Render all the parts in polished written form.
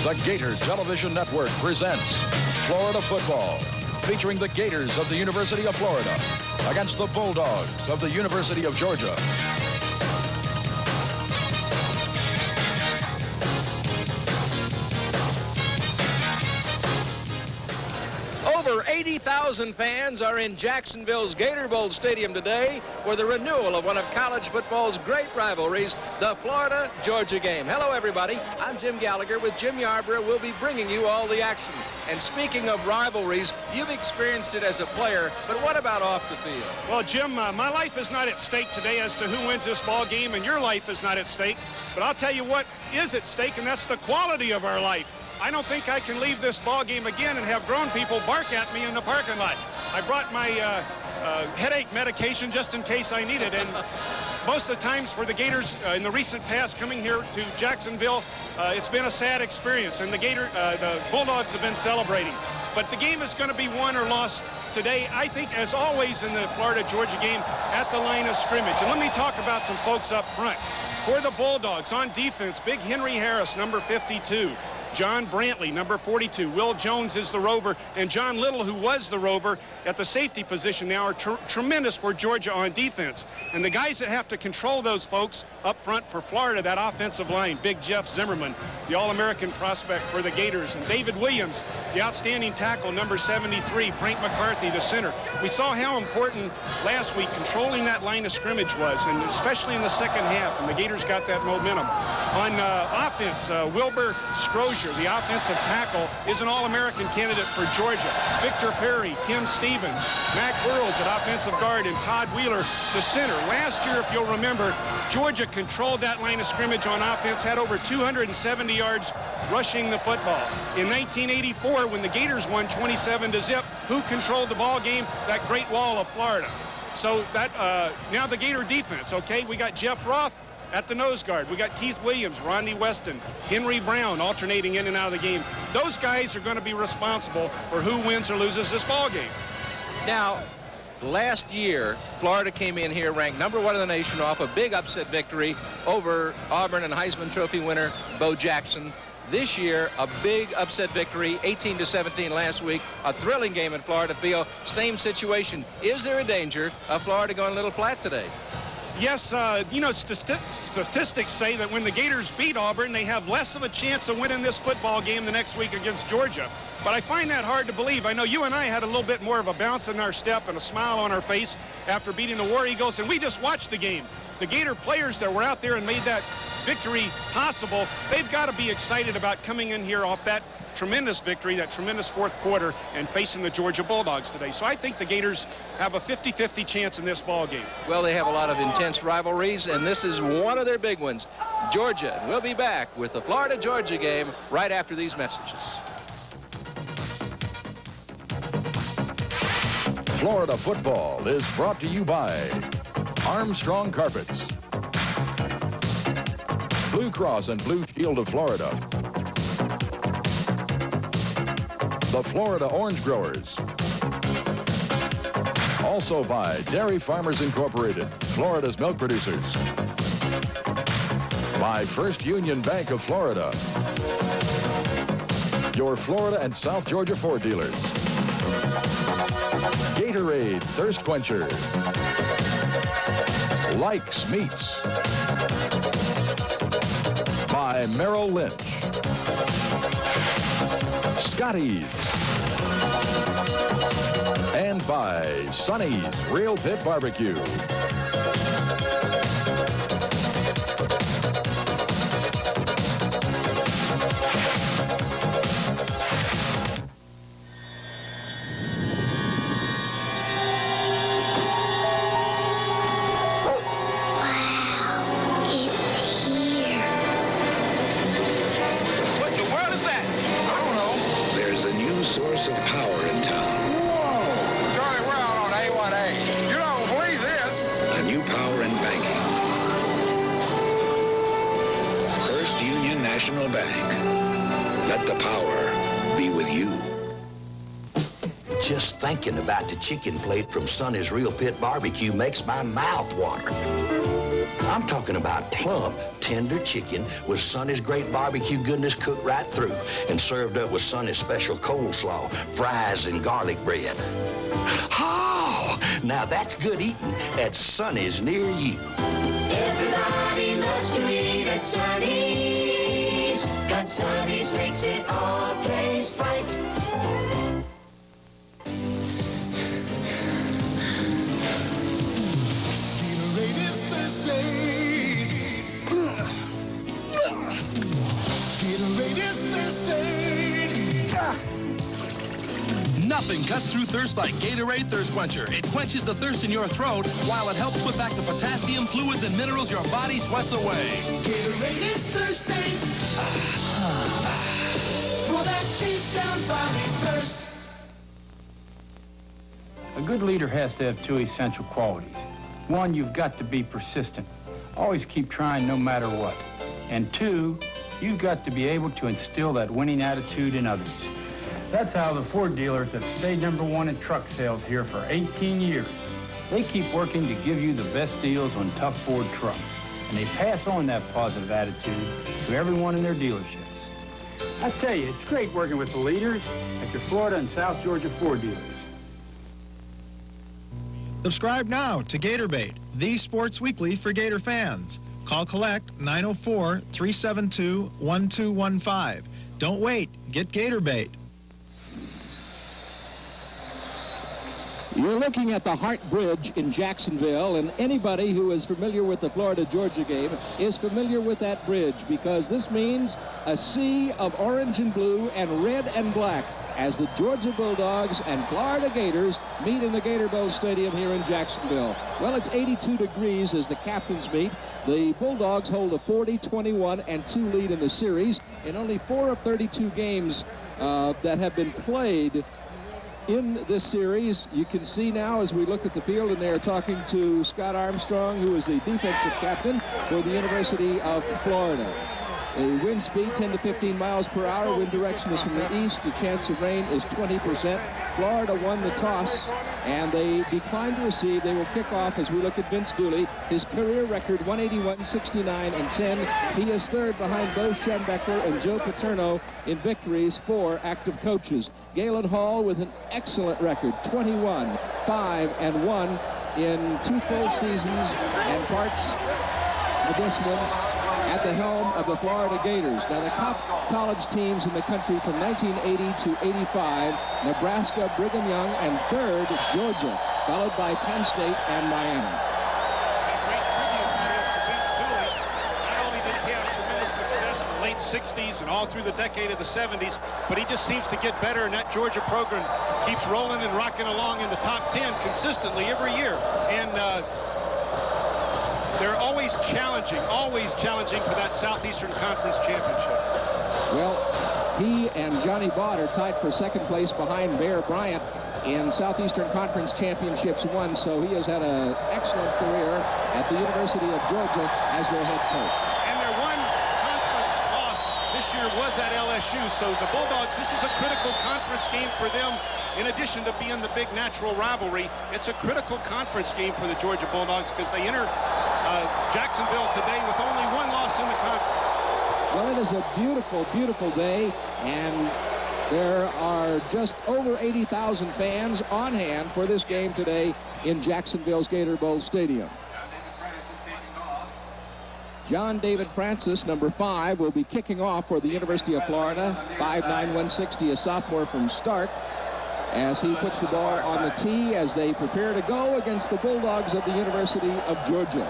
The Gator Television Network presents Florida football, featuring the Gators of the University of Florida against the Bulldogs of the University of Georgia. Over 80,000 fans are in Jacksonville's Gator Bowl Stadium today for the renewal of one of college football's great rivalries, the Florida-Georgia game. Hello, everybody. I'm Jim Gallagher with Jim Yarborough. We'll be bringing you all the action. And speaking of rivalries, you've experienced it as a player, but what about off the field? Well, Jim, my life is not at stake today as to who wins this ball game, and your life is not at stake. But I'll tell you what is at stake, and that's the quality of our life. I don't think I can leave this ball game again and have grown people bark at me in the parking lot. I brought my headache medication just in case I need it. And most of the times for the Gators in the recent past coming here to Jacksonville, it's been a sad experience. And the Bulldogs have been celebrating. But the game is going to be won or lost today, I think, as always in the Florida-Georgia game, at the line of scrimmage. And let me talk about some folks up front. For the Bulldogs, on defense, Big Henry Harris, number 52. John Brantley, number 42. Will Jones is the rover, and John Little, who was the rover at the safety position now, are tremendous for Georgia on defense. And the guys that have to control those folks up front for Florida, that offensive line, Big Jeff Zimmerman, the All-American prospect for the Gators, and David Williams, the outstanding tackle, number 73, Frank McCarthy, the center. We saw how important last week controlling that line of scrimmage was, and especially in the second half, and the Gators got that momentum. On offense, Wilbur Strozier, the offensive tackle, is an All-American candidate for Georgia. Victor Perry, Tim Stevens, Mac Burrows at offensive guard, and Todd Wheeler, the center. Last year, if you'll remember, Georgia controlled that line of scrimmage on offense, had over 270 yards rushing the football. In 1984, when the Gators won 27-0, who controlled the ball game? That Great Wall of Florida. So that now the Gator defense, okay? We got Jeff Roth at the nose guard. We got Keith Williams, Rodney Weston, Henry Brown alternating in and out of the game. Those guys are going to be responsible for who wins or loses this ball game. Now, last year, Florida came in here ranked number 1 in the nation off a big upset victory over Auburn and Heisman Trophy winner Bo Jackson. This year, a big upset victory, 18-17 last week, a thrilling game in Florida Field. Same situation. Is there a danger of Florida going a little flat today? Yes, you know, statistics say that when the Gators beat Auburn, they have less of a chance of winning this football game the next week against Georgia. But I find that hard to believe. I know you and I had a little bit more of a bounce in our step and a smile on our face after beating the War Eagles, and we just watched the game. The Gator players that were out there and made that victory possible, they've got to be excited about coming in here off that tremendous victory, that tremendous fourth quarter, and facing the Georgia Bulldogs today. So I think the Gators have a 50-50 chance in this ball game. Well, they have a lot of intense rivalries, and this is one of their big ones. Georgia. We'll be back with the Florida-Georgia game right after these messages. Florida football is brought to you by Armstrong Carpets, Blue Cross and Blue Shield of Florida, the Florida Orange Growers. Also by Dairy Farmers Incorporated, Florida's milk producers. By First Union Bank of Florida, your Florida and South Georgia Ford dealers. Gatorade Thirst Quencher. Likes Meats. By Merrill Lynch. Scotty's. And by Sonny's Real Pit Barbecue. Source of power in town. Whoa! Charlie, we're out on A1A. You don't believe this. A new power in banking. First Union National Bank. Let the power be with you. Just thinking about the chicken plate from Sonny's Real Pit Barbecue makes my mouth water. I'm talking about plump, tender chicken with Sonny's great barbecue goodness cooked right through and served up with Sonny's special coleslaw, fries, and garlic bread. Oh, now that's good eating at Sonny's near you. Everybody loves to eat at Sonny's, but Sonny's makes it all taste right. Nothing cuts through thirst like Gatorade Thirst Quencher. It quenches the thirst in your throat while it helps put back the potassium, fluids, and minerals your body sweats away. Gatorade is thirsty for that deep down body thirst. A good leader has to have two essential qualities. One, you've got to be persistent. Always keep trying no matter what. And two, you've got to be able to instill that winning attitude in others. That's how the Ford dealers have stayed #1 in truck sales here for 18 years. They keep working to give you the best deals on tough Ford trucks. And they pass on that positive attitude to everyone in their dealerships. I tell you, it's great working with the leaders at your Florida and South Georgia Ford dealers. Subscribe now to GatorBait, the sports weekly for Gator fans. Call collect 904-372-1215. Don't wait. Get GatorBait. You're looking at the Hart Bridge in Jacksonville, and anybody who is familiar with the Florida-Georgia game is familiar with that bridge, because this means a sea of orange and blue and red and black as the Georgia Bulldogs and Florida Gators meet in the Gator Bowl Stadium here in Jacksonville. Well, it's 82 degrees as the captains meet. The Bulldogs hold a 40-21-2 lead in the series. In only 4 of 32 games that have been played in this series, you can see now as we look at the field, and they are talking to Scott Armstrong, who is the defensive captain for the University of Florida. The wind speed 10 to 15 miles per hour. Wind direction is from the east. The chance of rain is 20%. Florida won the toss, and they declined to receive. They will kick off as we look at Vince Dooley. His career record, 181-69-10. He is third behind Bo Schembechler and Joe Paterno in victories for active coaches. Galen Hall with an excellent record, 21-5-1 in 2 full seasons and parts of this one at the helm of the Florida Gators. Now, the top college teams in the country from 1980 to 85, Nebraska, Brigham Young, and third, Georgia, followed by Penn State and Miami. A great tribute that is to Vince Dooley. Not only did he have tremendous success in the late 60s and all through the decade of the 70s, but he just seems to get better, and that Georgia program keeps rolling and rocking along in the top 10 consistently every year. And they're always challenging for that Southeastern Conference championship. Well, he and Johnny Bott are tied for second place behind Bear Bryant in Southeastern Conference Championships 1, so he has had an excellent career at the University of Georgia as their head coach. And their one conference loss this year was at LSU, so the Bulldogs, this is a critical conference game for them. In addition to being the big natural rivalry, it's a critical conference game for the Georgia Bulldogs because they enter Jacksonville today with only 1 loss in the conference. Well, it is a beautiful, beautiful day, and there are just over 80,000 fans on hand for this game today in Jacksonville's Gator Bowl Stadium. John David Francis, number 5, will be kicking off for the University of Florida. 5'9", 160, a sophomore from Stark, as he puts the ball on the tee as they prepare to go against the Bulldogs of the University of Georgia.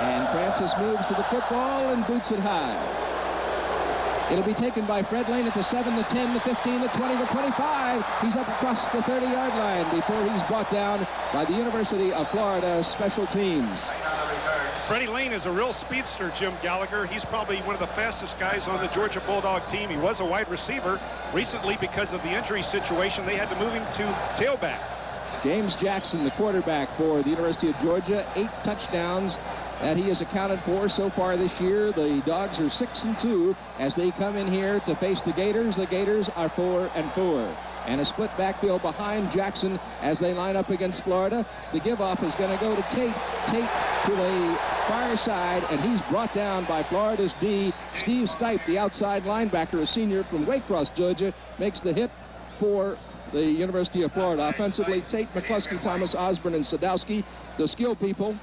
And Francis moves to the football and boots it high. It'll be taken by Fred Lane at the 7, the 10, the 15, the 20, the 25. He's up across the 30-yard line before he's brought down by the University of Florida special teams. Freddie Lane is a real speedster, Jim Gallagher. He's probably one of the fastest guys on the Georgia Bulldog team. He was a wide receiver. Recently, because of the injury situation, they had to move him to tailback. James Jackson, the quarterback for the University of Georgia, 8 touchdowns that he has accounted for so far this year. The Dogs are 6-2 as they come in here to face the Gators. The Gators are 4-4. and a split backfield behind Jackson as they line up against Florida. The give-off is going to go to Tate. Tate to the far side, and he's brought down by Florida's D. Steve Stipe, the outside linebacker, a senior from Waycross, Georgia, makes the hit for the University of Florida. Offensively, Tate, McCluskey, Thomas, Osborne, and Sadowski, the skill people.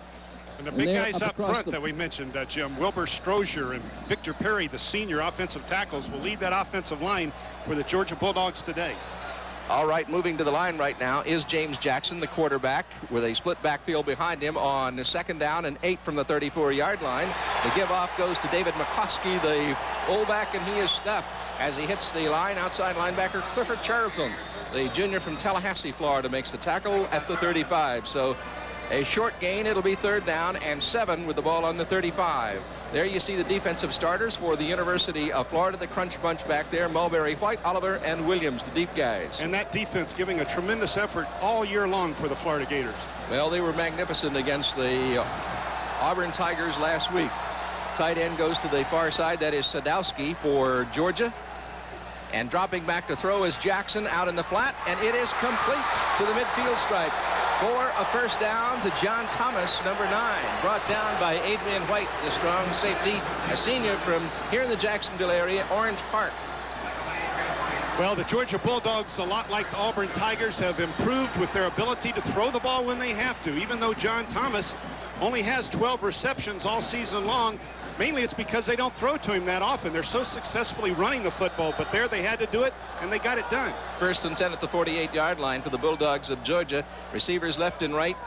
And the big guys up front that we mentioned, Jim, Wilbur Strozier and Victor Perry, the senior offensive tackles, will lead that offensive line for the Georgia Bulldogs today. All right, moving to the line right now is James Jackson, the quarterback, with a split backfield behind him on 2nd down and 8 from the 34-yard line. The give-off goes to David McCluskey, the fullback, and he is stuffed as he hits the line. Outside linebacker Clifford Charlton, the junior from Tallahassee, Florida, makes the tackle at the 35. So a short gain. It'll be 3rd down and 7 with the ball on the 35. There you see the defensive starters for the University of Florida, the crunch bunch back there: Mulberry, White, Oliver, and Williams, the deep guys. And that defense giving a tremendous effort all year long for the Florida Gators. Well, they were magnificent against the Auburn Tigers last week. Tight end goes to the far side. That is Sadowski for Georgia. And dropping back to throw is Jackson out in the flat, and it is complete to the midfield stripe for a 1st down to John Thomas, number 9, brought down by Adrian White, the strong safety, a senior from here in the Jacksonville area, Orange Park. Well, the Georgia Bulldogs, a lot like the Auburn Tigers, have improved with their ability to throw the ball when they have to, even though John Thomas only has 12 receptions all season long. Mainly it's because they don't throw to him that often. They're so successfully running the football, but there they had to do it, and they got it done. 1st and 10 at the 48-yard line for the Bulldogs of Georgia. Receivers left and right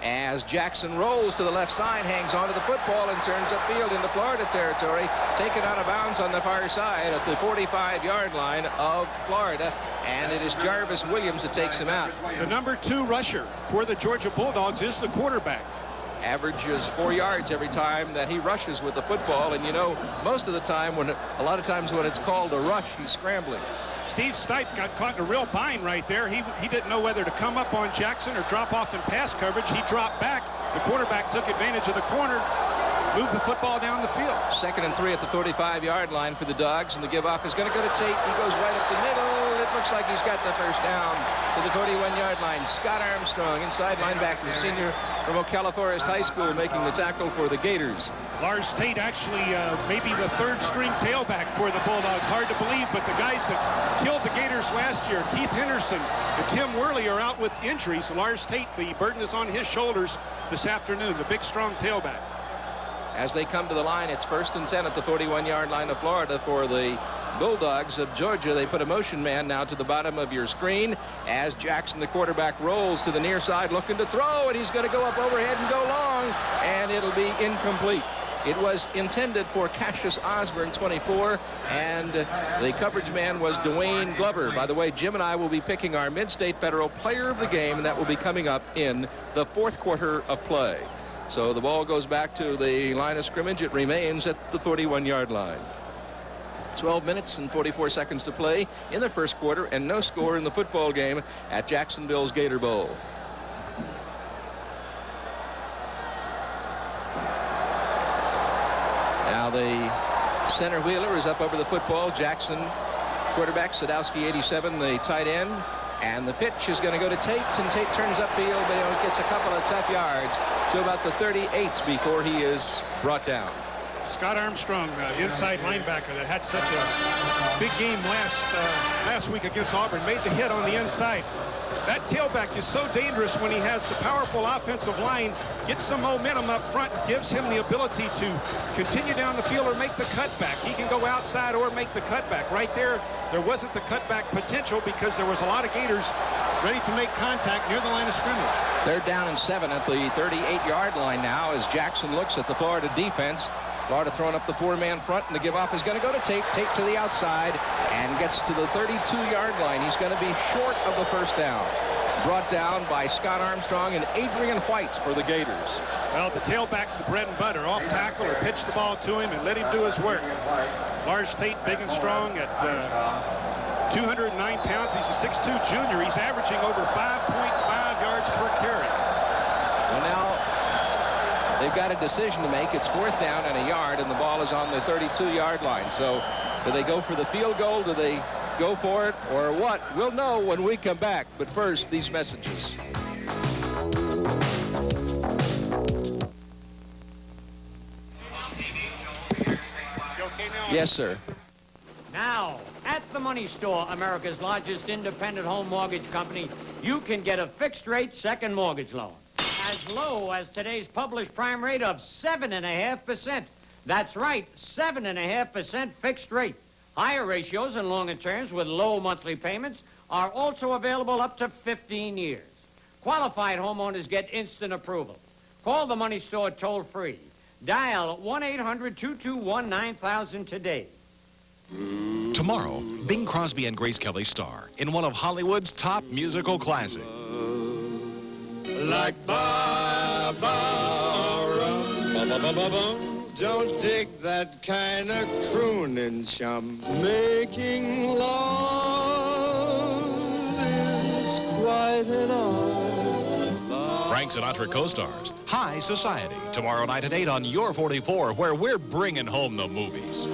as Jackson rolls to the left side, hangs onto the football, and turns upfield into Florida territory. Taken out of bounds on the far side at the 45-yard line of Florida, and it is Jarvis Williams that takes him out. The number 2 rusher for the Georgia Bulldogs is the quarterback. Averages 4 yards every time that he rushes with the football, and you know, most of the time, a lot of times when it's called a rush, he's scrambling. Steve Stipe got caught in a real bind right there. He didn't know whether to come up on Jackson or drop off in pass coverage. He dropped back. The quarterback took advantage of the corner, moved the football down the field. 2nd and 3 at the 45-yard line for the Dogs, and the give-off is going to go to Tate. He goes right up the middle. It looks like he's got the 1st down to the 41-yard line. Scott Armstrong, inside linebacker, senior from Ocala Forest High School, making the tackle for the Gators. Lars Tate actually maybe the 3rd-string tailback for the Bulldogs. Hard to believe, but the guys that killed the Gators last year, Keith Henderson and Tim Worley, are out with injuries. Lars Tate, the burden is on his shoulders this afternoon, the big, strong tailback. As they come to the line, it's 1st and 10 at the 41-yard line of Florida for the Bulldogs of Georgia. They put a motion man now to the bottom of your screen as Jackson, the quarterback, rolls to the near side looking to throw, and he's going to go up overhead and go long, and it'll be incomplete. It was intended for Cassius Osborne, 24, and the coverage man was Dwayne Glover. By the way, Jim and I will be picking our Mid-State Federal Player of the Game, and that will be coming up in the 4th quarter of play. So the ball goes back to the line of scrimmage. It remains at the 41-yard line. 12 minutes and 44 seconds to play in the 1st quarter, and no score in the football game at Jacksonville's Gator Bowl. Now the center wheeler is up over the football. Jackson, quarterback, Sadowski, 87, the tight end. And the pitch is going to go to Tate, and Tate turns upfield, but he gets a couple of tough yards to about the 38 before he is brought down. Scott Armstrong, inside linebacker that had such a big game last week against Auburn, made the hit on the inside. That tailback is so dangerous when he has the powerful offensive line, gets some momentum up front, gives him the ability to continue down the field or make the cutback. He can go outside or make the cutback. Right there wasn't the cutback potential because there was a lot of Gators ready to make contact near the line of scrimmage. 3rd down and 7 at the 38-yard line now as Jackson looks at the Florida defense. Florida throwing up the 4-man front, and the give-off is going to go to Tate. Tate to the outside and gets to the 32-yard line. He's going to be short of the 1st down. Brought down by Scott Armstrong and Adrian White for the Gators. Well, the tailback's the bread and butter. Off tackle or pitch the ball to him and let him do his work. Lars Tate, big and strong at 209 pounds. He's a 6'2 junior. He's averaging over 5.5 yards per carry. Well, now they've got a decision to make. It's 4th down and a yard, and the ball is on the 32-yard line. So do they go for the field goal? Do they go for it or what? We'll know when we come back. But first, these messages. Yes, sir. Now, at the Money Store, America's largest independent home mortgage company, you can get a fixed-rate second mortgage loan as low as today's published prime rate of 7.5%. That's right, 7.5% fixed rate. Higher ratios and longer terms with low monthly payments are also available up to 15 years. Qualified homeowners get instant approval. Call the Money Store toll-free. Dial 1-800-221-9000 today. Tomorrow, Bing Crosby and Grace Kelly star in one of Hollywood's top musical classics. Like Barbara, don't dig that kind of crooning, chum. Making love is quite an art. Frank Sinatra co-stars High Society tomorrow night at 8 on Your 44, where we're bringing home the movies.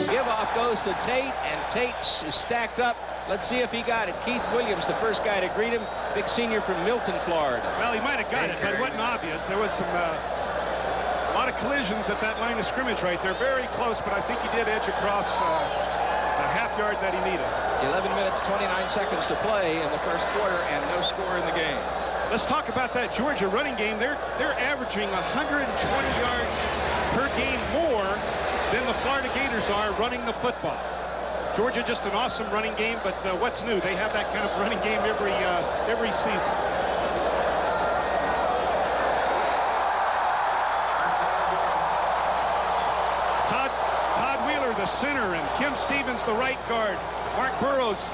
Give off goes to Tate, and Tate is stacked up. Let's see if he got it. Keith Williams, the first guy to greet him, big senior from Milton, Florida. Well, he might have got it, but it wasn't obvious. There was some a lot of collisions at that line of scrimmage right there. Very close, but I think he did edge across the half yard that he needed. 11 minutes, 29 seconds to play in the first quarter, and no score in the game. Let's talk about that Georgia running game. They're averaging 120 yards per game more than the Florida Gators are running the football. Georgia just an awesome running game, but what's new? They have that kind of running game every season. Todd Wheeler, the center, and Kim Stevens, the right guard. Mark Burrows,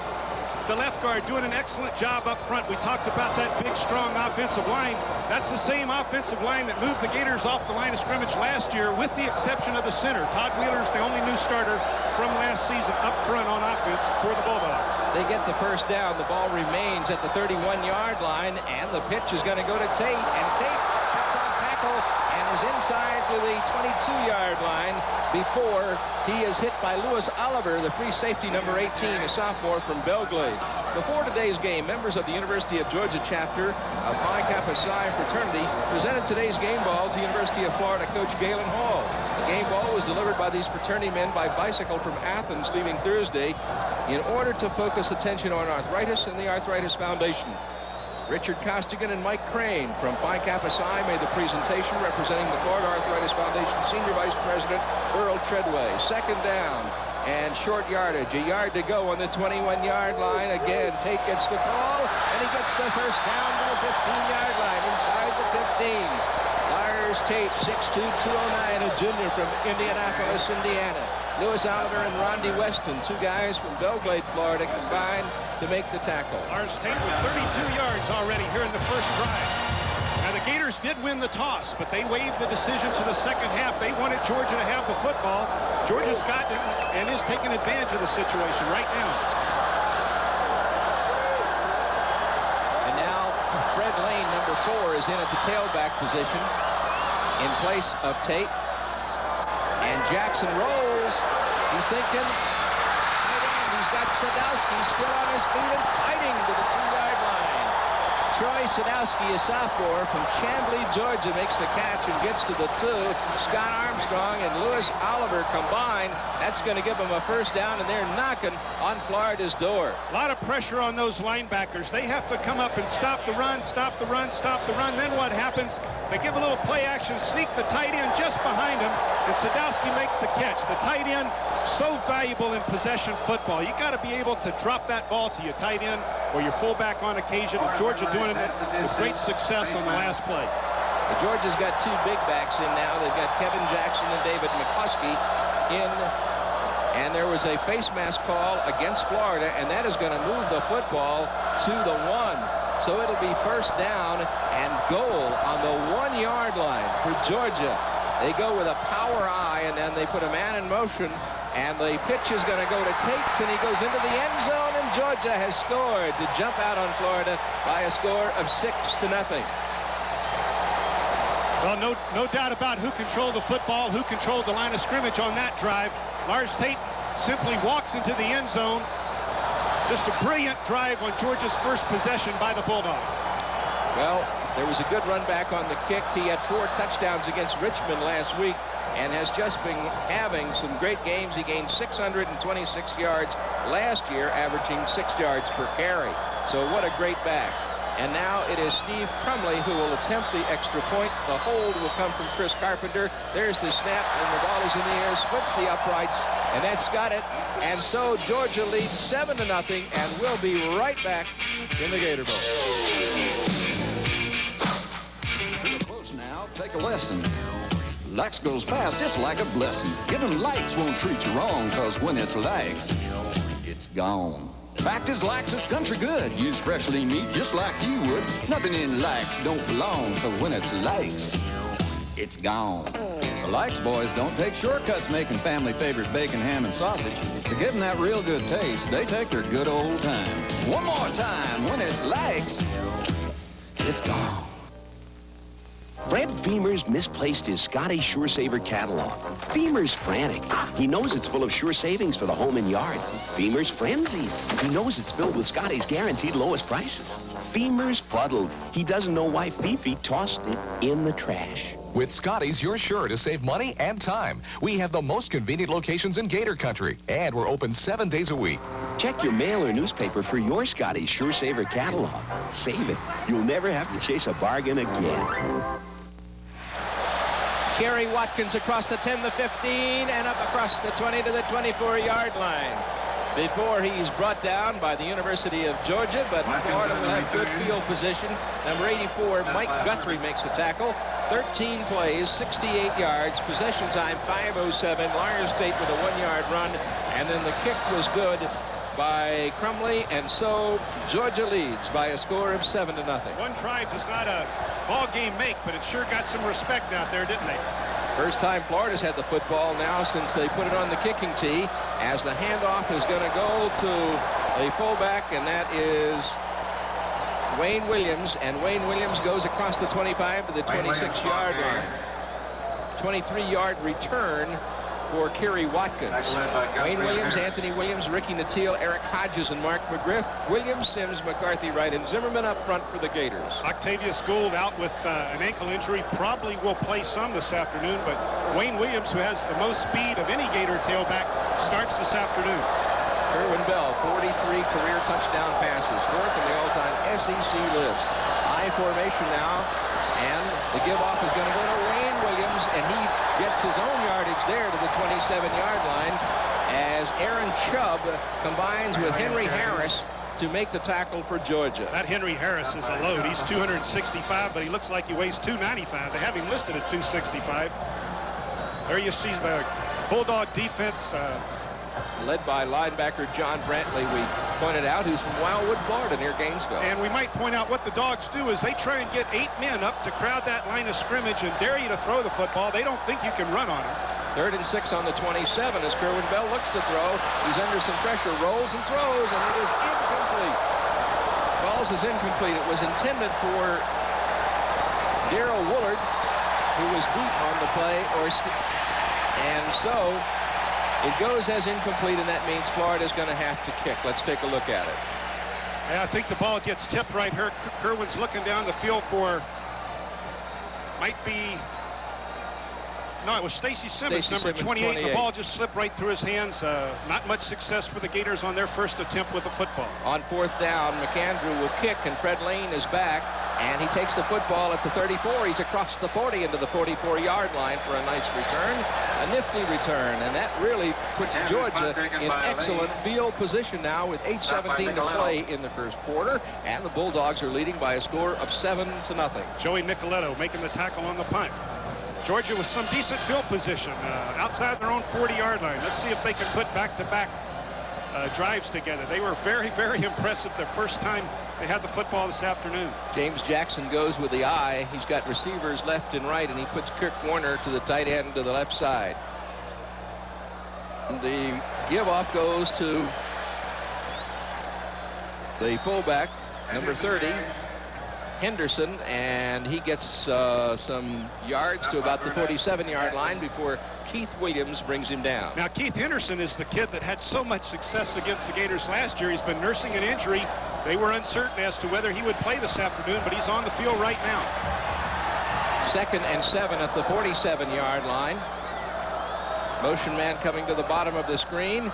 the left guard, doing an excellent job up front. We talked about that big, strong offensive line. That's the same offensive line that moved the Gators off the line of scrimmage last year, with the exception of the center. Todd Wheeler's the only new starter from last season up front on offense for the Bulldogs. They get the first down. The ball remains at the 31-yard line, and the pitch is going to go to Tate. And Tate cuts off tackle and is inside to the 22-yard line before he is hit by Lewis Oliver, the free safety, number 18, a sophomore from Belgrade. Before today's game, members of the University of Georgia chapter of Phi Kappa Psi fraternity presented today's game ball to University of Florida coach Galen Hall. The game ball was delivered by these fraternity men by bicycle from Athens leaving Thursday in order to focus attention on arthritis and the Arthritis Foundation. Richard Costigan and Mike Crane from Phi Kappa Psi made the presentation, representing the Florida Arthritis Foundation Senior Vice President Earl Treadway. Second down and short yardage. A yard to go on the 21-yard line. Again, Tate gets the call, and he gets the first down to the 15-yard line, inside the 15. Lars Tate, 6'2", 209, a junior from Indianapolis, Indiana. Lewis Oliver and Rondi Weston, two guys from Belgrade, Florida, combined to make the tackle. Lars Tate with 32 yards already here in the first drive. Now, the Gators did win the toss, but they waived the decision to the second half. They wanted Georgia to have the football. Georgia's got it and is taking advantage of the situation right now. And now Fred Lane, number 4, is in at the tailback position in place of Tate. And Jackson rolls. He's thinking. He's got Sadowski still on his feet and fighting to the 2-yard line. Troy Sadowski, a sophomore from Chamblee, Georgia, makes the catch and gets to the 2. Scott Armstrong and Lewis Oliver combined. That's going to give them a first down, and they're knocking on Florida's door. A lot of pressure on those linebackers. They have to come up and stop the run, stop the run, stop the run. Then what happens? They give a little play action, sneak the tight end just behind him, and Sadowski makes the catch. The tight end, so valuable in possession football. You got to be able to drop that ball to your tight end or your fullback on occasion. And Georgia doing it with great success on the last play. Georgia's got 2 big backs in now. They've got Kevin Jackson and David McCluskey in. And there was a face mask call against Florida, and that is going to move the football to the 1. So it'll be first down and goal on the 1-yard line for Georgia. They go with a power eye, and then they put a man in motion, and the pitch is going to go to Tate, and he goes into the end zone, and Georgia has scored to jump out on Florida by a score of 6-0. Well, no doubt about who controlled the football, who controlled the line of scrimmage on that drive. Lars Tate simply walks into the end zone. Just a brilliant drive on Georgia's first possession by the Bulldogs. Well, there was a good run back on the kick. He had 4 touchdowns against Richmond last week and has just been having some great games. He gained 626 yards last year, averaging 6 yards per carry. So what a great back. And now it is Steve Crumley who will attempt the extra point. The hold will come from Chris Carpenter. There's the snap, and the ball is in the air, splits the uprights, and that's got it. And so Georgia leads 7-0, and we'll be right back in the Gator Bowl. Close now, take a lesson. Lax goes fast, it's like a blessing. Giving Lax won't treat you wrong, cause when it's Lax, it's gone. Fact is, Lax is country good. Use fresh lean meat just like you would. Nothing in Lax don't belong, so when it's Lax, it's gone. The Lax boys don't take shortcuts making family favorite bacon, ham, and sausage. To give them that real good taste, they take their good old time. One more time, when it's Lax, it's gone. Fred Beamer's misplaced his Scotty Sure Saver catalog. Beamer's frantic. He knows it's full of sure savings for the home and yard. Beamer's frenzied. He knows it's filled with Scotty's guaranteed lowest prices. Beamer's fuddled. He doesn't know why Fifi tossed it in the trash. With Scotty's, you're sure to save money and time. We have the most convenient locations in Gator Country, and we're open 7 days a week. Check your mail or newspaper for your Scotty's Sure Saver catalog. Save it. You'll never have to chase a bargain again. Kerry Watkins across the 10, the 15, and up across the 20 to the 24-yard line. Before he's brought down by the University of Georgia, but Florida will have good field position. Number 84, Mike Guthrie makes the tackle. 13 plays, 68 yards, possession time 5:07. Lawrence State with a 1-yard run, and then the kick was good by Crumley, and so Georgia leads by a score of 7-0. One drive does not a ball game make, but it sure got some respect out there, didn't they? First time Florida's had the football now since they put it on the kicking tee, as the handoff is going to go to a fullback, and that is Wayne Williams, and Wayne Williams goes across the 25 to the 26-yard line. 23-yard return for Kerry Watkins. Wayne Williams, Anthony Williams, Ricky Natile, Eric Hodges, and Mark McGriff. Williams, Sims, McCarthy, Wright, and Zimmerman up front for the Gators. Octavius Gould out with an ankle injury, probably will play some this afternoon, but Wayne Williams, who has the most speed of any Gator tailback, starts this afternoon. Kerwin Bell, 43 career touchdown passes, 4th in the all-time SEC list. I formation now, and the give-off is going to go to Wayne Williams, and he gets his own yardage there to the 27-yard line as Aaron Chubb combines with Henry Harris to make the tackle for Georgia. That Henry Harris is a load. He's 265, but he looks like he weighs 295. They have him listed at 265. There you see the Bulldog defense. Led by linebacker John Brantley, we pointed out, who's from Wildwood, Florida, near Gainesville. And we might point out what the Dogs do is they try and get 8 men up to crowd that line of scrimmage and dare you to throw the football. They don't think you can run on them. 3rd and 6 on the 27 as Kerwin Bell looks to throw. He's under some pressure, rolls and throws, and it is incomplete. Balls is incomplete. It was intended for Darrell Woolard, who was deep on the play, and so it goes as incomplete, and that means Florida's going to have to kick. Let's take a look at it. Yeah, I think the ball gets tipped right here. Kerwin's looking down the field for, might be, no, it was Stacy Simmons, number 28. The ball just slipped right through his hands. Not much success for the Gators on their first attempt with the football. On 4th down, McAndrew will kick, and Fred Lane is back, and he takes the football at the 34. He's across the 40 into the 44-yard line for a nice return, a nifty return, and that really puts Georgia in excellent field position now with 8:17 to play in the first quarter, and the Bulldogs are leading by a score of 7-0. Joey Nicoletto making the tackle on the punt. Georgia with some decent field position outside their own 40-yard line. Let's see if they can put back-to-back drives together. They were very, very impressive the first time they had the football this afternoon. James Jackson goes with the eye. He's got receivers left and right, and he puts Kirk Warner to the tight end to the left side. The give-off goes to the fullback, number 30, Henderson, and he gets some yards to about the 47-yard line before Keith Williams brings him down. Now, Keith Henderson is the kid that had so much success against the Gators last year. He's been nursing an injury. They were uncertain as to whether he would play this afternoon, but he's on the field right now. 2nd and 7 at the 47-yard line. Motion man coming to the bottom of the screen.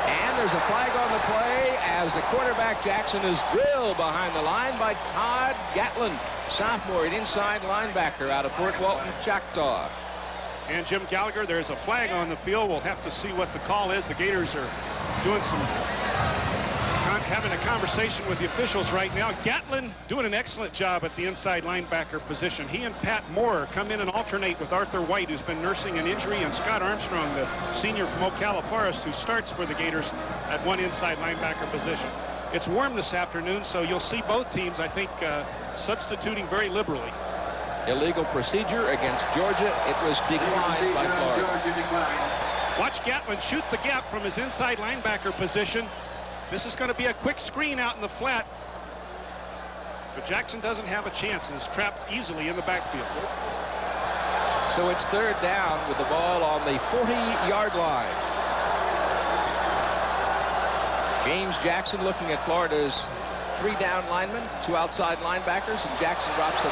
And there's a flag on the play as the quarterback Jackson is drilled behind the line by Todd Gatlin, sophomore, an inside linebacker out of Fort Walton, Choctaw. And Jim Gallagher, there's a flag on the field. We'll have to see what the call is. The Gators are doing having a conversation with the officials right now. Gatlin doing an excellent job at the inside linebacker position. He and Pat Moore come in and alternate with Arthur White, who's been nursing an injury, and Scott Armstrong, the senior from Ocala Forest, who starts for the Gators at one inside linebacker position. It's warm this afternoon, so you'll see both teams, I think, substituting very liberally. Illegal procedure against Georgia. It was declined by Florida. Watch Gatlin shoot the gap from his inside linebacker position. This is going to be a quick screen out in the flat. But Jackson doesn't have a chance and is trapped easily in the backfield. So it's 3rd down with the ball on the 40-yard line. James Jackson looking at Florida's 3 down linemen, 2 outside linebackers, and Jackson drops the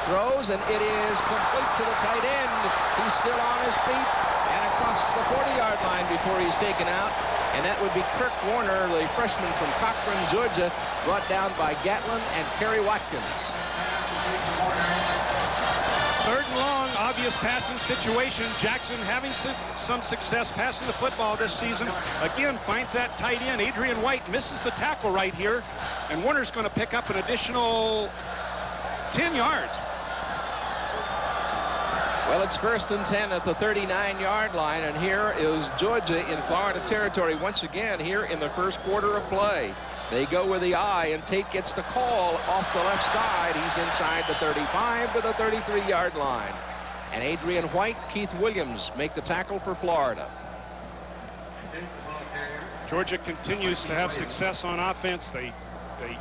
throws, and it is complete to the tight end. He's still on his feet and across the 40-yard line before he's taken out. And that would be Kirk Warner, the freshman from Cochran, Georgia, brought down by Gatlin and Kerry Watkins. 3rd and long, obvious passing situation. Jackson having some success passing the football this season. Again, finds that tight end. Adrian White misses the tackle right here. And Warner's going to pick up an additional 10 yards. Well, it's 1st and 10 at the 39-yard line, and here is Georgia in Florida territory once again here in the first quarter of play. They go with the eye, and Tate gets the call off the left side. He's inside the 35 to the 33-yard line. And Adrian White, Keith Williams make the tackle for Florida. Georgia continues to have success on offense. They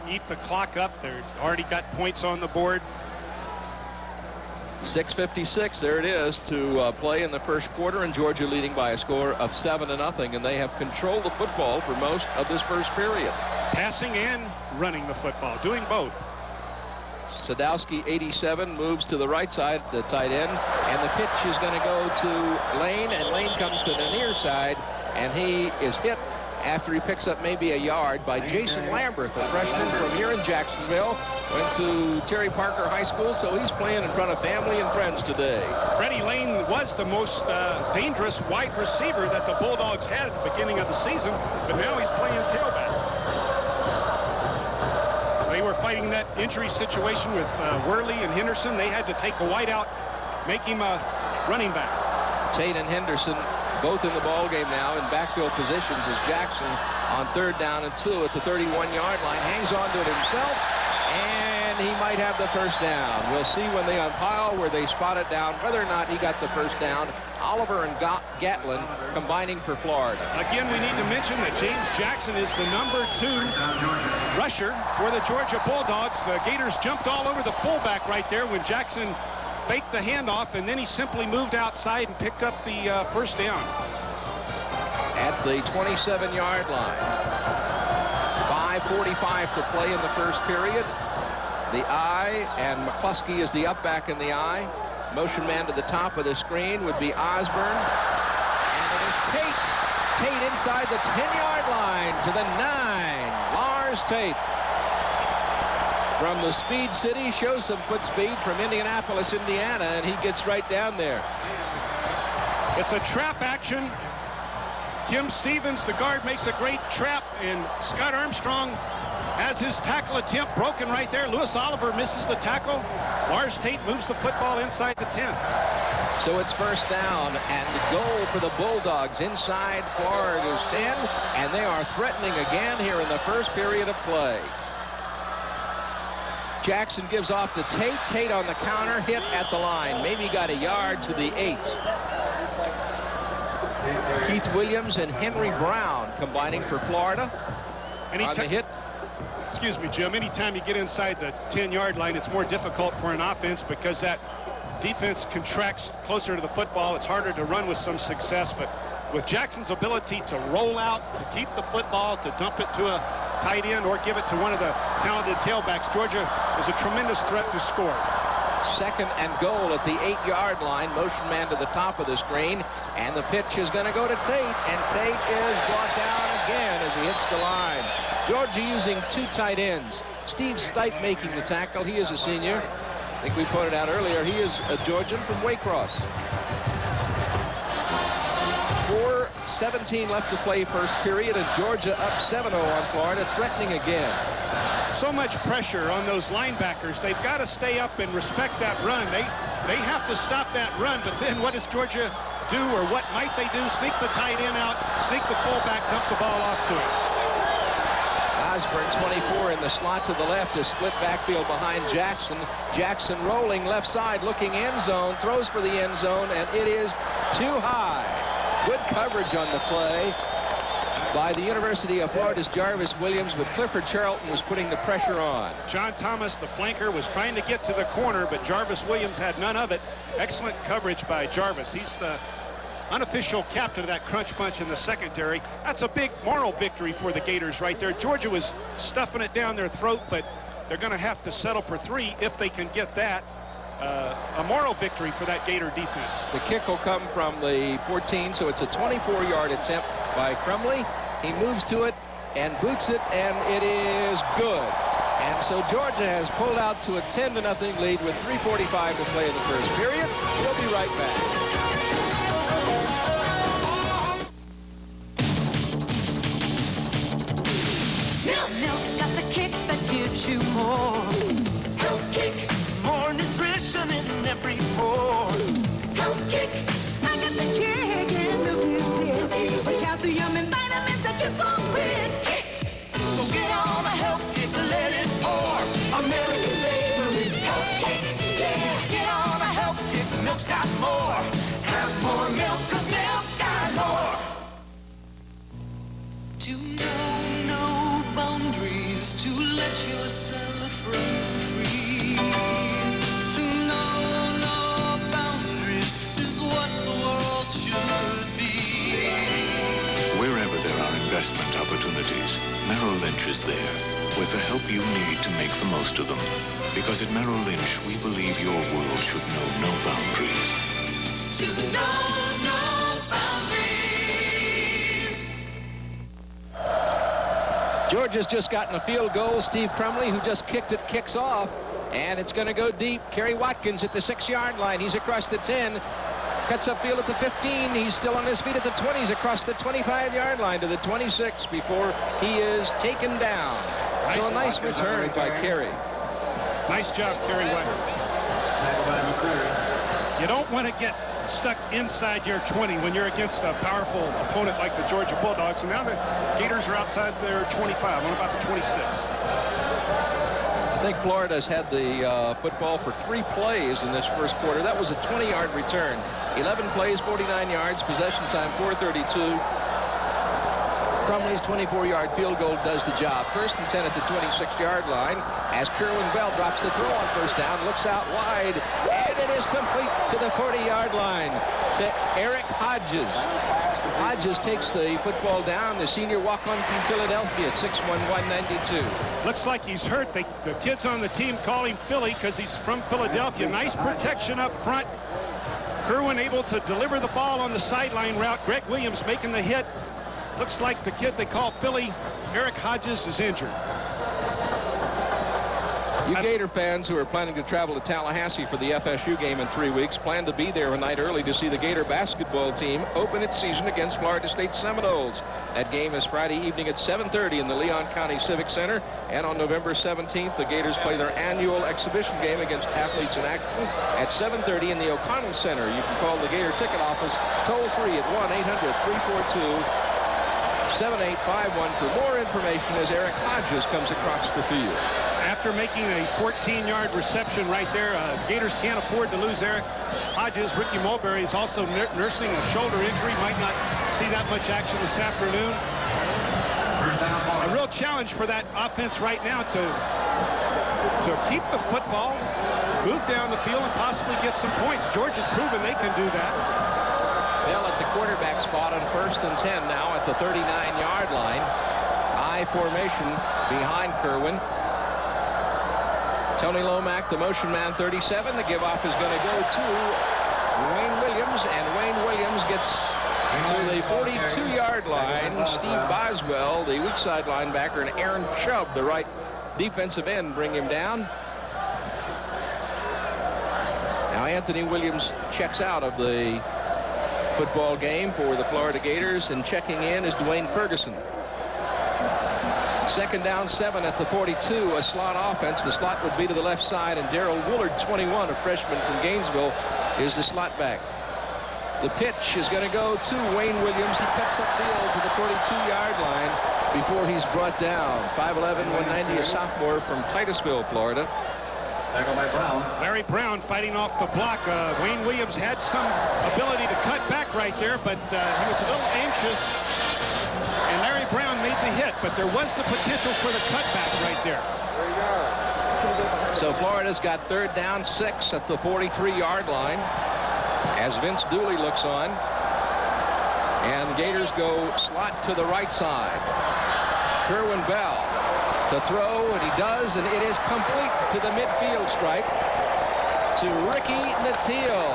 eat the clock up. They've already got points on the board. 6:56, there it is, to play in the first quarter, and Georgia leading by a score of 7-0, and they have controlled the football for most of this first period. Passing and running the football, doing both. Sadowski, 87, moves to the right side, the tight end, and the pitch is going to go to Lane, and Lane comes to the near side, and he is hit after he picks up maybe a yard by Jason Lambert, the freshman from here in Jacksonville. Went to Terry Parker High School, so he's playing in front of family and friends today. Freddie Lane was the most dangerous wide receiver that the Bulldogs had at the beginning of the season, but now he's playing tailback. They were fighting that injury situation with Worley and Henderson. They had to take a wide out, make him a running back. Tate and Henderson both in the ball game now in backfield positions as Jackson on 3rd down and 2 at the 31-yard line hangs on to it himself, and he might have the first down. We'll see when they umpire where they spot it down whether or not he got the first down. Oliver and Gatlin combining for Florida. Again, we need to mention that James Jackson is the number 2 rusher for the Georgia Bulldogs. The Gators jumped all over the fullback right there when Jackson faked the handoff, and then he simply moved outside and picked up the first down. At the 27-yard line. 5:45 to play in the first period. The eye, and McCluskey is the up back in the eye. Motion man to the top of the screen would be Osborne. And it is Tate. Tate inside the 10-yard line to the 9. Lars Tate. From the Speed City, shows some foot speed from Indianapolis, Indiana, and he gets right down there. It's a trap action. Kim Stevens, the guard, makes a great trap, and Scott Armstrong has his tackle attempt broken right there. Lewis Oliver misses the tackle. Lars Tate moves the football inside the 10. So it's first down and goal for the Bulldogs inside Florida's 10, and they are threatening again here in the first period of play. Jackson gives off to Tate. Tate on the counter, hit at the line. Maybe got a yard to the 8. Keith Williams and Henry Brown combining for Florida. And on the hit. excuse me, Jim, anytime you get inside the 10-yard line, it's more difficult for an offense because that defense contracts closer to the football. It's harder to run with some success, but with Jackson's ability to roll out, to keep the football, to dump it to a tight end or give it to one of the talented tailbacks, Georgia is a tremendous threat to score. 2nd and goal at the 8-yard line. Motion man to the top of the screen, and the pitch is going to go to Tate, and Tate is brought down again as he hits the line. Georgia using 2 tight ends. Steve Stipe making the tackle. He is a senior. I think we pointed out earlier, he is a Georgian from Waycross. 4:17 left to play first period, and Georgia up 7-0 on Florida, threatening again. So much pressure on those linebackers. They've got to stay up and respect that run. They have to stop that run, but then what does Georgia do, or what might they do? Sneak the tight end out, sneak the fullback, dump the ball off to him. Osborne, 24 in the slot to the left, is split backfield behind Jackson. Jackson rolling left side, looking end zone, throws for the end zone, and it is too high. Good coverage on the play by the University of Florida's Jarvis Williams, but Clifford Charlton was putting the pressure on. John Thomas, the flanker, was trying to get to the corner, but Jarvis Williams had none of it. Excellent coverage by Jarvis. He's the unofficial captain of that crunch bunch in the secondary. That's a big moral victory for the Gators right there. Georgia was stuffing it down their throat, but they're going to have to settle for 3 if they can get that. A moral victory for that Gator defense. The kick will come from the 14, so it's a 24-yard attempt by Crumley. He moves to it and boots it, and it is good. And so Georgia has pulled out to a 10-0 lead with 3:45 to play in the first period. We'll be right back. Milk's got the kick that gives you more. Health Kick. More nutrition in every pour. Health Kick. I got the kick and milk is the calcium and vitamins that you're so with. Kick. So get on a Health Kick, let it pour. America's favorite Health Kick. Yeah, get on a Health Kick. Milk's got more. Have more milk, 'cause milk's got more. To know no boundaries, to let yourself run free. To know no boundaries is what the world should be. Wherever there are investment opportunities, Merrill Lynch is there with the help you need to make the most of them. Because at Merrill Lynch, we believe your world should know no boundaries. To know no boundaries. Georgia's just gotten a field goal. Steve Crumley, who just kicked it, kicks off, and it's going to go deep. Kerry Watkins at the 6-yard line. He's across the 10, cuts upfield at the 15. He's still on his feet at the 20. He's across the 25-yard line to the 26 before he is taken down. So a nice return by Kerry. Nice job, Kerry Watkins. You don't want to get stuck inside your 20 when you're against a powerful opponent like the Georgia Bulldogs. And now the Gators are outside their 25. What about the 26? I think Florida's had the football for 3 plays in this first quarter. That was a 20-yard return. 11 plays, 49 yards, possession time 4:32. Crumley's 24-yard field goal does the job. 1st and 10 at the 26-yard line as Kerwin Bell drops the throw on first down, looks out wide, and it is complete to the 40-yard line to Eric Hodges. Hodges takes the football down, the senior walk-on from Philadelphia at 6'1", 192. Looks like he's hurt. The kids on the team call him Philly because he's from Philadelphia. Nice protection up front. Kerwin able to deliver the ball on the sideline route. Greg Williams making the hit. Looks like the kid they call Philly, Eric Hodges, is injured. You Gator fans who are planning to travel to Tallahassee for the FSU game in 3 weeks plan to be there a night early to see the Gator basketball team open its season against Florida State Seminoles. That game is Friday evening at 7:30 in the Leon County Civic Center. And on November 17th, the Gators play their annual exhibition game against Athletes in Action at 7:30 in the O'Connell Center. You can call the Gator ticket office toll-free at 1-800-342-7851 for more information as Eric Hodges comes across the field. After making a 14-yard reception right there, Gators can't afford to lose Eric Hodges. Ricky Mulberry is also nursing a shoulder injury. Might not see that much action this afternoon. A real real challenge for that offense right now to keep the football, move down the field, and possibly get some points. Georgia's proven they can do that. Bell at the quarterback spot on 1st and 10 now at the 39-yard line. I formation behind Kerwin. Tony Lomack, the motion man, 37. The give off is going to go to Wayne Williams, and Wayne Williams gets to the 42-yard line. Steve Boswell, the weak side linebacker, and Aaron Chubb, the right defensive end, bring him down. Now Anthony Williams checks out of the football game for the Florida Gators, and checking in is Dwayne Ferguson. 2nd down, 7 at the 42, a slot offense. The slot would be to the left side, and Darrell Woolard, 21, a freshman from Gainesville, is the slot back. The pitch is going to go to Wayne Williams. He cuts upfield to the 42-yard line before he's brought down. 5'11", 190, a sophomore from Titusville, Florida. Larry Brown fighting off the block. Wayne Williams had some ability to cut back right there, but he was a little anxious. And Larry Brown made the hit, but there was the potential for the cutback right there. So Florida's got 3rd down, 6 at the 43-yard line as Vince Dooley looks on. And Gators go slot to the right side. Kerwin Bell to throw, and he does, and it is complete to the midfield stripe to Ricky Nattiel,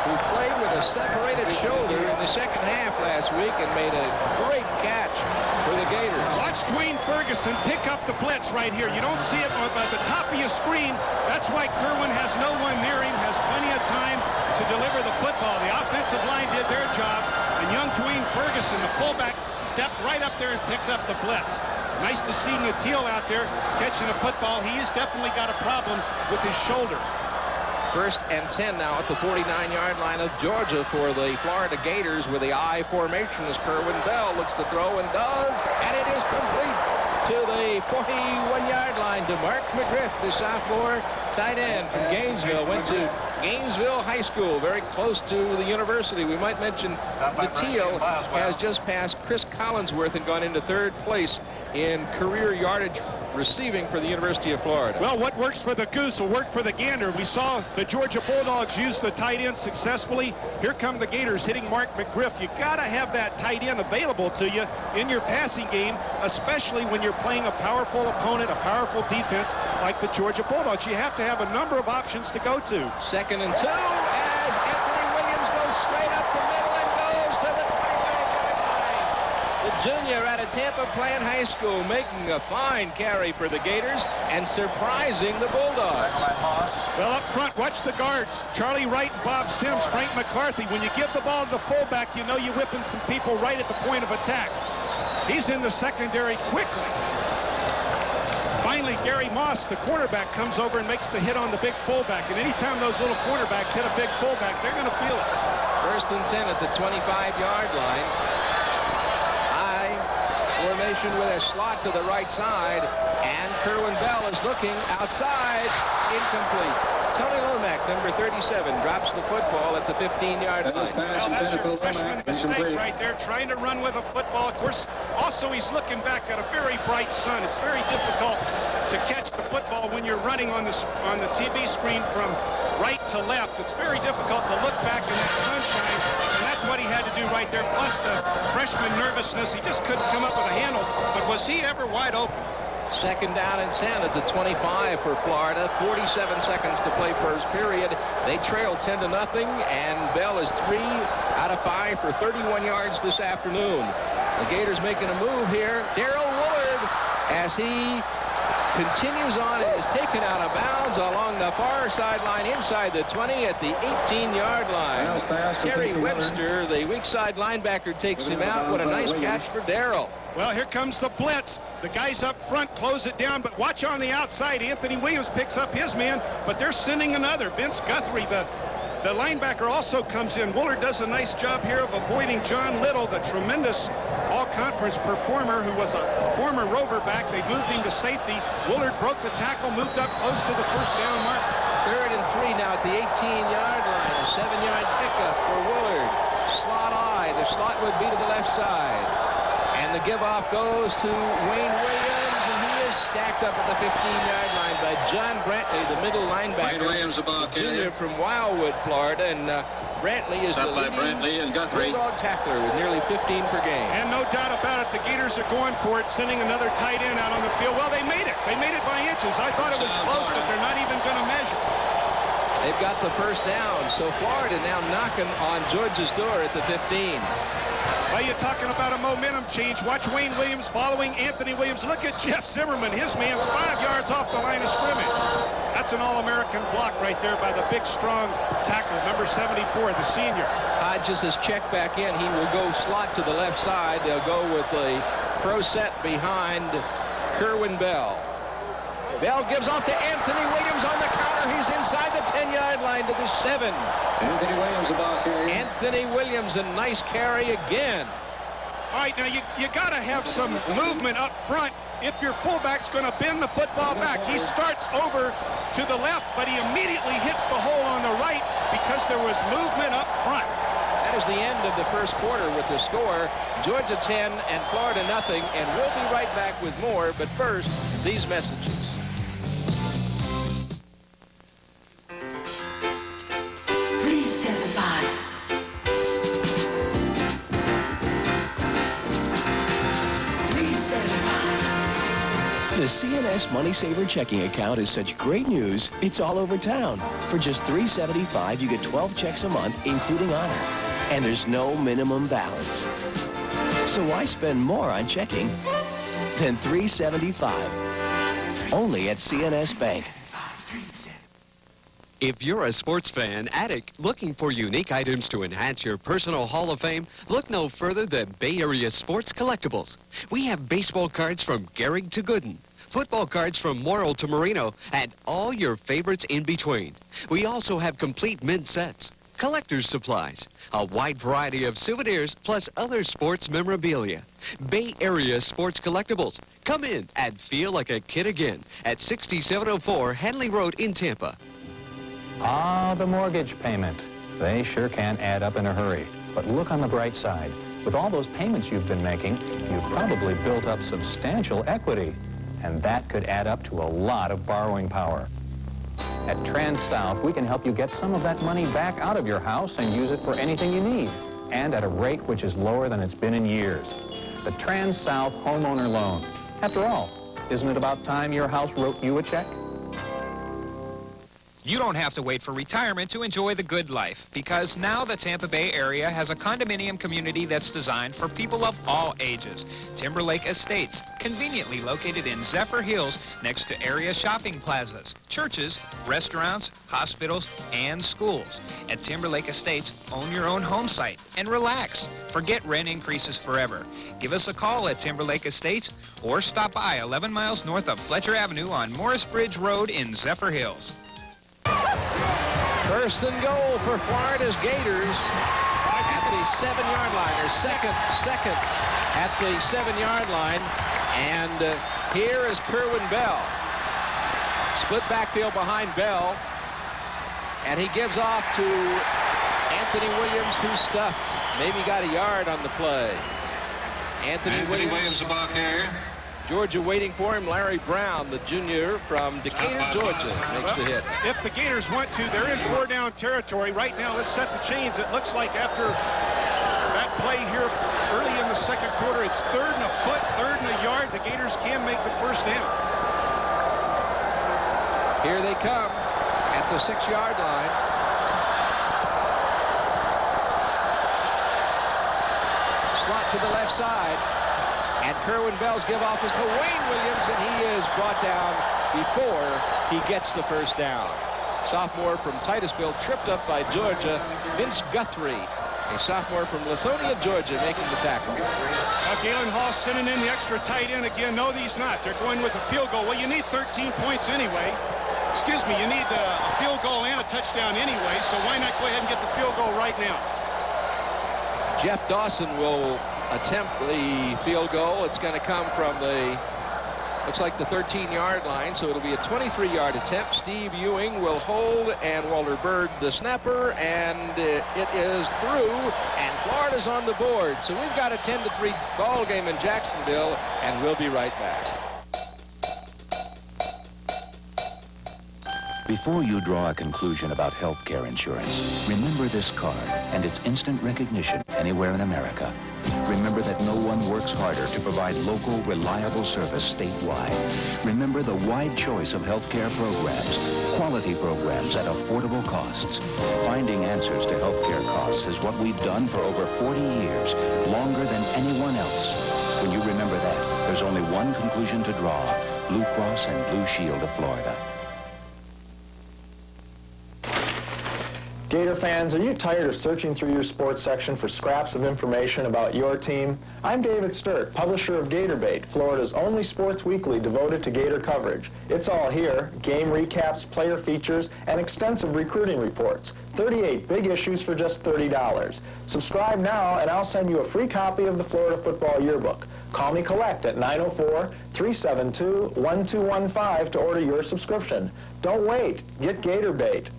who played with a separated shoulder in the second half last week and made a great catch for the Gators. Watch Dwayne Ferguson pick up the blitz right here. You don't see it at the top of your screen. That's why Kerwin has no one near him, has plenty of time to deliver the football. The offensive line did their job, and young Dwayne Ferguson, the fullback, stepped right up there and picked up the blitz. Nice to see Nattiel out there catching a football. He has definitely got a problem with his shoulder. 1st and 10 now at the 49-yard line of Georgia for the Florida Gators with the I formation as Kerwin Bell looks to throw and does, and it is complete to the 41-yard line to Mark McGriff, the sophomore tight end from Gainesville. Went to Gainesville High School, very close to the university. We might mention Nattiel has just passed Chris Collinsworth and gone into 3rd place in career yardage receiving for the University of Florida. Well, what works for the goose will work for the gander. We saw the Georgia Bulldogs use the tight end successfully. Here come the Gators hitting Mark McGriff. You got to have that tight end available to you in your passing game, especially when you're playing a powerful opponent, a powerful defense like the Georgia Bulldogs. You have to have a number of options to go to. 2nd and 2 as Anthony Williams goes straight up the middle and goes to the 29-yard line. The junior out of Tampa Plant High School making a fine carry for the Gators and surprising the Bulldogs. Well, up front, watch the guards. Charlie Wright, Bob Sims, Frank McCarthy. When you give the ball to the fullback, you know you're whipping some people right at the point of attack. He's in the secondary quickly. Finally, Gary Moss, the cornerback, comes over and makes the hit on the big fullback. And anytime those little cornerbacks hit a big fullback, they're going to feel it. 1st and 10 at the 25-yard line. I formation with a slot to the right side, and Kerwin Bell is looking outside, incomplete. Tony Lomack, number 37, drops the football at the 15-yard line. Well, that's your freshman mistake right there, trying to run with a football. Of course, also he's looking back at a very bright sun. It's very difficult to catch the football when you're running on the TV screen from right to left. It's very difficult to look back in that sunshine, and that's what he had to do right there. Plus the freshman nervousness, he just couldn't come up with a handle. But was he ever wide open? 2nd down and 10 at the 25 for Florida. 47 seconds to play first period. They trail 10-0, and Bell is 3 out of 5 for 31 yards this afternoon. The Gators making a move here. Darrell Woolard, as he continues on, and is taken out of bounds along the far sideline inside the 20 at the 18-yard line. Terry Webster, the weak side linebacker, takes him out. What a nice catch for Darrell. Well, here comes the blitz. The guys up front close it down, but watch on the outside. Anthony Williams picks up his man, but they're sending another. Vince Guthrie, the linebacker, also comes in. Woolard does a nice job here of avoiding John Little, the tremendous all-conference performer who was a former Rover back. They moved him to safety. Woolard broke the tackle, moved up close to the 1st down mark. 3rd and 3 now at the 18-yard line. A 7-yard pickup for Woolard. Slot I. The slot would be to the left side. And the give-off goes to Wayne Williams. stacked up at the 15-yard line by John Brantley, the middle linebacker. Williams, the ball junior from Wildwood, Florida, and Brantley is the leading Bulldog tackler with nearly 15 per game. And no doubt about it, the Gators are going for it, sending another tight end out on the field. Well, they made it. They made it by inches. I thought it was close, but they're not even going to measure. They've got the first down, so Florida now knocking on Georgia's door at the 15. Well, you're talking about a momentum change. Watch Wayne Williams following Anthony Williams. Look at Jeff Zimmerman. His man's 5 yards off the line of scrimmage. That's an All-American block right there by the big, strong tackle, number 74, the senior. Hodges has checked back in. He will go slot to the left side. They'll go with the pro set behind Kerwin Bell. Bell gives off to Anthony Williams on the counter. He's inside the 10-yard line to the 7. Anthony Williams, the ball carrier. Anthony Williams, a nice carry again. All right, now you got to have some movement up front if your fullback's going to bend the football back. He starts over to the left, but he immediately hits the hole on the right because there was movement up front. That is the end of the first quarter with the score. Georgia 10 and Florida nothing, and we'll be right back with more, but first, these messages. The CNS Money Saver checking account is such great news, it's all over town. For just $3.75, you get 12 checks a month, including honor. And there's no minimum balance. So why spend more on checking than $3.75? Only at CNS Bank. If you're a sports fan addict looking for unique items to enhance your personal Hall of Fame, look no further than Bay Area Sports Collectibles. We have baseball cards from Gehrig to Gooden, football cards from Morrill to Marino, and all your favorites in between. We also have complete mint sets, collector's supplies, a wide variety of souvenirs, plus other sports memorabilia. Bay Area Sports Collectibles. Come in and feel like a kid again at 6704 Henley Road in Tampa. Ah, the mortgage payment. They sure can add up in a hurry. But look on the bright side. With all those payments you've been making, you've probably built up substantial equity. And that could add up to a lot of borrowing power. At TransSouth, we can help you get some of that money back out of your house and use it for anything you need, and at a rate which is lower than it's been in years. The TransSouth Homeowner Loan. After all, isn't it about time your house wrote you a check? You don't have to wait for retirement to enjoy the good life, because now the Tampa Bay area has a condominium community that's designed for people of all ages. Timberlake Estates, conveniently located in Zephyr Hills next to area shopping plazas, churches, restaurants, hospitals, and schools. At Timberlake Estates, own your own home site and relax. Forget rent increases forever. Give us a call at Timberlake Estates or stop by 11 miles north of Fletcher Avenue on Morris Bridge Road in Zephyr Hills. First and goal for Florida's Gators at the 7-yard line, or second at the 7-yard line. And here is Kerwin Bell. Split backfield behind Bell. And he gives off to Anthony Williams, who's stuffed. Maybe got a yard on the play. Anthony Williams, the ball carrier. Georgia waiting for him. Larry Brown, the junior from Decatur, Georgia, makes the hit. If the Gators want to, they're in 4-down territory. Right now, let's set the chains. It looks like after that play here early in the second quarter, it's 3rd and a foot, 3rd and a yard. The Gators can make the first down. Here they come at the 6-yard line. Slot to the left side. And Kerwin Bell's give off is to Wayne Williams, and he is brought down before he gets the first down. Sophomore from Titusville, tripped up by Georgia. Vince Guthrie, a sophomore from Lithonia, Georgia, making the tackle. Galen Hall sending in the extra tight end again. No, he's not. They're going with a field goal. Well, you need 13 points anyway. Excuse me, you need a field goal and a touchdown anyway, so why not go ahead and get the field goal right now? Jeff Dawson will attempt the field goal. It's going to come from the, looks like the 13-yard line, so it'll be a 23-yard attempt. Steve Ewing will hold, and Walter Bird the snapper, and it is through, and Florida's on the board. So we've got a 10-3 ball game in Jacksonville, and we'll be right back. Before you draw a conclusion about health care insurance, remember this card and its instant recognition anywhere in America. Remember that no one works harder to provide local, reliable service statewide. Remember the wide choice of health care programs, quality programs at affordable costs. Finding answers to health care costs is what we've done for over 40 years, longer than anyone else. When you remember that, there's only one conclusion to draw: Blue Cross and Blue Shield of Florida. Gator fans, are you tired of searching through your sports section for scraps of information about your team? I'm David Sturck, publisher of Gator Bait, Florida's only sports weekly devoted to Gator coverage. It's all here: game recaps, player features, and extensive recruiting reports. 38 big issues for just $30. Subscribe now and I'll send you a free copy of the Florida Football Yearbook. Call me collect at 904-372-1215 to order your subscription. Don't wait. Get Gator Bait.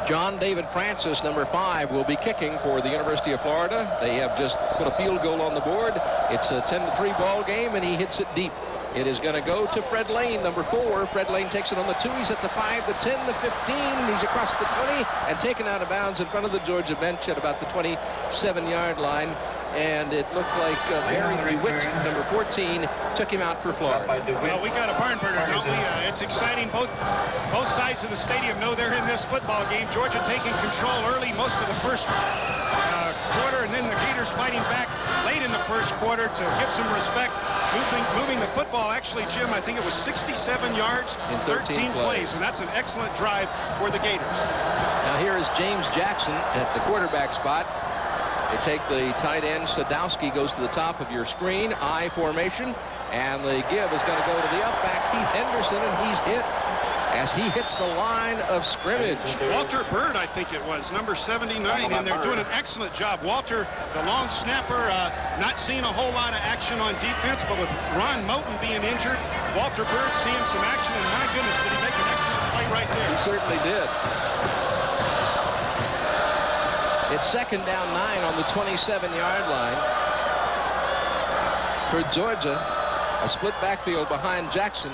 John David Francis, number 5, will be kicking for the University of Florida. They have just put a field goal on the board. It's a 10-3 ball game, and he hits it deep. It is going to go to Fred Lane, number 4. Fred Lane takes it on the 2. He's at the 5, the 10, the 15. He's across the 20 and taken out of bounds in front of the Georgia bench at about the 27-yard line. And it looked like Barry DeWitt, number 14, took him out for Florida. Well, we got a barn burner, don't we? It's exciting. Both sides of the stadium know they're in this football game. Georgia taking control early most of the first quarter, and then the Gators fighting back late in the first quarter to get some respect. Moving the football, actually, Jim, I think it was 67 yards in 13 plays, and that's an excellent drive for the Gators. Now here is James Jackson at the quarterback spot. They take the tight end. Sadowski goes to the top of your screen. I formation. And the give is going to go to the up back, Keith Henderson, and he's hit as he hits the line of scrimmage. Walter Bird, I think it was, number 79, and they're doing an excellent job. Walter, the long snapper, not seeing a whole lot of action on defense, but with Ron Moten being injured, Walter Bird seeing some action, and my goodness, did he make an excellent play right there. He certainly did. It's 2nd down 9 on the 27-yard line for Georgia. A split backfield behind Jackson.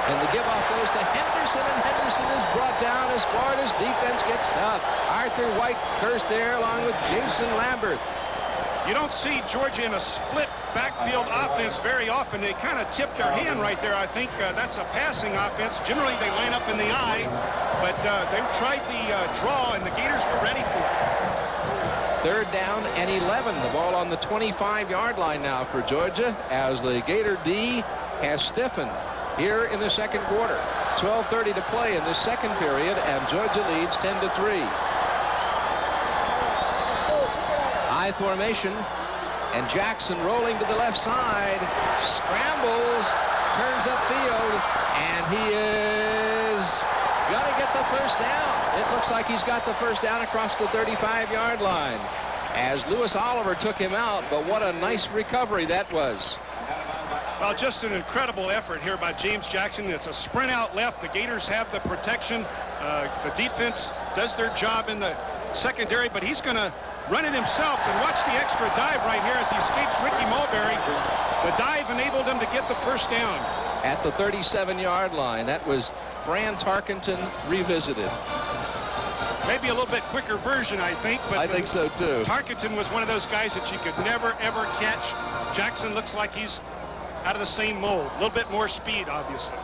And the give-off goes to Henderson, and Henderson is brought down as Florida's defense gets tough. Arthur White first there along with Jason Lambert. You don't see Georgia in a split backfield offense very often. They kind of tip their hand right there. I think that's a passing offense. Generally, they line up in the eye, but they tried the draw, and the Gators were ready for it. 3rd down and 11. The ball on the 25-yard line now for Georgia as the Gator D has stiffened here in the second quarter. 12:30 to play in the second period, and Georgia leads 10-3. I formation, and Jackson rolling to the left side, scrambles, turns upfield, and he is going to get the first down. It looks like he's got the first down across the 35-yard line as Lewis Oliver took him out, but what a nice recovery that was. Well, just an incredible effort here by James Jackson. It's a sprint out left. The Gators have the protection. The defense does their job in the secondary, but he's going to run it himself, and watch the extra dive right here as he escapes Ricky Mulberry. The dive enabled him to get the first down. At the 37-yard line, that was Fran Tarkenton revisited. Maybe a little bit quicker version, I think. But I think so, too. Tarkenton was one of those guys that you could never, ever catch. Jackson looks like he's out of the same mold. A little bit more speed, obviously.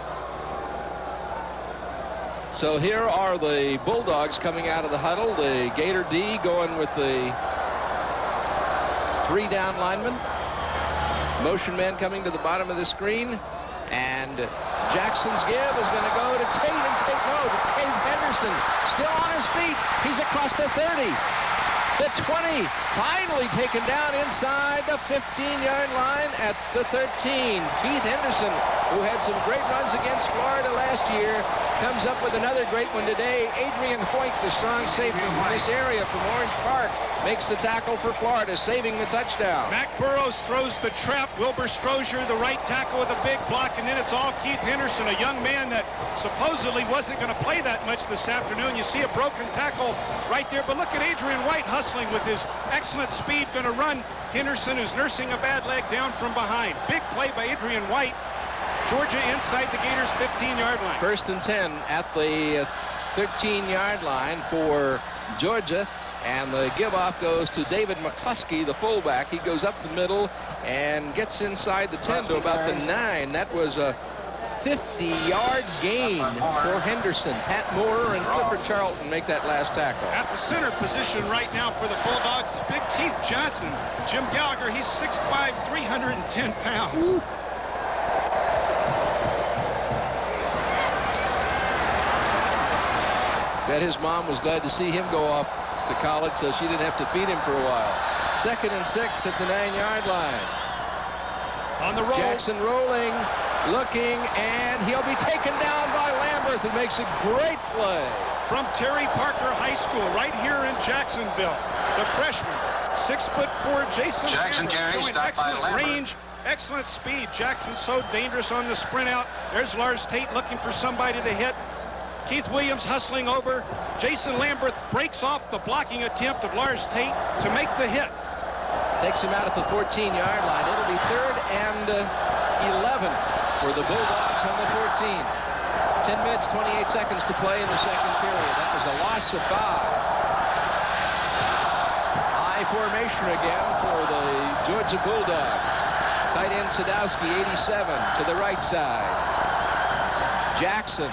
So here are the Bulldogs coming out of the huddle. The Gator D going with the 3 down linemen. Motion man coming to the bottom of the screen. And Jackson's give is going to go to Tate, and Tate Henderson still on his feet. He's across the 30. The 20, finally taken down inside the 15-yard line at the 13. Keith Henderson, who had some great runs against Florida last year, comes up with another great one today. Adrian Hoyt, the strong safety from this area from Orange Park, makes the tackle for Florida, saving the touchdown. Mac Burrows throws the trap. Wilbur Strozier, the right tackle, with a big block, and then it's all Keith Henderson, a young man that supposedly wasn't going to play that much this afternoon. You see a broken tackle right there, but look at Adrian White hustling with his excellent speed, going to run Henderson, who's nursing a bad leg, down from behind. Big play by Adrian White. Georgia inside the Gators' 15-yard line. 1st and 10 at the 13-yard line for Georgia. And the give-off goes to David McCluskey, the fullback. He goes up the middle and gets inside the 10 to about the 9. That was a 50-yard gain for Henderson. Pat Moore and Clifford Charlton make that last tackle. At the center position right now for the Bulldogs is big Keith Johnson. Jim Gallagher, he's 6'5", 310 pounds. Ooh. Bet his mom was glad to see him go off to college so she didn't have to feed him for a while. 2nd and 6 at the 9-yard line. On the roll. Jackson rolling, looking, and he'll be taken down by Lamberth, who makes a great play. From Terry Parker High School right here in Jacksonville, the freshman, 6'4", Jason Lamberth, showing excellent range, excellent speed. Jackson so dangerous on the sprint out. There's Lars Tate looking for somebody to hit. Keith Williams hustling over. Jason Lamberth breaks off the blocking attempt of Lars Tate to make the hit. Takes him out at the 14-yard line. It'll be 3rd and 11 for the Bulldogs on the 14. 10 minutes, 28 seconds to play in the second period. That was a loss of 5. High formation again for the Georgia Bulldogs. Tight end Sadowski, 87, to the right side. Jackson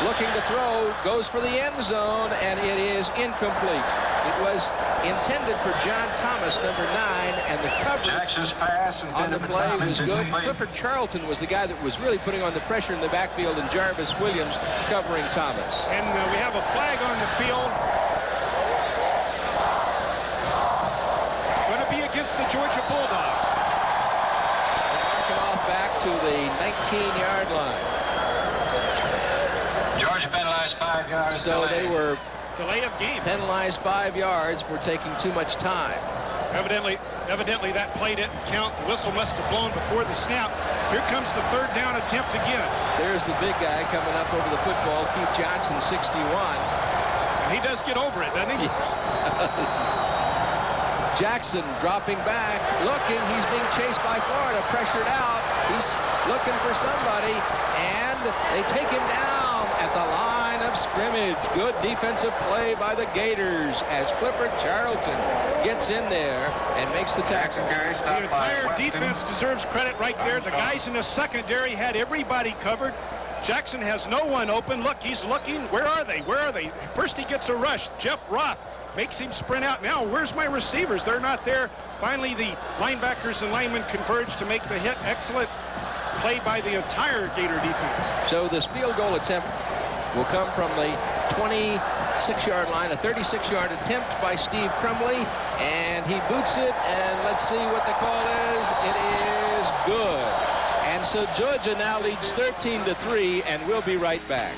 looking to throw, goes for the end zone, and it is incomplete. It was intended for John Thomas, number 9, and the coverage on the play was good. Clifford Charlton was the guy that was really putting on the pressure in the backfield, and Jarvis Williams covering Thomas. And we have a flag on the field. Going to be against the Georgia Bulldogs. Marking off back to the 19-yard line. Georgia penalized 5 yards. So they were delay of game. Penalized 5 yards for taking too much time. Evidently that play didn't count. The whistle must have blown before the snap. Here comes the 3rd down attempt again. There's the big guy coming up over the football, Keith Johnson, 61. And he does get over it, doesn't he? Yes, he does. Jackson dropping back, looking. He's being chased by Florida, pressured out. He's looking for somebody, and they take him down at the line of scrimmage. Good defensive play by the Gators as Clifford Charlton gets in there and makes the tackle. The entire defense deserves credit right there. The guys in the secondary had everybody covered. Jackson has no one open. Look, he's looking. Where are they? Where are they? First he gets a rush. Jeff Roth makes him sprint out. Now, where's my receivers? They're not there. Finally, the linebackers and linemen converge to make the hit. Excellent play by the entire Gator defense. So this field goal attempt will come from the 26-yard line, a 36-yard attempt by Steve Crumley, and he boots it, and let's see what the call is. It is good. And so Georgia now leads 13-3, and we'll be right back.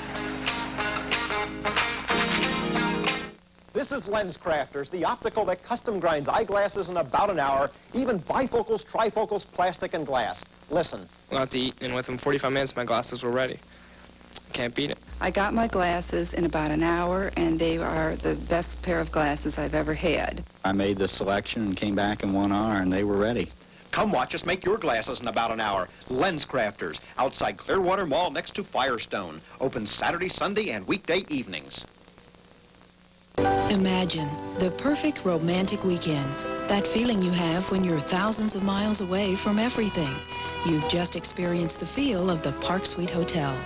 This is LensCrafters, the optical that custom grinds eyeglasses in about an hour, even bifocals, trifocals, plastic, and glass. Listen. Went out to eat, and within 45 minutes, my glasses were ready. Can't beat it. I got my glasses in about an hour, and they are the best pair of glasses I've ever had. I made the selection and came back in 1 hour, and they were ready. Come watch us make your glasses in about an hour. LensCrafters, outside Clearwater Mall next to Firestone. Open Saturday, Sunday, and weekday evenings. Imagine the perfect romantic weekend. That feeling you have when you're thousands of miles away from everything. You've just experienced the feel of the Park Suite Hotel.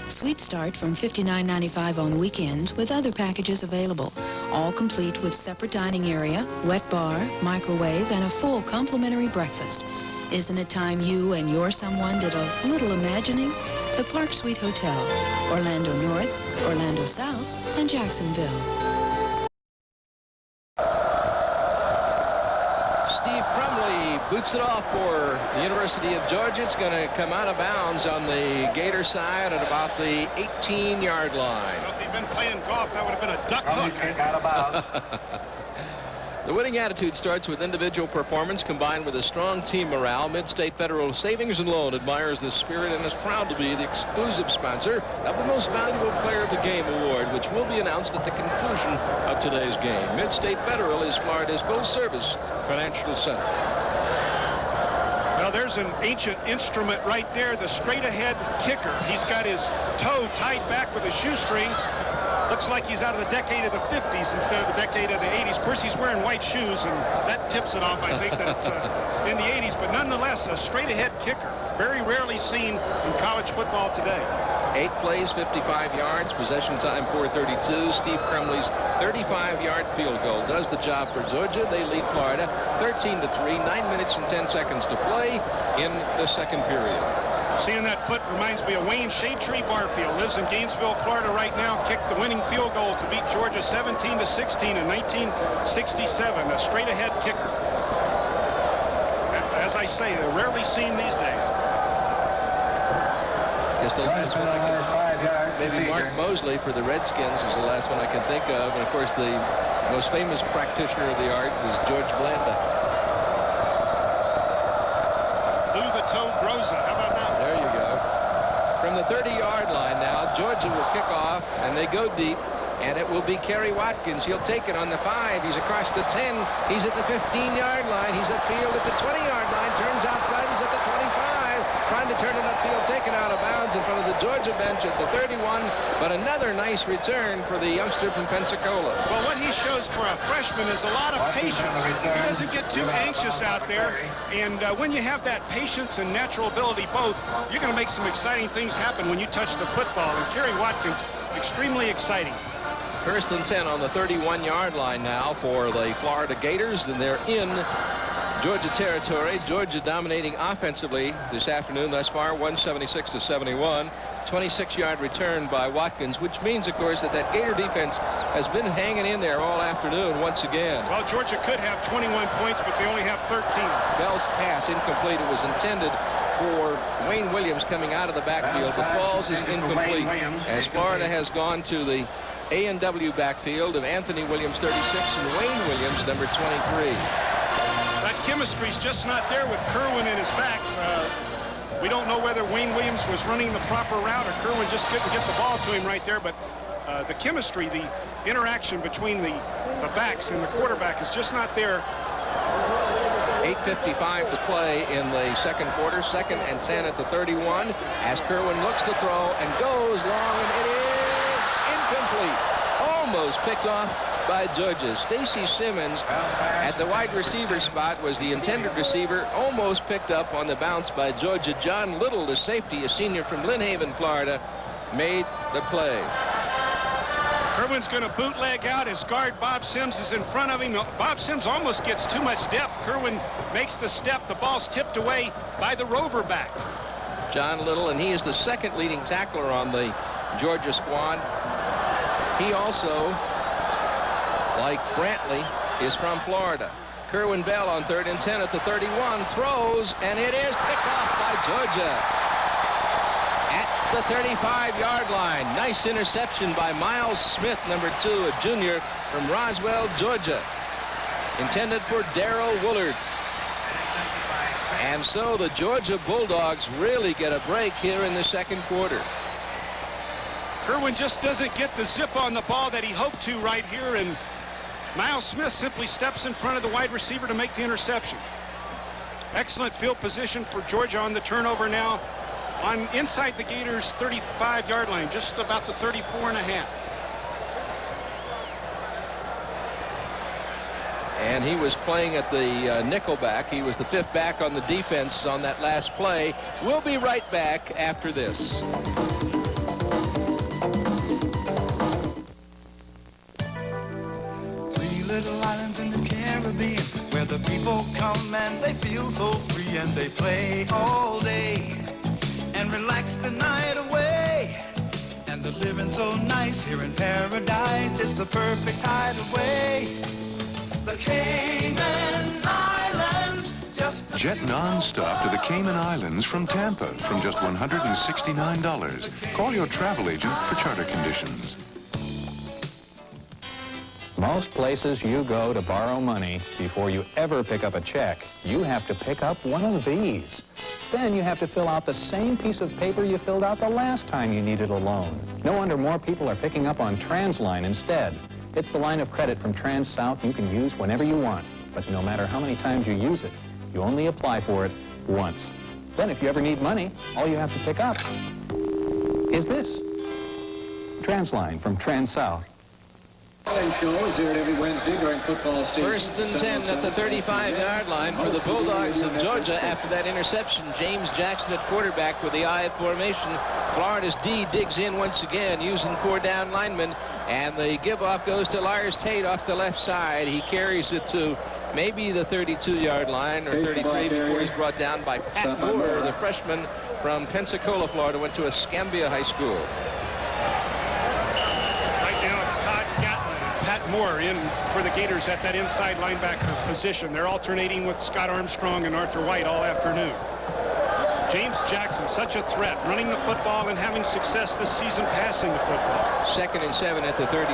Suites start from $59.95 on weekends with other packages available. All complete with separate dining area, wet bar, microwave, and a full complimentary breakfast. Isn't it time you and your someone did a little imagining? The Park Suite Hotel, Orlando North, Orlando South, and Jacksonville. Steve Crumley boots it off for the University of Georgia. It's going to come out of bounds on the Gator side at about the 18-yard line. Well, if he'd been playing golf, that would have been a duck hook. Out of bounds. The winning attitude starts with individual performance combined with a strong team morale. Mid-State Federal Savings and Loan admires this spirit and is proud to be the exclusive sponsor of the Most Valuable Player of the Game Award, which will be announced at the conclusion of today's game. Mid-State Federal is Florida's full-service financial center. Well, there's an ancient instrument right there, the straight-ahead kicker. He's got his toe tied back with a shoestring. Looks like he's out of the decade of the 50s instead of the decade of the 80s. Of course, he's wearing white shoes, and that tips it off, I think, that it's in the 80s. But nonetheless, a straight-ahead kicker. Very rarely seen in college football today. 8 plays, 55 yards, possession time 4:32. Steve Crumley's 35-yard field goal does the job for Georgia. They lead Florida 13-3, 9 minutes and 10 seconds to play in the second period. Seeing that foot reminds me of Wayne Shadetree Barfield. Lives in Gainesville, Florida right now. Kicked the winning field goal to beat Georgia 17-16 in 1967. A straight-ahead kicker. As I say, they're rarely seen these days. Guess the last one I can, maybe Mark Mosley for the Redskins was the last one I can think of. And of course, the most famous practitioner of the art was George Blanda. Lou the Toad Groza. How about that? There you go. From the 30-yard line now, Georgia will kick off, and they go deep. And it will be Kerry Watkins. He'll take it on the 5. He's across the 10. He's at the 15-yard line. He's upfield at the 20-yard line. Turns outside. He's at the 25. Trying to turn it upfield. Taken out of bounds in front of the Georgia bench at the 31. But another nice return for the youngster from Pensacola. Well, what he shows for a freshman is a lot of patience. He doesn't get too anxious out there. And when you have that patience and natural ability both, you're going to make some exciting things happen when you touch the football. And Kerry Watkins, extremely exciting. 1st and 10 on the 31-yard line now for the Florida Gators, and they're in Georgia territory. Georgia dominating offensively this afternoon thus far, 176-71. 26-yard return by Watkins, which means, of course, that Gator defense has been hanging in there all afternoon once again. Well, Georgia could have 21 points, but they only have 13. Bell's pass incomplete. It was intended for Wayne Williams coming out of the backfield, but Falls is incomplete as Florida has gone to the A&W backfield of Anthony Williams, 36, and Wayne Williams, number 23. That chemistry's just not there with Kerwin and his backs. We don't know whether Wayne Williams was running the proper route or Kerwin just couldn't get the ball to him right there, but the chemistry, the interaction between the backs and the quarterback is just not there. 8:55 to play in the second quarter. 2nd and 10 at the 31 as Kerwin looks to throw and goes long, and it is incomplete. Almost picked off by Georgia. Stacy Simmons at the wide receiver spot was the intended receiver, almost picked up on the bounce by Georgia. John Little, the safety, a senior from Lynn Haven, Florida, made the play. Kerwin's going to bootleg out. His guard, Bob Sims, is in front of him. Bob Sims almost gets too much depth. Kerwin makes the step. The ball's tipped away by the Rover back. John Little, and he is the second leading tackler on the Georgia squad. He also, like Brantley, is from Florida. Kerwin Bell on 3rd and 10 at the 31 throws, and it is picked off by Georgia at the 35-yard line. Nice interception by Miles Smith, number 2, a junior from Roswell, Georgia. Intended for Darrell Woolard. And so the Georgia Bulldogs really get a break here in the second quarter. Kerwin just doesn't get the zip on the ball that he hoped to right here, and Miles Smith simply steps in front of the wide receiver to make the interception. Excellent field position for Georgia on the turnover now on inside the Gators' 35-yard line, just about the 34.5. And he was playing at the nickel back. He was the 5th back on the defense on that last play. We'll be right back after this. Little islands in the Caribbean where the people come and they feel so free and they play all day and relax the night away, and the living so nice here in paradise. It's the perfect hideaway. The Cayman Islands. Jet non-stop to the Cayman Islands from Tampa from just $169. Call your travel agent for charter conditions. Most places you go to borrow money, before you ever pick up a check, you have to pick up one of these. Then you have to fill out the same piece of paper you filled out the last time you needed a loan. No wonder more people are picking up on TransLine instead. It's the line of credit from TransSouth you can use whenever you want. But no matter how many times you use it, you only apply for it once. Then if you ever need money, all you have to pick up is this. Transline from TransSouth. Shows here every Wednesday during football season. First and 10 at the 35-yard line for the Bulldogs of Georgia after that interception. James Jackson at quarterback with the I formation. Florida's D digs in once again using 4 down linemen, and the give-off goes to Lars Tate off the left side. He carries it to maybe the 32-yard line or 33 before he's brought down by Pat Moore, the freshman from Pensacola, Florida, went to Escambia High School. Moore in for the Gators at that inside linebacker position. They're alternating with Scott Armstrong and Arthur White all afternoon. James Jackson, such a threat, running the football and having success this season passing the football. 2nd and 7 at the 32.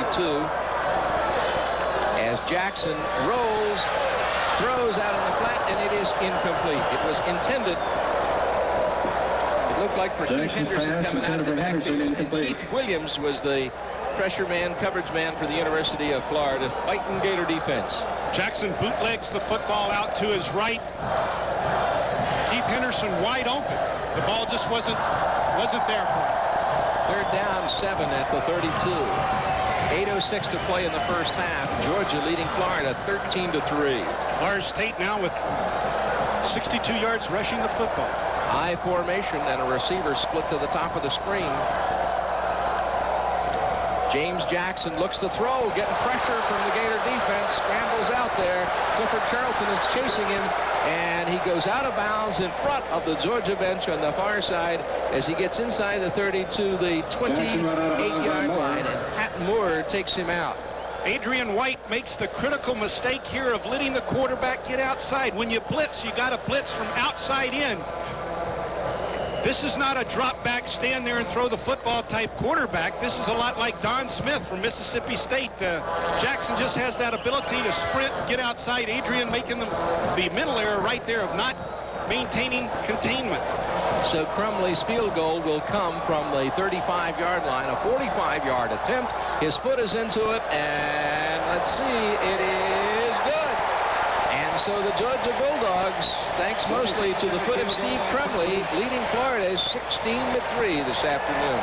As Jackson rolls, throws out in the flat, and it is incomplete. It was intended. It looked like for Keith Henderson coming out of the backfield. Keith Williams was the pressure man, coverage man for the University of Florida, fighting Gator defense. Jackson bootlegs the football out to his right. Keith Henderson wide open. The ball just wasn't there for him. 3rd down, 7 at the 32. 8:06 to play in the first half. Georgia leading Florida 13-3. Lars Tate now with 62 yards rushing the football. I formation and a receiver split to the top of the screen. James Jackson looks to throw, getting pressure from the Gator defense, scrambles out there. Clifford Charlton is chasing him, and he goes out of bounds in front of the Georgia bench on the far side as he gets inside the 32, the 28-yard line, and Pat Moore takes him out. Adrian White makes the critical mistake here of letting the quarterback get outside. When you blitz, you got to blitz from outside in. This is not a drop back, stand there and throw the football type quarterback. This is a lot like Don Smith from Mississippi State. Jackson just has that ability to sprint, get outside. Adrian making the mental error right there of not maintaining containment. So Crumley's field goal will come from the 35-yard line, a 45-yard attempt. His foot is into it, and let's see, it is good. And so the Georgia Bulldogs, thanks mostly to the foot of Steve Crumley, leading Florida 16-3 this afternoon.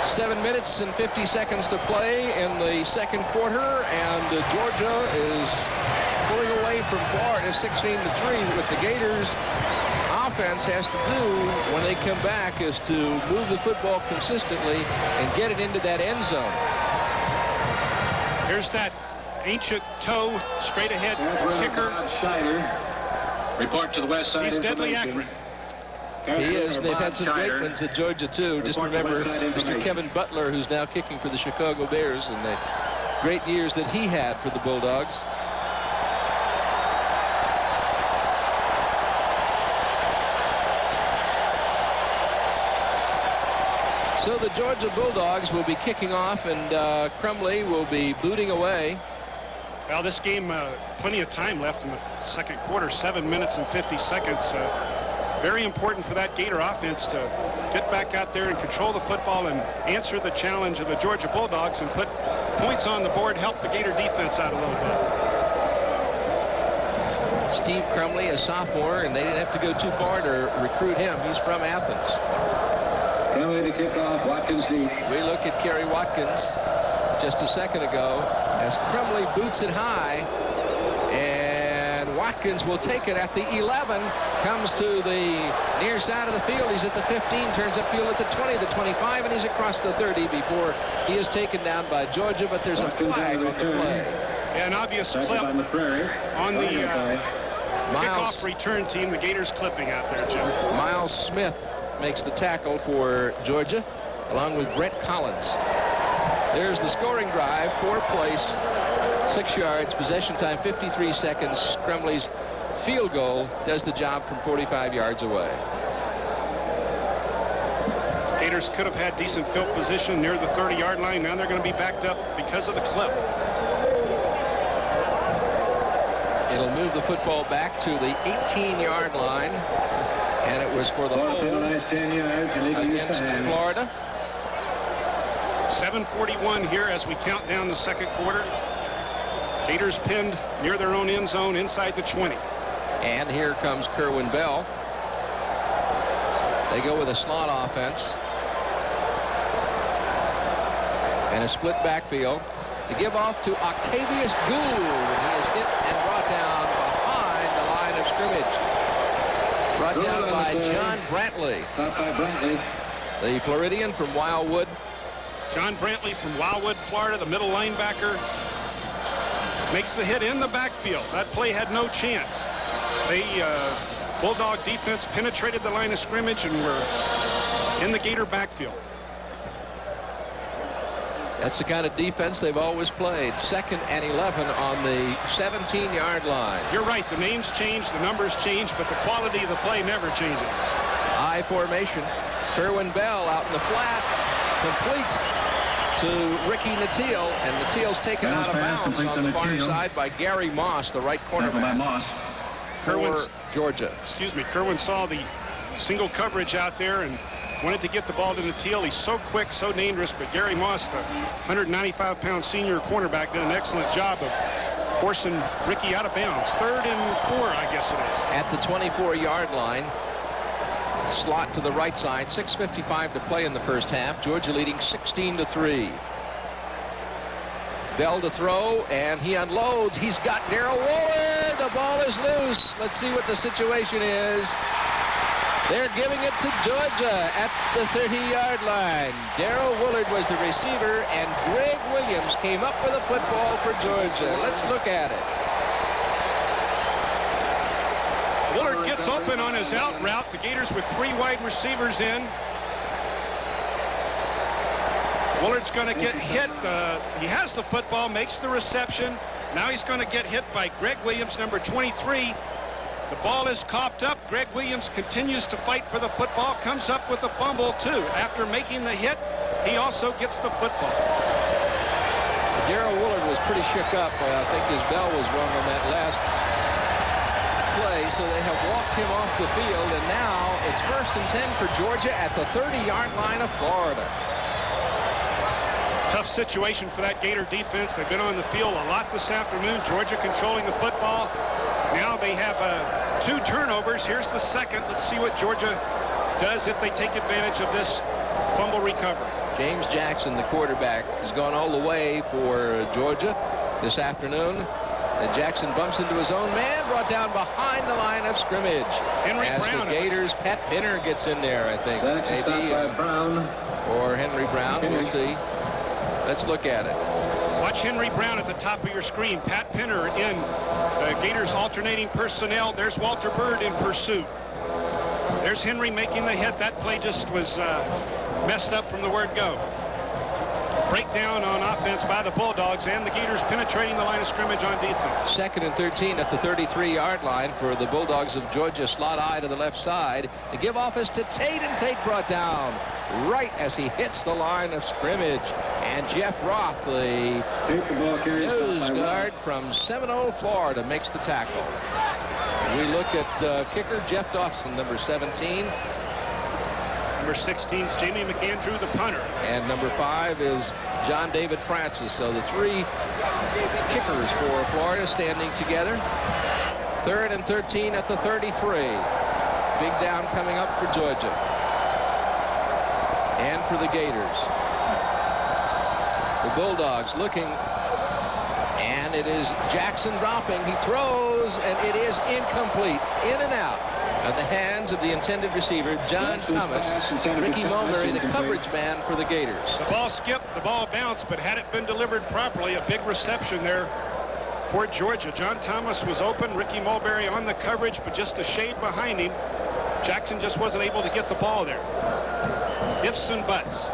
7 minutes and 50 seconds to play in the second quarter, and Georgia is pulling away from Florida 16-3. What the Gators offense has to do when they come back is to move the football consistently and get it into that end zone. Here's that ancient toe, straight ahead kicker. Report to the west side. He's deadly accurate. He is, and they've had some great ones at Georgia, too. Just remember Mr. Kevin Butler, who's now kicking for the Chicago Bears, and the great years that he had for the Bulldogs. So the Georgia Bulldogs will be kicking off, and Crumley will be booting away. Well, this game, plenty of time left in the second quarter, 7 minutes and 50 seconds. Very important for that Gator offense to get back out there and control the football and answer the challenge of the Georgia Bulldogs and put points on the board, help the Gator defense out a little bit. Steve Crumley, a sophomore, and they didn't have to go too far to recruit him. He's from Athens. Crumley to kick off, Watkins deep. We look at Kerry Watkins just a second ago as Crumley boots it high, and Watkins will take it at the 11, comes to the near side of the field. He's at the 15, turns upfield at the 20, the 25, and he's across the 30 before he is taken down by Georgia, but there's a flag on the play. Yeah, an obvious clip on the kickoff return team. The Gators clipping out there, Jim. Miles Smith makes the tackle for Georgia, along with Brett Collins. There's the scoring drive, 4 plays, 6 yards, possession time 53 seconds. Crumley's field goal does the job from 45 yards away. Gators could have had decent field position near the 30-yard line. Now they're going to be backed up because of the clip. It'll move the football back to the 18-yard line, and it was for the hold against Florida. 7:41 here as we count down the second quarter. Gators pinned near their own end zone inside the 20. And here comes Kerwin Bell. They go with a slot offense. And a split backfield. To give off to Octavius Gould. And he is hit and brought down behind the line of scrimmage. Brought down by John Brantley. The Floridian from Wildwood. John Brantley from Wildwood, Florida, the middle linebacker, makes the hit in the backfield. That play had no chance. The Bulldog defense penetrated the line of scrimmage and were in the Gator backfield. That's the kind of defense they've always played. 2nd and 11 on the 17-yard line. You're right. The names change, the numbers change, but the quality of the play never changes. I formation. Kerwin Bell out in the flat. Complete to Ricky Nattiel, and Nattiel's taken out of bounds on the far side by Gary Moss, the right cornerback. Kerwin, Georgia. Excuse me. Kerwin saw the single coverage out there and wanted to get the ball to Nattiel. He's so quick, so dangerous, but Gary Moss, the 195-pound senior cornerback, did an excellent job of forcing Ricky out of bounds. 3rd and 4, I guess it is. At the 24-yard line. Slot to the right side. 6:55 to play in the first half. Georgia leading 16-3. Bell to throw, and he unloads. He's got Darrell Woolard. The ball is loose. Let's see what the situation is. They're giving it to Georgia at the 30-yard line. Darrell Woolard was the receiver, and Greg Williams came up with a football for Georgia. Let's look at it. Woolard gets open on his out route. The Gators with 3 wide receivers in. Woolard's going to get hit. He has the football, makes the reception. Now he's going to get hit by Greg Williams, number 23. The ball is coughed up. Greg Williams continues to fight for the football, comes up with a fumble, too. After making the hit, he also gets the football. Darrell Woolard was pretty shook up. I think his bell was rung on that last play, so they have walked him off the field, and now it's 1st and 10 for Georgia at the 30-yard line of Florida. Tough situation for that Gator defense. They've been on the field a lot this afternoon. Georgia controlling the football. Now they have 2 turnovers. Here's the second. Let's see what Georgia does if they take advantage of this fumble recovery. James Jackson, the quarterback, has gone all the way for Georgia this afternoon. And Jackson bumps into his own man, brought down behind the line of scrimmage. Henry As Brown. The Gators, Pat Pinner gets in there, I think. Maybe, or Henry Brown. We'll see. Let's look at it. Watch Henry Brown at the top of your screen. Pat Pinner in the Gators alternating personnel. There's Walter Bird in pursuit. There's Henry making the hit. That play just was messed up from the word go. Breakdown on offense by the Bulldogs, and the Gators penetrating the line of scrimmage on defense. 2nd and 13 at the 33-yard line for the Bulldogs of Georgia. Slot I to the left side. The give off is to Tate, and Tate brought down right as he hits the line of scrimmage. And Jeff Roth, the nose guard from Seminole, Florida, makes the tackle. We look at kicker Jeff Dawson, number 17. Number 16 is Jamie McAndrew, the punter. And number 5 is John David Francis. So the 3 kickers for Florida standing together. 3rd and 13 at the 33. Big down coming up for Georgia. And for the Gators. The Bulldogs looking, and it is Jackson dropping. He throws, and it is incomplete. In and out of the hands of the intended receiver, John Thomas. Ricky Mulberry, the coverage man for the Gators. The ball skipped, the ball bounced, but had it been delivered properly, a big reception there for Georgia. John Thomas was open, Ricky Mulberry on the coverage, but just a shade behind him. Jackson just wasn't able to get the ball there. Ifs and buts.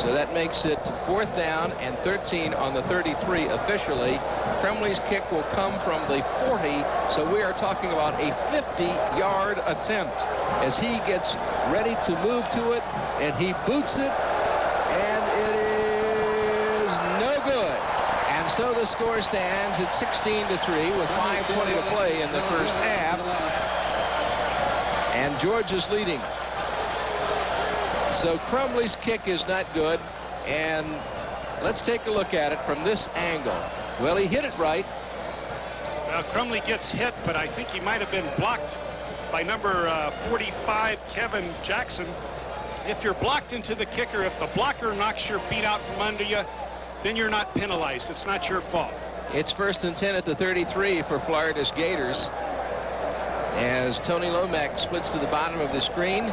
So that makes it 4th down and 13 on the 33 officially. Crumley's kick will come from the 40, so we are talking about a 50-yard attempt as he gets ready to move to it, and he boots it, and it is no good. And so the score stands at 16-3 with 5:20 to play in the first half, and Georgia's leading. So Crumley's kick is not good, and let's take a look at it from this angle. Well, he hit it right. Crumley gets hit, but I think he might have been blocked by number 45, Kevin Jackson. If you're blocked into the kicker, if the blocker knocks your feet out from under you, then you're not penalized. It's not your fault. It's 1st and 10 at the 33 for Florida's Gators, as Tony Lomack splits to the bottom of the screen.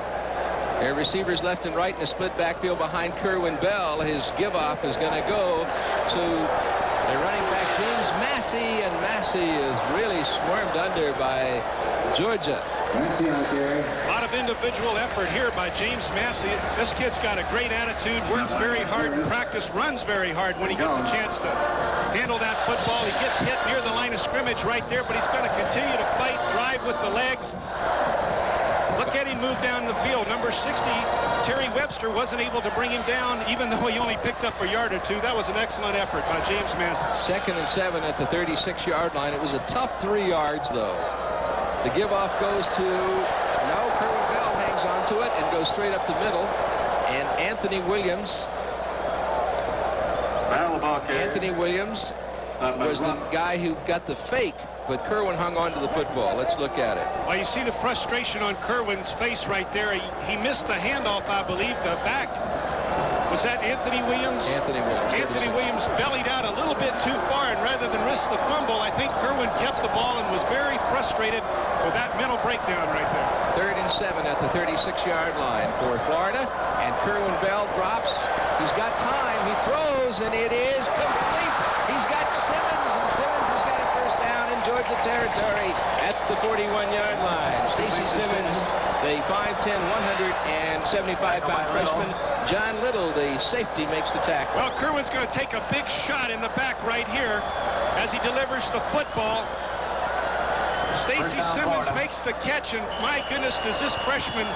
Their receivers left and right in a split backfield behind Kerwin Bell. His give-off is going to go to the running back, James Massey, and Massey is really swarmed under by Georgia. A lot of individual effort here by James Massey. This kid's got a great attitude, works very hard in practice, runs very hard when he gets a chance to handle that football. He gets hit near the line of scrimmage right there, but he's going to continue to fight, drive with the legs. Look at him move down the field. Number 60, Terry Webster, wasn't able to bring him down, even though he only picked up a yard or two. That was an excellent effort by James Massey. 2nd and 7 at the 36-yard line. It was a tough 3 yards, though. The give-off goes to, Kerwin Bell hangs on to it and goes straight up the middle. And Anthony Williams was the guy who got the fake, but Kerwin hung on to the football. Let's look at it. Well, you see the frustration on Kerwin's face right there. He missed the handoff, I believe. The back, was that Anthony Williams? Anthony Williams. Anthony Williams bellied out a little bit too far, and rather than risk the fumble, I think Kerwin kept the ball and was very frustrated with that mental breakdown right there. 3rd and 7 at the 36-yard line for Florida, and Kerwin Bell drops. He's got time. He throws, and it is complete. He's got Simmons, and Simmons has got a first down in Georgia territory at the 41-yard line. Stacy Simmons, the 5'10", 175-pound freshman. John Little, the safety, makes the tackle. Well, Kerwin's going to take a big shot in the back right here as he delivers the football. Stacy Simmons makes the catch, and my goodness, does this freshman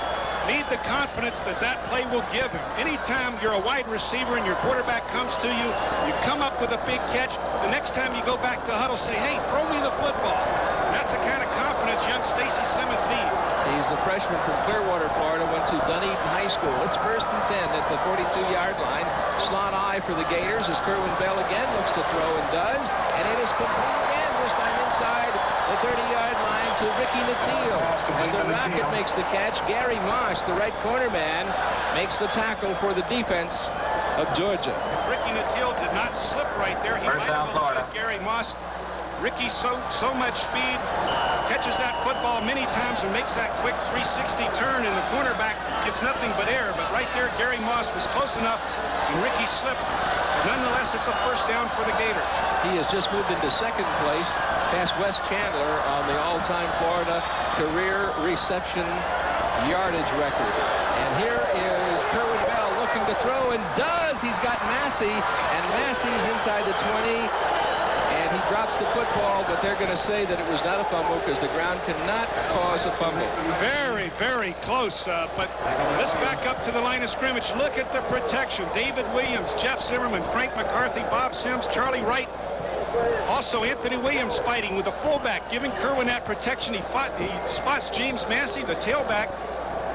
need the confidence that that play will give him. Anytime you're a wide receiver and your quarterback comes to you, you come up with a big catch. The next time you go back to huddle, say, hey, throw me the football. And that's the kind of confidence young Stacy Simmons needs. He's a freshman from Clearwater, Florida, went to Dunedin High School. It's 1st and 10 at the 42-yard line. Slot I for the Gators as Kerwin Bell again looks to throw and does. And it is complete again, this time inside the 30-yard line to Ricky Natile. As the Rocket makes the catch, Gary Moss, the right corner man, makes the tackle for the defense of Georgia. If Ricky Natile did not slip right there, he might have eluded Gary Moss. Ricky, so much speed, catches that football many times and makes that quick 360 turn, and the cornerback gets nothing but air. But right there, Gary Moss was close enough, and Ricky slipped. But nonetheless, it's a first down for the Gators. He has just moved into 2nd place, past Wes Chandler on the all-time Florida career reception yardage record. And here is Kerwin Bell looking to throw, and does. He's got Massey, and Massey's inside the 20. And he drops the football, but they're going to say that it was not a fumble because the ground cannot cause a fumble. Very, very close, but let's back up to the line of scrimmage. Look at the protection. David Williams, Jeff Zimmerman, Frank McCarthy, Bob Sims, Charlie Wright. Also, Anthony Williams fighting with the fullback, giving Kerwin that protection. He spots James Massey, the tailback.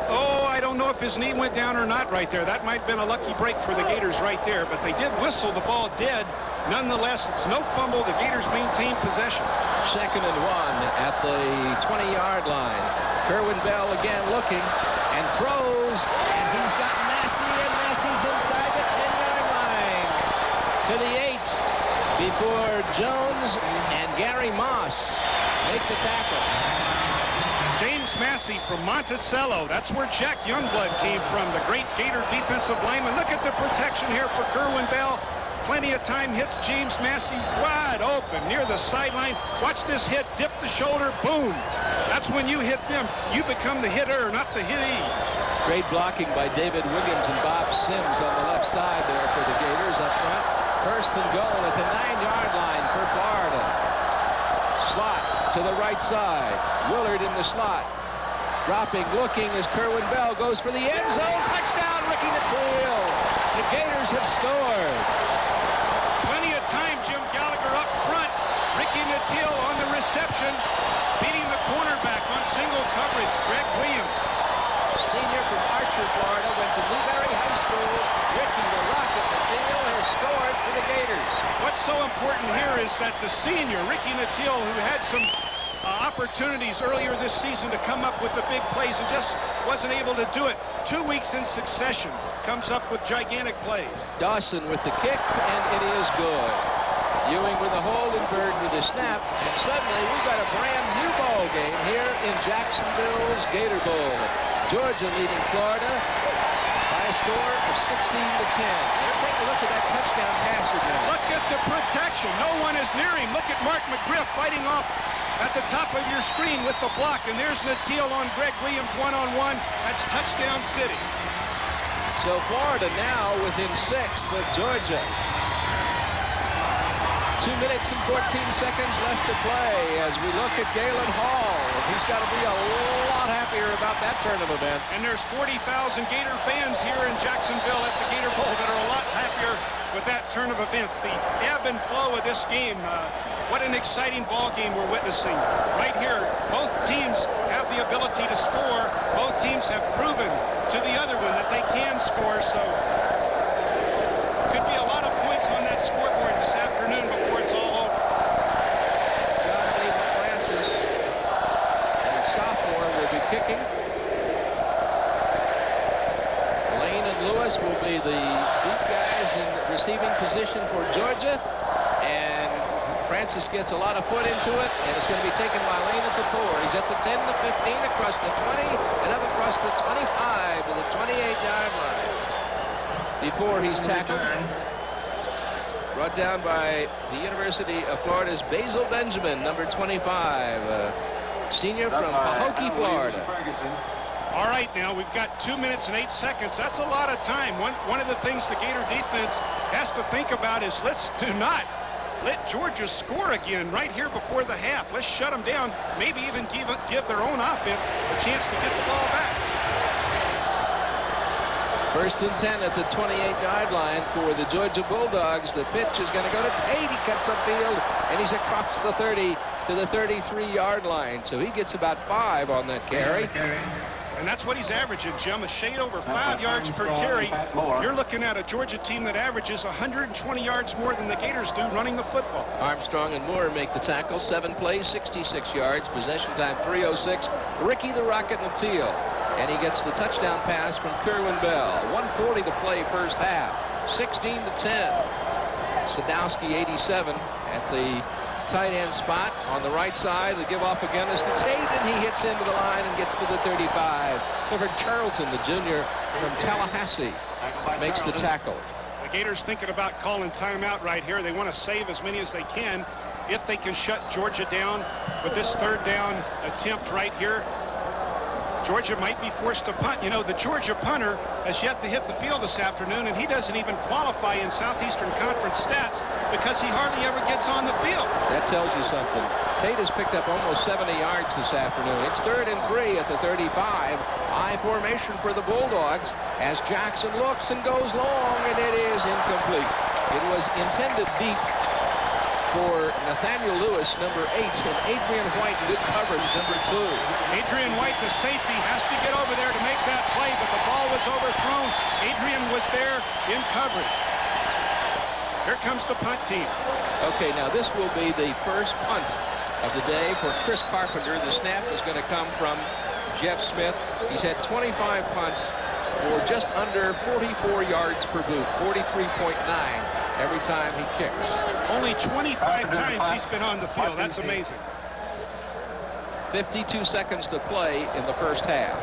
Oh, I don't know if his knee went down or not right there. That might have been a lucky break for the Gators right there, but they did whistle the ball dead. Nonetheless, it's no fumble. The Gators maintain possession. 2nd and 1 at the 20-yard line. Kerwin Bell again looking and throws, and he's got Massey, and Massey's inside the 10-yard line to the 8 before Jones and Gary Moss make the tackle. James Massey from Monticello. That's where Jack Youngblood came from, the great Gator defensive lineman. Look at the protection here for Kerwin Bell. Plenty of time, hits James Massey wide open near the sideline. Watch this hit, dip the shoulder, boom. That's when you hit them. You become the hitter, not the hittee. Great blocking by David Williams and Bob Sims on the left side there for the Gators up front. 1st and goal at the 9-yard line for Florida. Slot to the right side. Willard in the slot. Dropping, looking as Kerwin Bell goes for the end zone. Touchdown, Ricky Natile. The Gators have scored. Plenty of time, Jim Gallagher up front. Ricky Natile on the reception, beating the cornerback on single coverage, Greg Williams. senior from Archer, Florida, went to Newberry High School. Ricky the Rocket Nattiel has scored for the Gators. What's so important here is that the senior, Ricky Nattiel, who had some opportunities earlier this season to come up with the big plays and just wasn't able to do it. 2 weeks in succession, comes up with gigantic plays. Dawson with the kick, and it is good. Ewing with a hold and Bird with a snap. And suddenly we've got a brand new ball game here in Jacksonville's Gator Bowl. Georgia leading Florida by a score of 16-10. Let's take a look at that touchdown pass again. Look at the protection. No one is near him. Look at Mark McGriff fighting off at the top of your screen with the block. And there's Nattiel on Greg Williams one-on-one. That's touchdown city. So Florida now within 6 of Georgia. 2 minutes and 14 seconds left to play as we look at Galen Hall. He's got to be a lot happier about that turn of events. And there's 40,000 Gator fans here in Jacksonville at the Gator Bowl that are a lot happier with that turn of events. The ebb and flow of this game. What an exciting ball game we're witnessing. Right here, both teams have the ability to score. Both teams have proven to the other one that they can score. So could be a lot of points on that scoreboard this afternoon before it's all over. John David Francis, a sophomore, will be kicking. Lane and Lewis will be the deep guys in receiving position for Georgia. And Francis gets a lot of foot into it, and it's going to be taken by Lane at the 4. He's at the 10, the 15, across the 20, and up across the 25 to the 28-yard line. Before he's tackled. Brought down by the University of Florida's Basil Benjamin, number 25, senior from Pahokee, Florida. All right, now we've got 2 minutes and 8 seconds. That's a lot of time. One of the things the Gator defense has to think about is let's do not let Georgia score again right here before the half. Let's shut them down, maybe even give their own offense a chance to get the ball back. 1st and 10 at the 28-yard line for the Georgia Bulldogs. The pitch is going to go to Tate. He cuts upfield, and he's across the 30 to the 33-yard line. So he gets about 5 on that carry. And that's what he's averaging, Jim, a shade over 5 yards per carry. You're looking at a Georgia team that averages 120 yards more than the Gators do running the football. Armstrong and Moore make the tackle. 7 plays, 66 yards. Possession time, 3:06. Ricky the Rocket Nattiel. And he gets the touchdown pass from Kerwin Bell. 1:40 to play first half. 16-10. Sadowski, 87, at the tight end spot on the right side. The give off again is to Tate, and he hits into the line and gets to the 35. Clifford Charlton, the junior from Tallahassee, makes the tackle. The Gators thinking about calling timeout right here. They want to save as many as they can. If they can shut Georgia down with this 3rd down attempt right here, Georgia might be forced to punt. You know, the Georgia punter has yet to hit the field this afternoon, and he doesn't even qualify in Southeastern Conference stats because he hardly ever gets on the field. That tells you something. Tate has picked up almost 70 yards this afternoon. It's 3rd and 3 at the 35. High formation for the Bulldogs as Jackson looks and goes long, and it is incomplete. It was intended deep for Nathaniel Lewis, number 8, and Adrian White, good coverage, number 2. Adrian White, the safety, has to get over there to make that play, but the ball was overthrown. Adrian was there in coverage. Here comes the punt team. Okay, now this will be the first punt of the day for Chris Carpenter. The snap is going to come from Jeff Smith. He's had 25 punts for just under 44 yards per boot, 43.9 every time he kicks. Only 25 times he's been on the field. That's amazing. 52 seconds to play in the first half.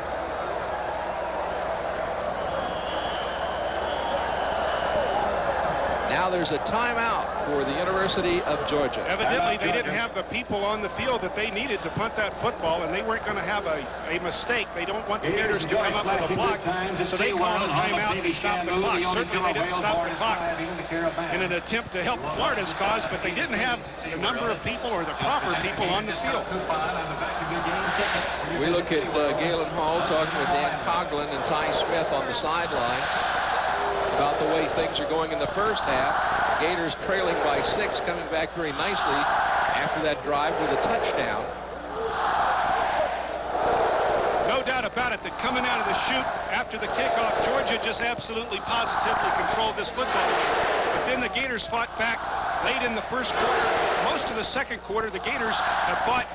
Now there's a timeout for the University of Georgia. Evidently, they didn't have the people on the field that they needed to punt that football, and they weren't going to have a mistake. They don't want the Gators to come up with a block, so they called a timeout to stop the clock. Certainly, they didn't stop the clock in an attempt to help Florida's cause, but they didn't have the number of people or the proper people on the field. We look at Galen Hall talking with Dan Coughlin and Ty Smith on the sideline about the way things are going in the first half. Gators trailing by 6, coming back very nicely after that drive with a touchdown. No no doubt about it that coming out of the chute after the kickoff, Georgia just absolutely positively controlled this football game. But then the Gators fought back late in the first quarter. Most of the second quarter, the Gators have fought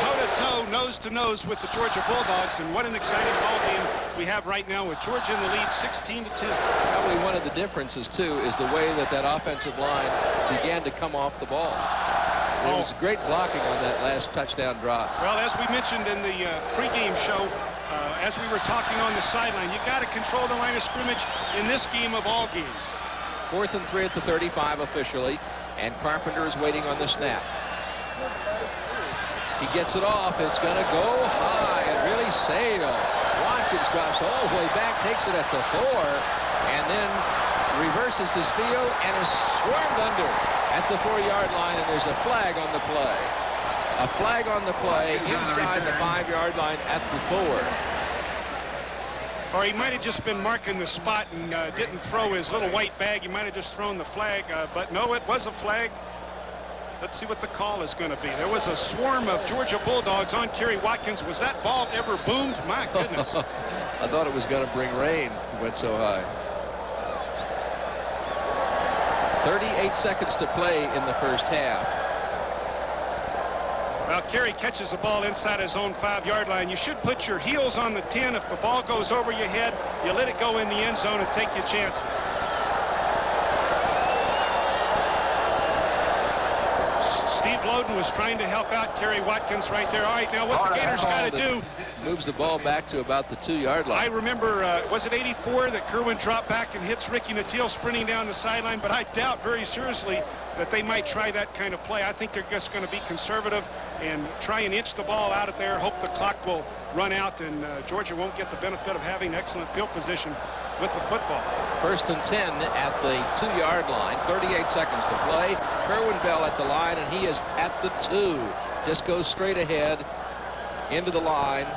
toe-to-toe, nose-to-nose with the Georgia Bulldogs, and what an exciting ball game we have right now with Georgia in the lead 16-10. Probably one of the differences, too, is the way that offensive line began to come off the ball. There was great blocking on that last touchdown drop. Well, as we mentioned in the pregame show, as we were talking on the sideline, you got to control the line of scrimmage in this game of all games. 4th and 3 at the 35 officially, and Carpenter is waiting on the snap. He gets it off. It's going to go high and really sail. Watkins drops all the way back, takes it at the 4, and then reverses his field and is swarmed under at the 4-yard line, and there's a flag on the play. A flag on the play inside the 5-yard line at the 4. Or he might have just been marking the spot and didn't throw his little white bag. He might have just thrown the flag, but no, it was a flag. Let's see what the call is going to be. There was a swarm of Georgia Bulldogs on Kerry Watkins. Was that ball ever boomed? My goodness. I thought it was going to bring rain. It went so high. 38 seconds to play in the first half. Well, Kerry catches the ball inside his own 5-yard line. You should put your heels on the 10. If the ball goes over your head, you let it go in the end zone and take your chances. Steve Loden was trying to help out Kerry Watkins right there. All right, now what the Gators got to do. Moves the ball back to about the 2-yard line. I remember, was it 84 that Kerwin dropped back and hits Ricky Nattiel sprinting down the sideline, but I doubt very seriously that they might try that kind of play. I think they're just going to be conservative and try and inch the ball out of there, hope the clock will run out, and Georgia won't get the benefit of having excellent field position with the football. 1st and 10 at the 2-yard line, 38 seconds to play. Kerwin Bell at the line, and he is at the 2. Just goes straight ahead into the line.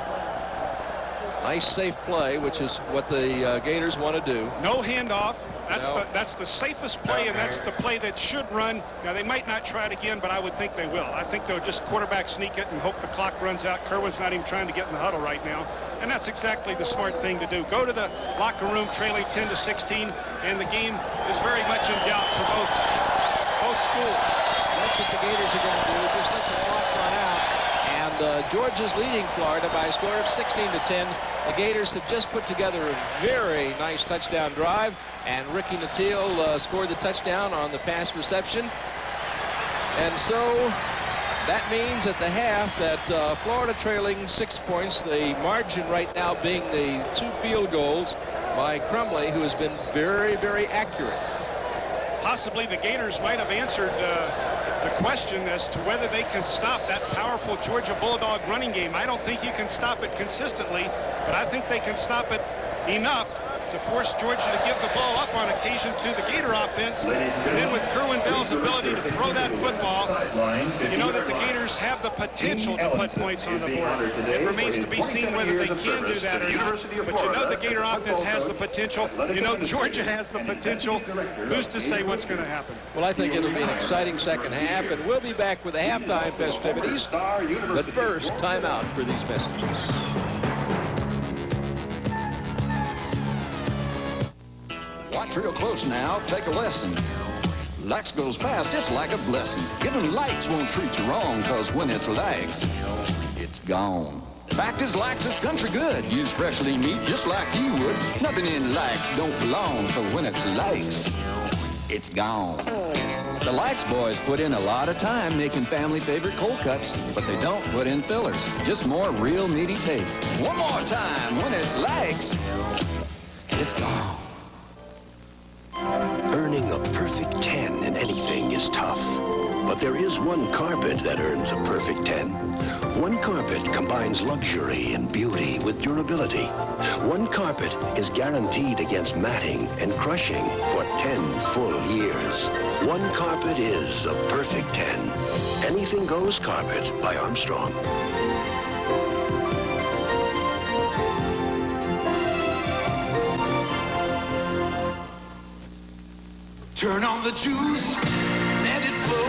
Nice safe play, which is what the Gators want to do. No handoff. That's the safest play, and that's the play that should run. Now, they might not try it again, but I would think they will. I think they'll just quarterback sneak it and hope the clock runs out. Kerwin's not even trying to get in the huddle right now, and that's exactly the smart thing to do. Go to the locker room trailing 10-16, and the game is very much in doubt for both schools. That's what the Gators are going to do. Just let the clock run out. And Georgia's leading Florida by a score of 16-10. The Gators have just put together a very nice touchdown drive, and Ricky Nattiel scored the touchdown on the pass reception. And so that means at the half that Florida trailing 6 points, the margin right now being the 2 field goals by Crumley, who has been very, very accurate. Possibly the Gators might have answered the question as to whether they can stop that powerful Georgia Bulldog running game. I don't think you can stop it consistently, but I think they can stop it enough to force Georgia to give the ball up on occasion to the Gator offense. And then with Kerwin Bell's ability to throw that football, you know that the Gators have the potential to put points on the board. It remains to be seen whether they can do that or not. But you know the Gator offense has the potential. You know Georgia has the potential. Who's to say what's going to happen? Well, I think it'll be an exciting second half, and we'll be back with the halftime festivities. But first, time out for these messages. Watch real close now, take a lesson. Lax goes fast, it's like a blessing. Giving Lax won't treat you wrong, cause when it's Lax, it's gone. Fact is, Lax is country good. Use freshly meat just like you would. Nothing in Lax don't belong, so when it's Lax, it's gone. The Lax boys put in a lot of time making family favorite cold cuts, but they don't put in fillers. Just more real meaty taste. One more time, when it's Lax, it's gone. Earning a perfect 10 in anything is tough. But there is one carpet that earns a perfect 10. One carpet combines luxury and beauty with durability. One carpet is guaranteed against matting and crushing for 10 full years. One carpet is a perfect 10. Anything Goes Carpet by Armstrong. Turn on the juice, let it flow.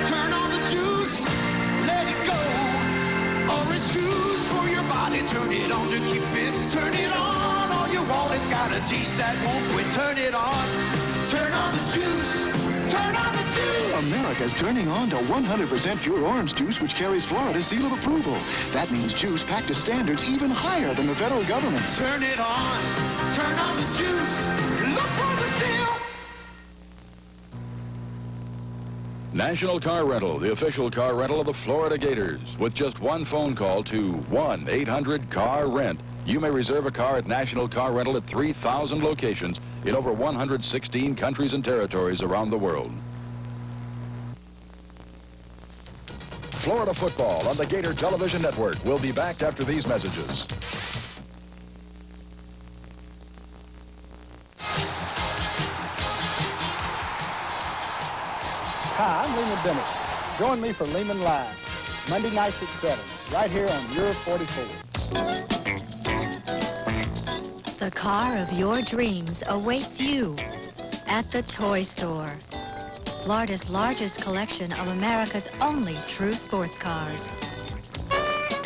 Turn on the juice, let it go. Orange juice for your body, turn it on. to keep fit. Turn it on all you want. It's got a juice that won't quit. Turn it on. Turn on the juice. Turn on the juice. America's turning on to 100% pure orange juice, which carries Florida's seal of approval. That means juice packed to standards even higher than the federal government's. Turn it on. Turn on the juice. Look for the seal. National Car Rental, the official car rental of the Florida Gators. With just one phone call to 1-800-CAR-RENT, you may reserve a car at National Car Rental at 3,000 locations in over 116 countries and territories around the world. Florida football on the Gator Television Network will be back after these messages. Hi, I'm Lehman Bennett. Join me for Lehman Live, Monday nights at 7, right here on Your 44. The car of your dreams awaits you at the Toy Store. Florida's largest collection of America's only true sports cars.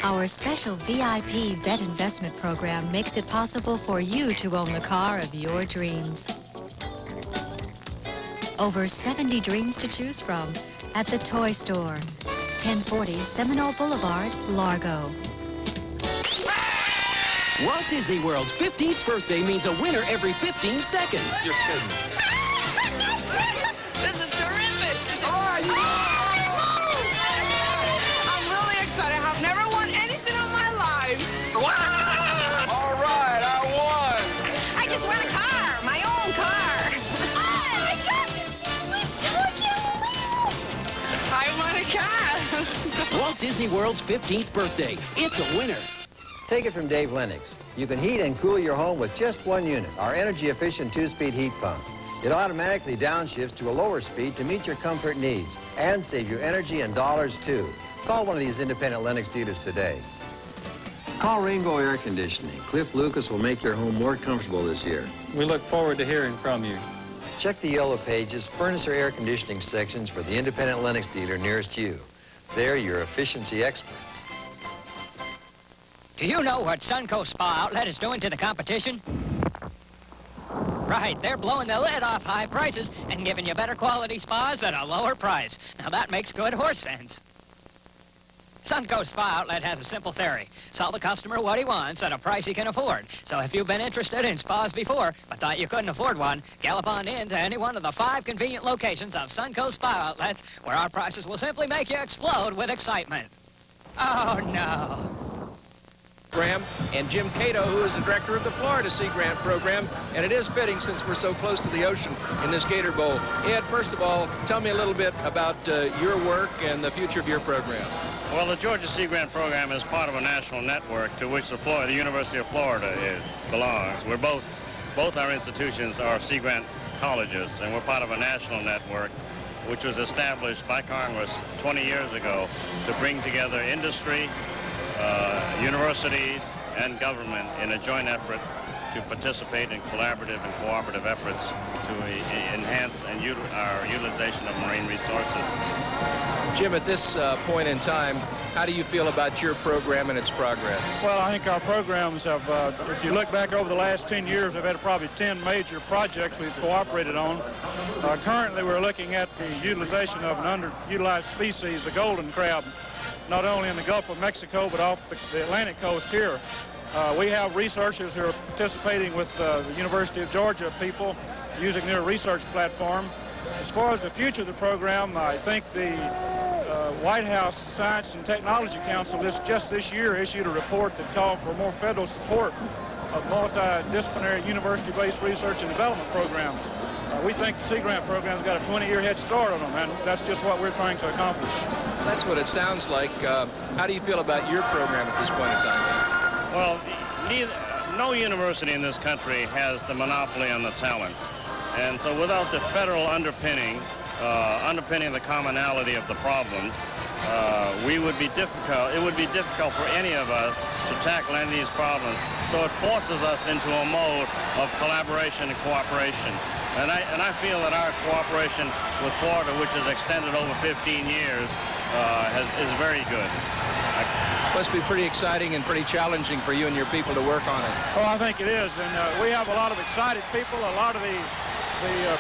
Our special VIP vet investment program makes it possible for you to own the car of your dreams. Over 70 dreams to choose from at the Toy Store, 1040 Seminole Boulevard, Largo. Walt Disney World's 15th birthday means a winner every 15 seconds. You're kidding. This is terrific. I'm really excited. I've never won anything in my life. All right, I won. I just won a car, my own car. I got it. I won a car. Walt Disney World's 15th birthday. It's a winner. Take it from Dave Lennox. You can heat and cool your home with just one unit, our energy-efficient 2-speed heat pump. It automatically downshifts to a lower speed to meet your comfort needs and save you energy and dollars, too. Call one of these independent Lennox dealers today. Call Rainbow Air Conditioning. Cliff Lucas will make your home more comfortable this year. We look forward to hearing from you. Check the Yellow Pages furnace or air conditioning sections for the independent Lennox dealer nearest you. They're your efficiency experts. Do you know what Suncoast Spa Outlet is doing to the competition? Right, they're blowing the lid off high prices and giving you better quality spas at a lower price. Now that makes good horse sense. Suncoast Spa Outlet has a simple theory. Sell the customer what he wants at a price he can afford. So if you've been interested in spas before, but thought you couldn't afford one, gallop on in to any one of the 5 convenient locations of Suncoast Spa Outlets, where our prices will simply make you explode with excitement. Oh, no. Graham and Jim Cato, who is the director of the Florida Sea Grant program, and it is fitting since we're so close to the ocean in this Gator Bowl. Ed, first of all, tell me a little bit about your work and the future of your program. Well, the Georgia Sea Grant program is part of a national network to which the University of Florida belongs. We're both our institutions are Sea Grant colleges, and we're part of a national network which was established by Congress 20 years ago to bring together industry, universities and government in a joint effort to participate in collaborative and cooperative efforts to enhance our utilization of marine resources. Jim, at this point in time, how do you feel about your program and its progress? Well, I think our programs have, if you look back over the last 10 years, we've had probably 10 major projects we've cooperated on. Currently, we're looking at the utilization of an underutilized species, the golden crab, not only in the Gulf of Mexico, but off the Atlantic coast here. We have researchers who are participating with the University of Georgia people using their research platform. As far as the future of the program, I think the White House Science and Technology Council just this year issued a report that called for more federal support of multidisciplinary university-based research and development programs. We think the Sea Grant program's got a 20-year head start on them, and that's just what we're trying to accomplish. That's what it sounds like. How do you feel about your program at this point in time? Well, no university in this country has the monopoly on the talents. And so without the federal underpinning the commonality of the problems, it would be difficult for any of us to tackle any of these problems. So it forces us into a mode of collaboration and cooperation. And I feel that our cooperation with Florida, which has extended over 15 years, is very good. Must be pretty exciting and pretty challenging for you and your people to work on it. Oh, I think it is, and we have a lot of excited people. A lot of the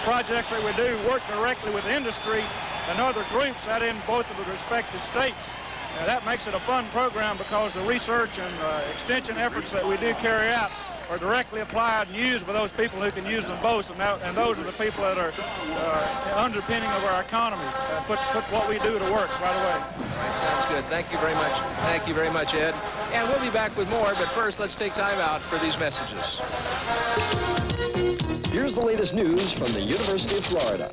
projects that we do work directly with industry and other groups out in both of the respective states. That makes it a fun program because the research and extension efforts that we do carry out are directly applied and used by those people who can use them both, and those are the people that are underpinning of our economy. Put what we do to work right away. All right, sounds good. Thank you very much. Thank you very much, Ed. And we'll be back with more, but first let's take time out for these messages. Here's the latest news from the University of Florida.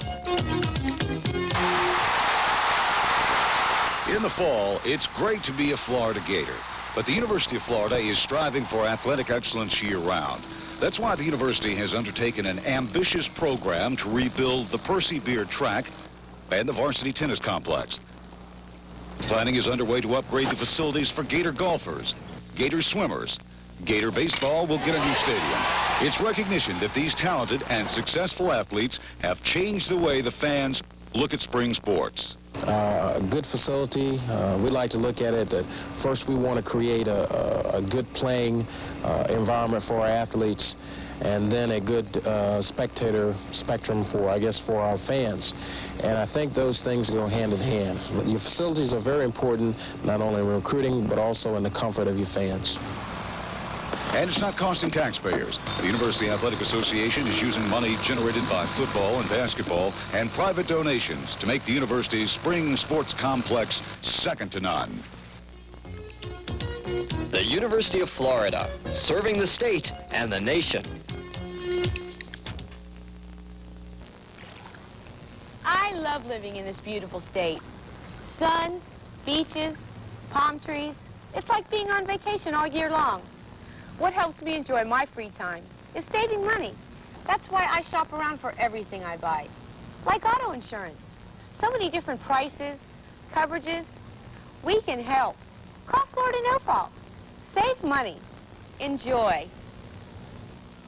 In the fall, it's great to be a Florida Gator. But the University of Florida is striving for athletic excellence year-round. That's why the university has undertaken an ambitious program to rebuild the Percy Beard track and the varsity tennis complex. Planning is underway to upgrade the facilities for Gator golfers, Gator swimmers. Gator baseball will get a new stadium. It's recognition that these talented and successful athletes have changed the way the fans look at spring sports. A good facility. We like to look at it that first we want to create a good playing environment for our athletes, and then a good spectator spectrum for our fans. And I think those things go hand in hand. Your facilities are very important, not only in recruiting, but also in the comfort of your fans. And it's not costing taxpayers. The University Athletic Association is using money generated by football and basketball and private donations to make the university's spring sports complex second to none. The University of Florida, serving the state and the nation. I love living in this beautiful state. Sun, beaches, palm trees. It's like being on vacation all year long. What helps me enjoy my free time is saving money. That's why I shop around for everything I buy. Like auto insurance. So many different prices, coverages. We can help. Call Florida No Fault. Save money. Enjoy.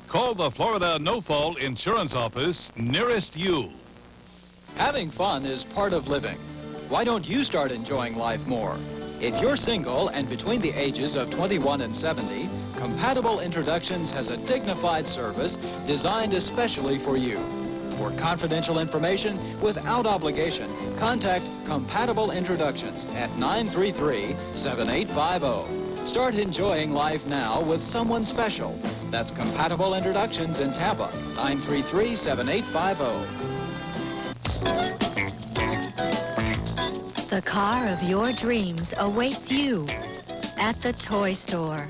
Call the Florida No Fault Insurance Office nearest you. Having fun is part of living. Why don't you start enjoying life more? If you're single and between the ages of 21 and 70, Compatible Introductions has a dignified service designed especially for you. For confidential information without obligation, contact Compatible Introductions at 933-7850. Start enjoying life now with someone special. That's Compatible Introductions in Tampa, 933-7850. The car of your dreams awaits you at the toy store.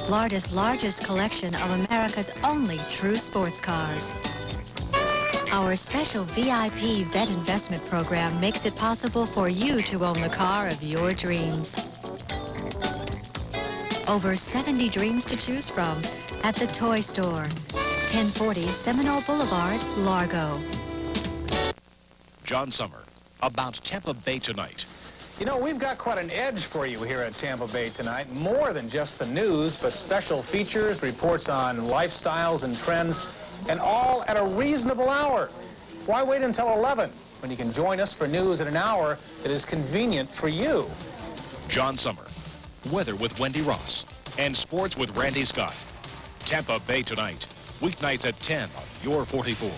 Florida's largest collection of America's only true sports cars. Our special VIP vet investment program makes it possible for you to own the car of your dreams. Over 70 dreams to choose from at the toy store. 1040 Seminole Boulevard, Largo. John Summer, about Tampa Bay tonight. You know, we've got quite an edge for you here at Tampa Bay tonight. More than just the news, but special features, reports on lifestyles and trends, and all at a reasonable hour. Why wait until 11 when you can join us for news at an hour that is convenient for you? John Summer, weather with Wendy Ross, and sports with Randy Scott. Tampa Bay tonight, weeknights at 10 on your 44.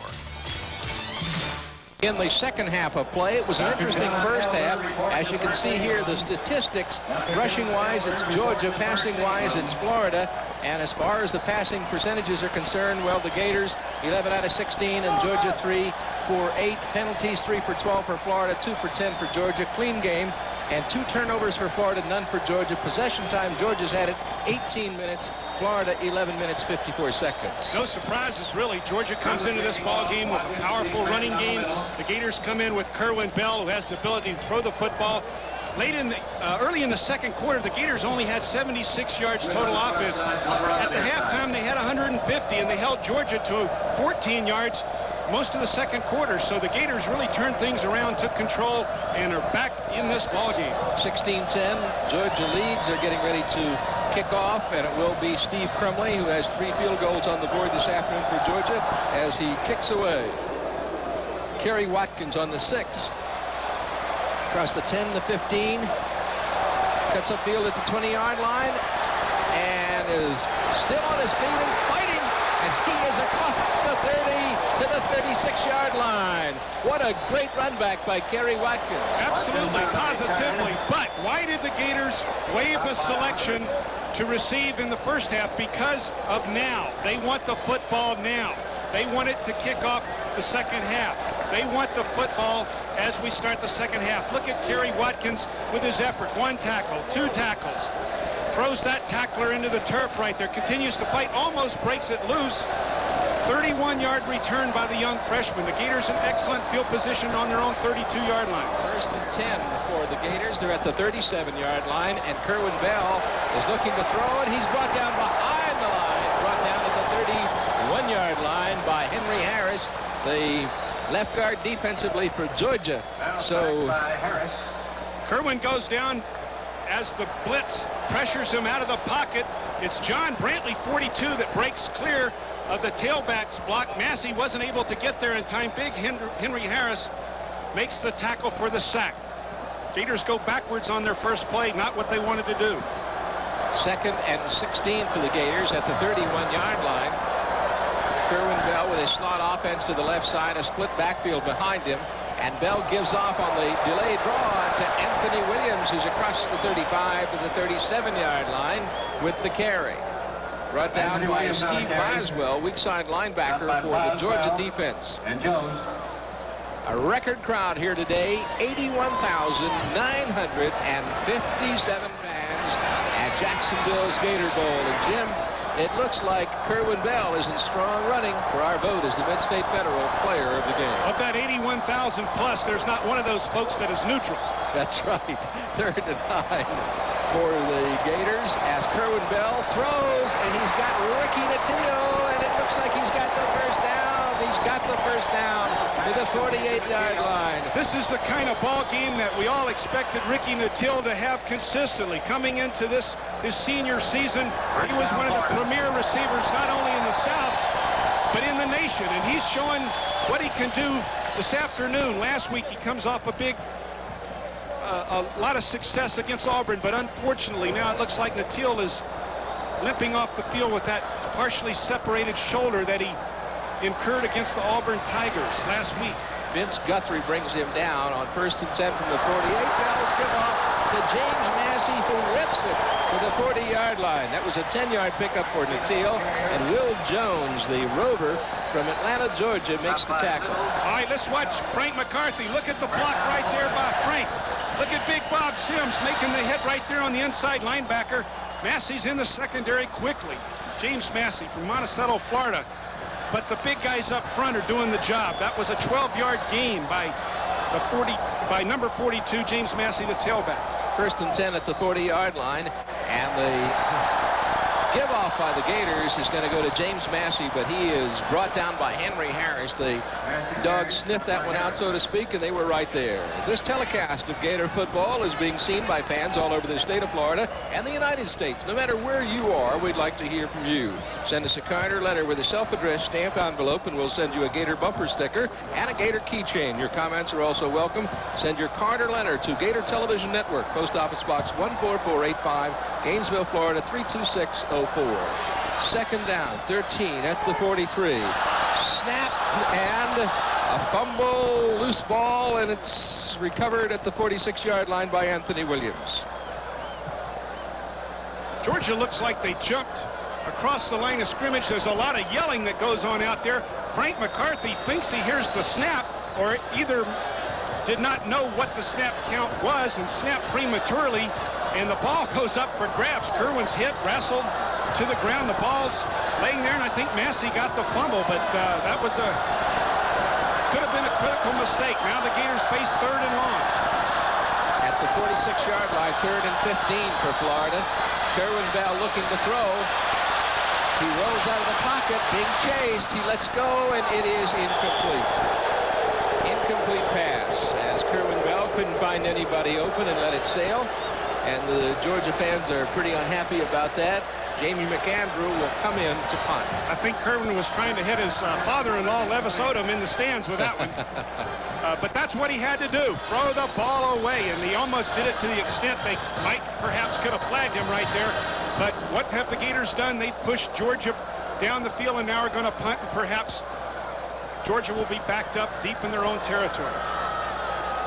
In the second half of play, it was an interesting first half. As you can see here, the statistics, rushing-wise, it's Georgia, passing-wise, it's Florida. And as far as the passing percentages are concerned, well, the Gators, 11 out of 16, and Georgia 3 for 8. Penalties, 3 for 12 for Florida, 2 for 10 for Georgia. Clean game, and 2 turnovers for Florida, none for Georgia. Possession time, Georgia's had it 18 minutes. Florida, 11 minutes, 54 seconds. No surprises, really. Georgia comes into this ball game with a powerful running game. The Gators come in with Kerwin Bell, who has the ability to throw the football. Early in the second quarter, the Gators only had 76 yards total offense. At the halftime, they had 150, and they held Georgia to 14 yards most of the second quarter. So the Gators really turned things around, took control, and are back in this ball game. 16-10, Georgia leads. They're getting ready to kick off, and it will be Steve Crumley, who has 3 field goals on the board this afternoon for Georgia, as he kicks away. Kerry Watkins on the 6. across the 10, the 15. Cuts upfield at the 20-yard line and is still on his feet and fighting. And he is across the 30 to the 36-yard line. What a great run back by Kerry Watkins. Absolutely, positively. But why did the Gators waive the selection to receive in the first half? Because of now. They want the football now. They want it to kick off the second half. They want the football as we start the second half. Look at Kerry Watkins with his effort. 1 tackle, 2 tackles. Throws that tackler into the turf right there. Continues to fight, almost breaks it loose. 31-yard return by the young freshman. The Gators in excellent field position on their own 32-yard line. First and 10 for the Gators. They're at the 37-yard line, and Kerwin Bell is looking to throw, and he's brought down behind the line. Brought down at the 31-yard line by Henry Harris, the left guard defensively for Georgia. So Kerwin goes down as the blitz pressures him out of the pocket. It's John Brantley, 42, that breaks clear of the tailback's block. Massey wasn't able to get there in time. Big Henry Harris makes the tackle for the sack. Gators go backwards on their first play, not what they wanted to do. 2nd and 16 for the Gators at the 31-yard line. Kerwin Bell with a slot offense to the left side, a split backfield behind him. And Bell gives off on the delayed draw to Anthony Williams, who's across the 35 to the 37-yard line with the carry. Brought down by Steve Boswell, weak side linebacker for the Georgia defense. And Jones. A record crowd here today, 81,957 fans at Jacksonville's Gator Bowl. And Jim, it looks like Kerwin Bell is in strong running for our vote as the Mid-State Federal Player of the Game. Of that 81,000 plus, there's not one of those folks that is neutral. That's right. 3rd and 9 for the Gators as Kerwin Bell throws, and he's got Ricky Natillo, and it looks like he's got the first down. He's got the first down to the 48-yard line. This is the kind of ball game that we all expected Ricky Natillo to have consistently coming into his senior season. He was one of the premier receivers not only in the South but in the nation, and he's showing what he can do this afternoon. Last week he comes off a lot of success against Auburn, but unfortunately now it looks like Natillo is limping off the field with that partially separated shoulder that he incurred against the Auburn Tigers last week. Vince Guthrie brings him down on 1st and 10 from the 48. Bell's give off to James Massey, who rips it to the 40-yard line. That was a 10-yard pickup for Natillo, and Will Jones, the rover from Atlanta, Georgia, makes the tackle. All right, let's watch Frank McCarthy. Look at the block right there by Frank. Look at Big Bob Sims making the hit right there on the inside linebacker. Massey's in the secondary quickly. James Massey from Monticello, Florida. But the big guys up front are doing the job. That was a 12-yard gain by number 42, James Massey, the tailback. 1st and 10 at the 40-yard line, and the give off by the Gators is going to go to James Massey, but he is brought down by Henry Harris. The Dogs sniffed that one out, so to speak, and they were right there. This telecast of Gator football is being seen by fans all over the state of Florida and the United States. No matter where you are, we'd like to hear from you. Send us a card or letter with a self-addressed stamped envelope, and we'll send you a Gator bumper sticker and a Gator keychain. Your comments are also welcome. Send your card or letter to Gator Television Network, Post Office Box 14485, Gainesville, Florida 32604. 2nd down, 13 at the 43. Snap and a fumble, loose ball, and it's recovered at the 46-yard line by Anthony Williams. Georgia looks like they jumped across the line of scrimmage. There's a lot of yelling that goes on out there. Frank McCarthy thinks he hears the snap, or either did not know what the snap count was and snapped prematurely, and the ball goes up for grabs. Kerwin's hit, wrestled to the ground. The ball's laying there, and I think Massey got the fumble, but that was could have been a critical mistake. Now the Gators face 3rd and long. At the 46-yard line, 3rd and 15 for Florida. Kerwin Bell looking to throw. He rolls out of the pocket, being chased. He lets go, and it is incomplete. Incomplete pass, as Kerwin Bell couldn't find anybody open and let it sail. And the Georgia fans are pretty unhappy about that. Jamie McAndrew will come in to punt. I think Kerwin was trying to hit his father-in-law, Levis Odom, in the stands with that one. But that's what he had to do, throw the ball away, and he almost did it to the extent they might perhaps could have flagged him right there. But what have the Gators done? They've pushed Georgia down the field and now are going to punt, and perhaps Georgia will be backed up deep in their own territory.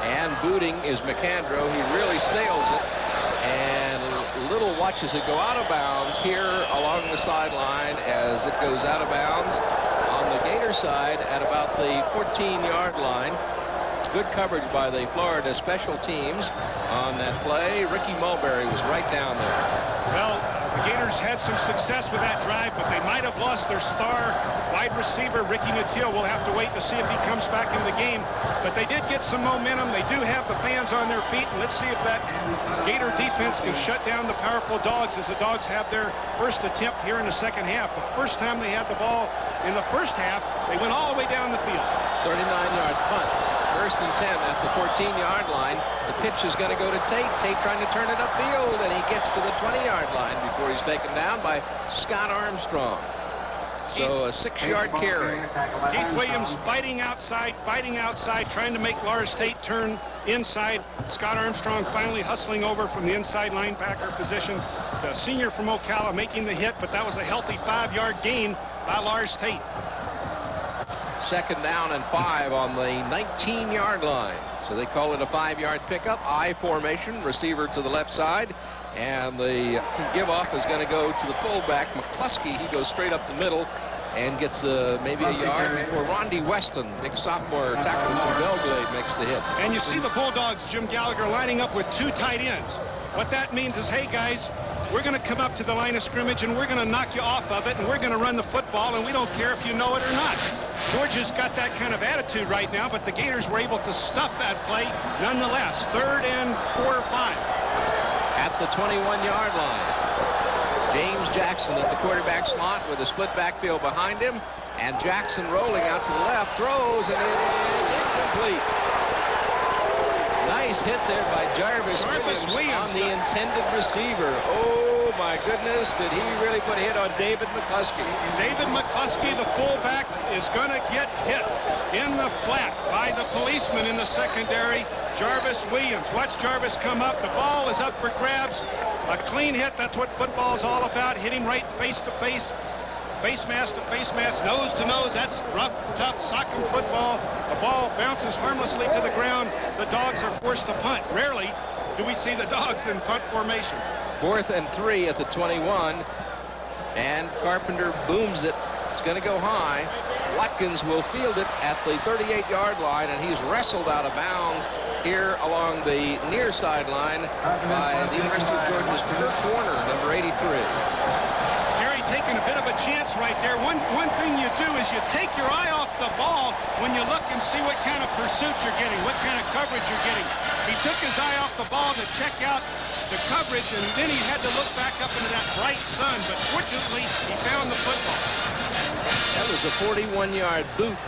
And booting is McAndrew. He really sails it, and Little watches it go out of bounds here along the sideline as it goes out of bounds on the Gator side at about the 14-yard line. Good coverage by the Florida special teams on that play. Ricky Mulberry was right down there. Well, the Gators had some success with that drive, but they might have lost their star wide receiver, Ricky Mathieu. We'll have to wait to see if he comes back in the game. But they did get some momentum. They do have the fans on their feet, and let's see if that Gator defense can shut down the powerful Dogs as the Dogs have their first attempt here in the second half. The first time they had the ball in the first half, they went all the way down the field. 39-yard punt. First and 10 at the 14-yard line. The pitch is going to go to Tate. Tate trying to turn it upfield, and he gets to the 20-yard line before he's taken down by Scott Armstrong. So a 6-yard carry. Keith Williams fighting outside, trying to make Lars Tate turn inside. Scott Armstrong finally hustling over from the inside linebacker position. The senior from Ocala making the hit, but that was a healthy 5-yard gain by Lars Tate. Second down and 5 on the 19-yard line. So they call it a 5-yard pickup. I formation, receiver to the left side. And the give-off is going to go to the fullback, McCluskey. He goes straight up the middle and gets maybe a yard before Rondi Weston, big sophomore tackle from Belgrade, makes the hit. And you see the Bulldogs, Jim Gallagher, lining up with 2 tight ends. What that means is, hey, guys, we're going to come up to the line of scrimmage, and we're going to knock you off of it, and we're going to run the football, and we don't care if you know it or not. Georgia's got that kind of attitude right now, but the Gators were able to stuff that play nonetheless. 3rd and 4 or 5. At the 21-yard line. James Jackson at the quarterback slot with a split backfield behind him. And Jackson rolling out to the left, throws, and it is incomplete. Nice hit there by Jarvis Williams on the intended receiver. Oh, my goodness, did he really put a hit on David McCluskey. David McCluskey, the fullback, is going to get hit in the flat by the policeman in the secondary, Jarvis Williams. Watch Jarvis come up. The ball is up for grabs. A clean hit, that's what football's all about. Hit him right face to face. Face mask to face mask, nose to nose. That's rough, tough soccer football. The ball bounces harmlessly to the ground. The Dogs are forced to punt. Rarely do we see the Dogs in punt formation. 4th and 3 at the 21. And Carpenter booms it. It's going to go high. Watkins will field it at the 38-yard line, and he's wrestled out of bounds here along the near sideline by the University of Georgia's Kurt Warner, number 83. Taking a bit of a chance right there. One thing you do is you take your eye off the ball when you look and see what kind of pursuit you're getting, what kind of coverage you're getting. He took his eye off the ball to check out the coverage, and then he had to look back up into that bright sun, but fortunately, he found the football. That was a 41-yard boot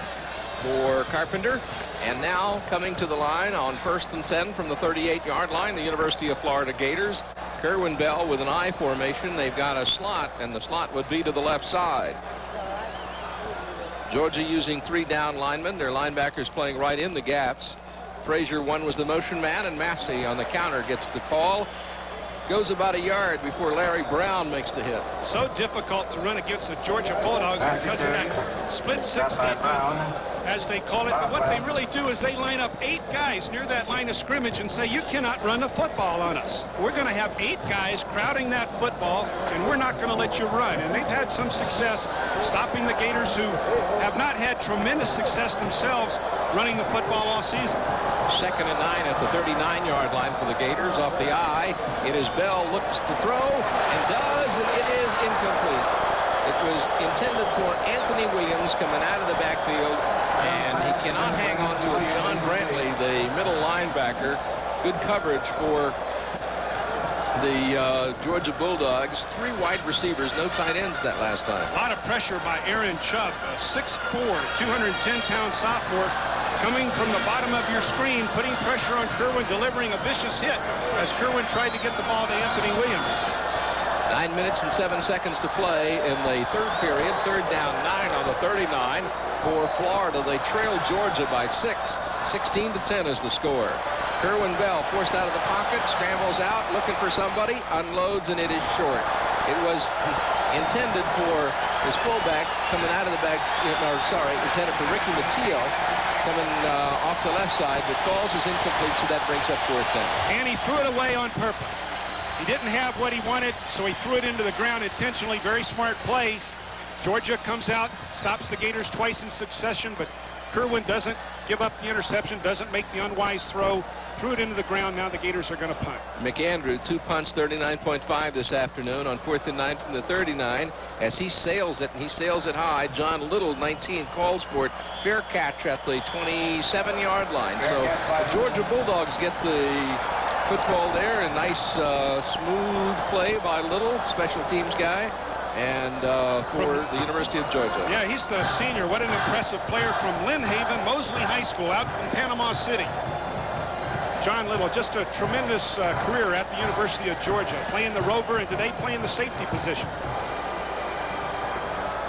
for Carpenter. And now coming to the line on 1st and 10 from the 38-yard line, the University of Florida Gators. Kerwin Bell with an I formation. They've got a slot, and the slot would be to the left side. Georgia using 3 down linemen. Their linebackers playing right in the gaps. Frazier, one was the motion man, and Massey on the counter gets the call. Goes about a yard before Larry Brown makes the hit. So difficult to run against the Georgia Bulldogs because of that split 6 defense, as they call it. But what they really do is they line up 8 guys near that line of scrimmage and say, you cannot run the football on us. We're going to have 8 guys crowding that football, and we're not going to let you run. And they've had some success stopping the Gators, who have not had tremendous success themselves running the football all season. 2nd and 9 at the 39-yard line for the Gators off the I. It is Bell, looks to throw, and does, and it is incomplete. It was intended for Anthony Williams coming out of the backfield, and he cannot hang on to it. John Brantley, the middle linebacker. Good coverage for the Georgia Bulldogs. 3 wide receivers, no tight ends that last time. A lot of pressure by Aaron Chubb, a 6'4", 210-pound sophomore, coming from the bottom of your screen, putting pressure on Kerwin, delivering a vicious hit as Kerwin tried to get the ball to Anthony Williams. 9 minutes and 7 seconds to play in the third period. Third down, 9 on the 39 for Florida. They trail Georgia by 6. 16-10 is the score. Kerwin Bell forced out of the pocket, scrambles out, looking for somebody, unloads, and it is short. It was intended for his fullback coming out of the bag, intended for Ricky Matteo coming off the left side, but falls is incomplete, so that brings up 4th down. And he threw it away on purpose. He didn't have what he wanted, so he threw it into the ground intentionally. Very smart play. Georgia comes out, stops the Gators twice in succession, but Kerwin doesn't give up the interception, doesn't make the unwise throw, threw it into the ground. Now the Gators are going to punt. McAndrew, 2 punts, 39.5 this afternoon on 4th and 9 from the 39 as he sails it, and he sails it high. John Little, 19, calls for it. Fair catch at the 27-yard line. So the Georgia Bulldogs get the football there. A nice smooth play by Little, special teams guy, and for the University of Georgia. Yeah, he's the senior. What an impressive player from Lynn Haven, Mosley High School out in Panama City. John Little, just a tremendous career at the University of Georgia, playing the rover and today playing the safety position.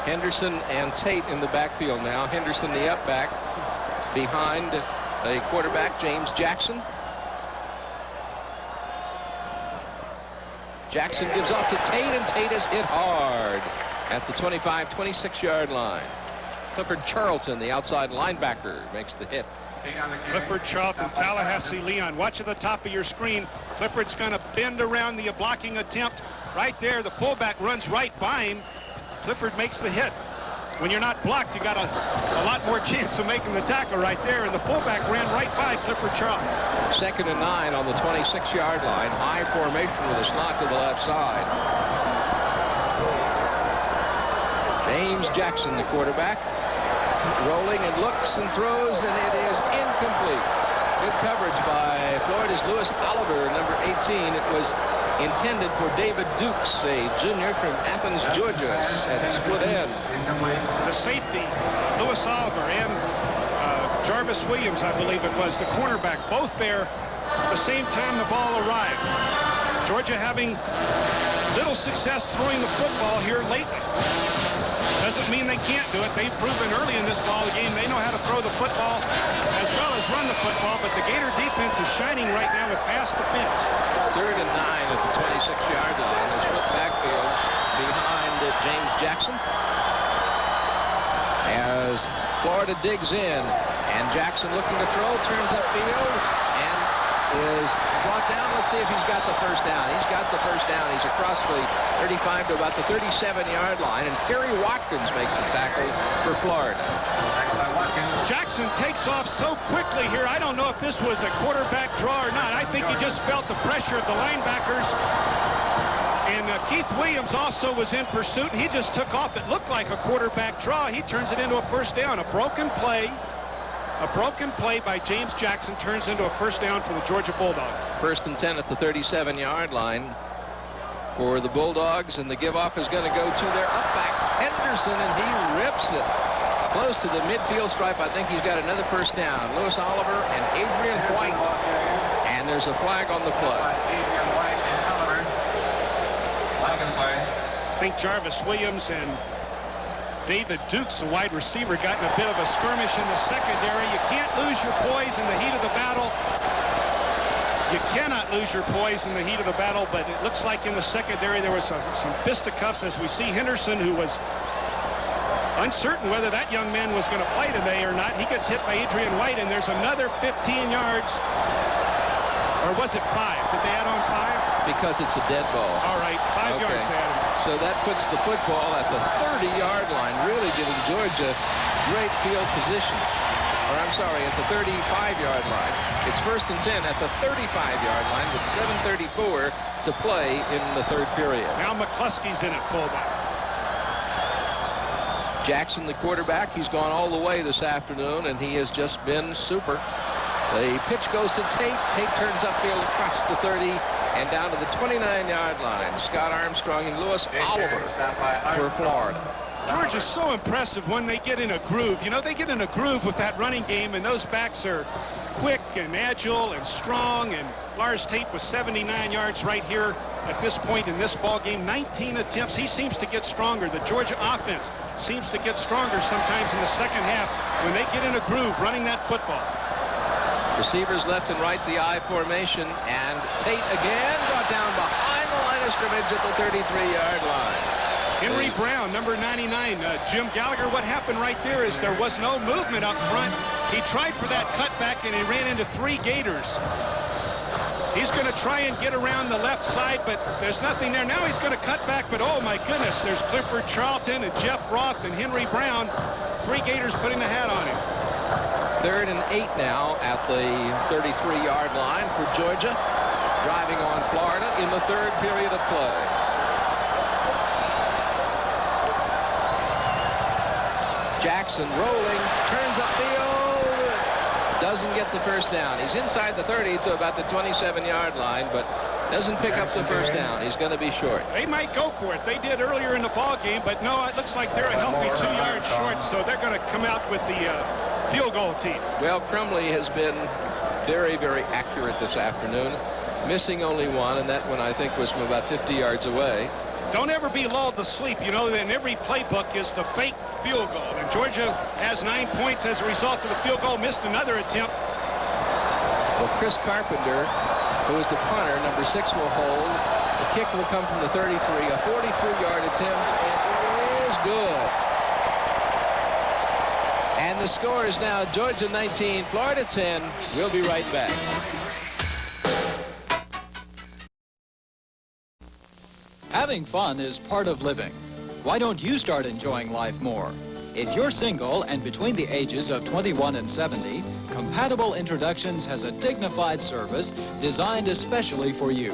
Henderson and Tate in the backfield now. Henderson, the up back, behind a quarterback, James Jackson. Jackson gives off to Tate, and Tate is hit hard at the 25, 26-yard line. Clifford Charlton, the outside linebacker, makes the hit. Clifford Charlton, Tallahassee Leon. Watch at the top of your screen. Clifford's going to bend around the blocking attempt. Right there, the fullback runs right by him. Clifford makes the hit. When you're not blocked, you got a lot more chance of making the tackle right there, and the fullback ran right by Clifford Charlton. 2nd and 9 on the 26-yard line. High formation with a slot to the left side. James Jackson, the quarterback, rolling and looks and throws, and it is incomplete. Good coverage by Florida's Lewis Oliver, number 18. It was intended for David Dukes, a junior from Athens, Georgia, at split end. The safety, Lewis Oliver, and Jarvis Williams, I believe it was, the cornerback, both there at the same time the ball arrived. Georgia having little success throwing the football here lately. Doesn't mean they can't do it. They've proven early in this ball game they know how to throw the football as well as run the football, but the Gator defense is shining right now with pass defense. 3rd and 9 at the 26-yard line. This split backfield behind James Jackson as Florida digs in, and Jackson looking to throw, turns upfield, and is brought down. Let's see if he's got the first down. He's got the first down. He's across the 35 to about the 37-yard line, and Kerry Watkins makes the tackle for Florida. Jackson takes off so quickly here. I don't know if this was a quarterback draw or not. I think he just felt the pressure of the linebackers. And Keith Williams also was in pursuit, and he just took off. It looked like a quarterback draw. He turns it into a first down. A broken play by James Jackson turns into a first down for the Georgia Bulldogs. 1st and 10 at the 37-yard line for the Bulldogs, and the give-off is going to go to their up-back, Henderson, and he rips it close to the midfield stripe. I think he's got another first down. Lewis Oliver and Adrian White, and there's a flag on the play. I think Jarvis Williams and David Dukes, the wide receiver, got in a bit of a skirmish in the secondary. You can't lose your poise in the heat of the battle. You cannot lose your poise in the heat of the battle, but it looks like in the secondary there was some fisticuffs as we see Henderson, who was uncertain whether that young man was going to play today or not. He gets hit by Adrian White, and there's another 15 yards. Or was it 5? Did they add on 5? Because it's a dead ball. All right, 5 yards, Adam. So that puts the football at the 30-yard line, really giving Georgia great field position. Or I'm sorry, at the 35-yard line. It's 1st and 10 at the 35-yard line with 7:34 to play in the third period. Now McCluskey's in at fullback. Jackson, the quarterback, he's gone all the way this afternoon, and he has just been super. The pitch goes to Tate. Tate turns upfield across the 30 and down to the 29-yard line. Scott Armstrong and Lewis Oliver for Florida. Georgia's so impressive when they get in a groove. You know, they get in a groove with that running game, and those backs are quick and agile and strong. And Lars Tate with 79 yards right here at this point in this ball game. 19 attempts. He seems to get stronger. The Georgia offense seems to get stronger sometimes in the second half when they get in a groove running that football. Receivers left and right, the I formation, and Tate again brought down behind the line of scrimmage at the 33-yard line. Henry Brown, number 99. Jim Gallagher, what happened right there is there was no movement up front. He tried for that cutback, and he ran into 3 Gators. He's going to try and get around the left side, but there's nothing there. Now he's going to cut back, but oh my goodness, there's Clifford Charlton and Jeff Roth and Henry Brown. 3 Gators putting the hat on him. 3rd and 8 now at the 33-yard line for Georgia, driving on Florida in the 3rd period of play. Jackson rolling, turns upfield, doesn't get the first down. He's inside the 30 to about the 27-yard line, but doesn't pick up the first down. He's going to be short. They might go for it. They did earlier in the ball game, but no, it looks like they're a healthy 2 yards short, so they're going to come out with the field goal team. Well, Crumley has been very, very accurate this afternoon, missing only one, and that one I think was from about 50 yards away. Don't ever be lulled to sleep. You know, in every playbook is the fake field goal. And Georgia has 9 points as a result of the field goal, missed another attempt. Well, Chris Carpenter, who is the punter, number 6, will hold. The kick will come from the 33, a 43-yard attempt, and it is good. And the score is now Georgia 19, Florida 10. We'll be right back. Having fun is part of living. Why don't you start enjoying life more? If you're single and between the ages of 21 and 70, Compatible Introductions has a dignified service designed especially for you.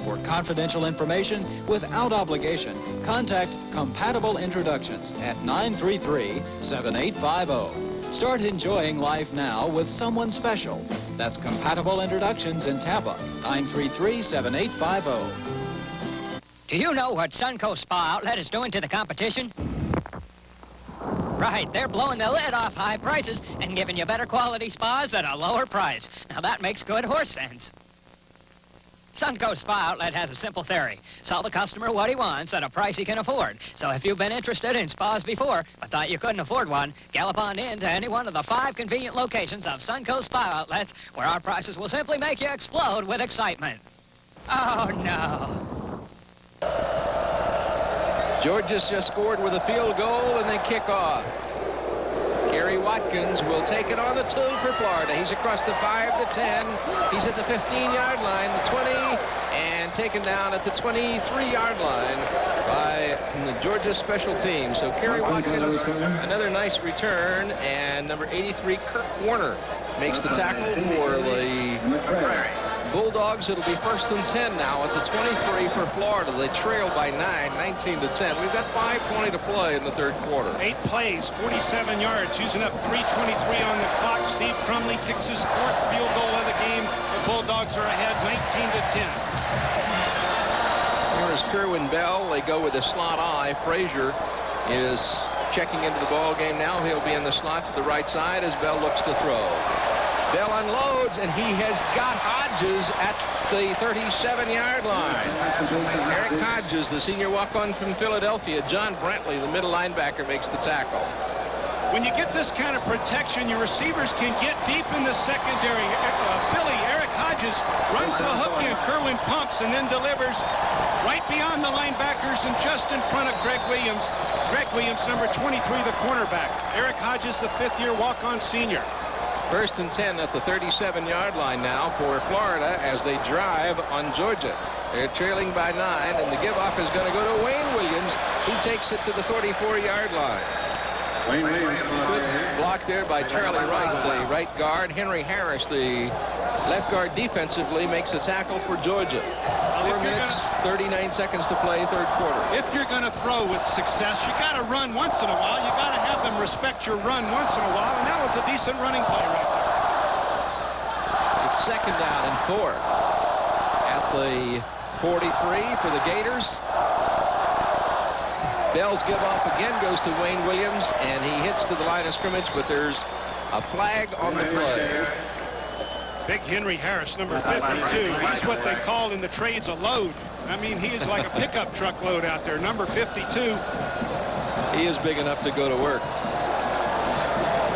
For confidential information without obligation, contact Compatible Introductions at 933-7850. Start enjoying life now with someone special. That's Compatible Introductions in Tampa, 933-7850. Do you know what Suncoast Spa Outlet is doing to the competition? Right, they're blowing the lid off high prices and giving you better quality spas at a lower price. Now that makes good horse sense. Suncoast Spa Outlet has a simple theory. Sell the customer what he wants at a price he can afford. So if you've been interested in spas before, but thought you couldn't afford one, gallop on in to any one of the 5 convenient locations of Suncoast Spa Outlets, where our prices will simply make you explode with excitement. Oh, no. Georgia's just scored with a field goal and they kick off. Gary Watkins will take it on the 2 for Florida. He's across the 5 to 10. He's at the 15-yard line, the 20, and taken down at the 23-yard line by the Georgia special team. So Gary Watkins, another nice return, and number 83, Kirk Warner, makes the tackle for the Bulldogs. It'll be 1st and 10 now at the 23 for Florida. They trail by 9, 19 to 10. We've got 5:20 to play in the 3rd quarter. 8 plays, 47 yards, using up 3:23 on the clock. Steve Crumley kicks his 4th field goal of the game. The Bulldogs are ahead 19 to 10. Here is Kerwin Bell. They go with a slot I. Frazier is checking into the ball game now. He'll be in the slot to the right side as Bell looks to throw. Bell unloads, and he has got Hodges at the 37-yard line. Eric Hodges, the senior walk-on from Philadelphia. John Brantley, the middle linebacker, makes the tackle. When you get this kind of protection, your receivers can get deep in the secondary. Philly, Eric Hodges runs the hook in. Kerwin pumps and then delivers right beyond the linebackers and just in front of Greg Williams. Greg Williams, number 23, the cornerback. Eric Hodges, the 5th-year walk-on senior. 1st and 10 at the 37-yard line now for Florida as they drive on Georgia. They're trailing by 9, and the give-off is going to go to Wayne Williams. He takes it to the 44-yard line. Good block there by Charlie Wright, the right guard. Henry Harris, the left guard defensively, makes a tackle for Georgia. 4 minutes, 39 seconds to play, 3rd quarter. If you're going to throw with success, you got to run once in a while. You got to have them respect your run once in a while, and that was a decent running play right there. It's 2nd down and 4 at the 43 for the Gators. Bell's give off again goes to Wayne Williams, and he hits to the line of scrimmage, but there's a flag on the play. Big Henry Harris, number 52. He's what they call in the trades a load. I mean, he is like a pickup truck load out there, number 52. He is big enough to go to work.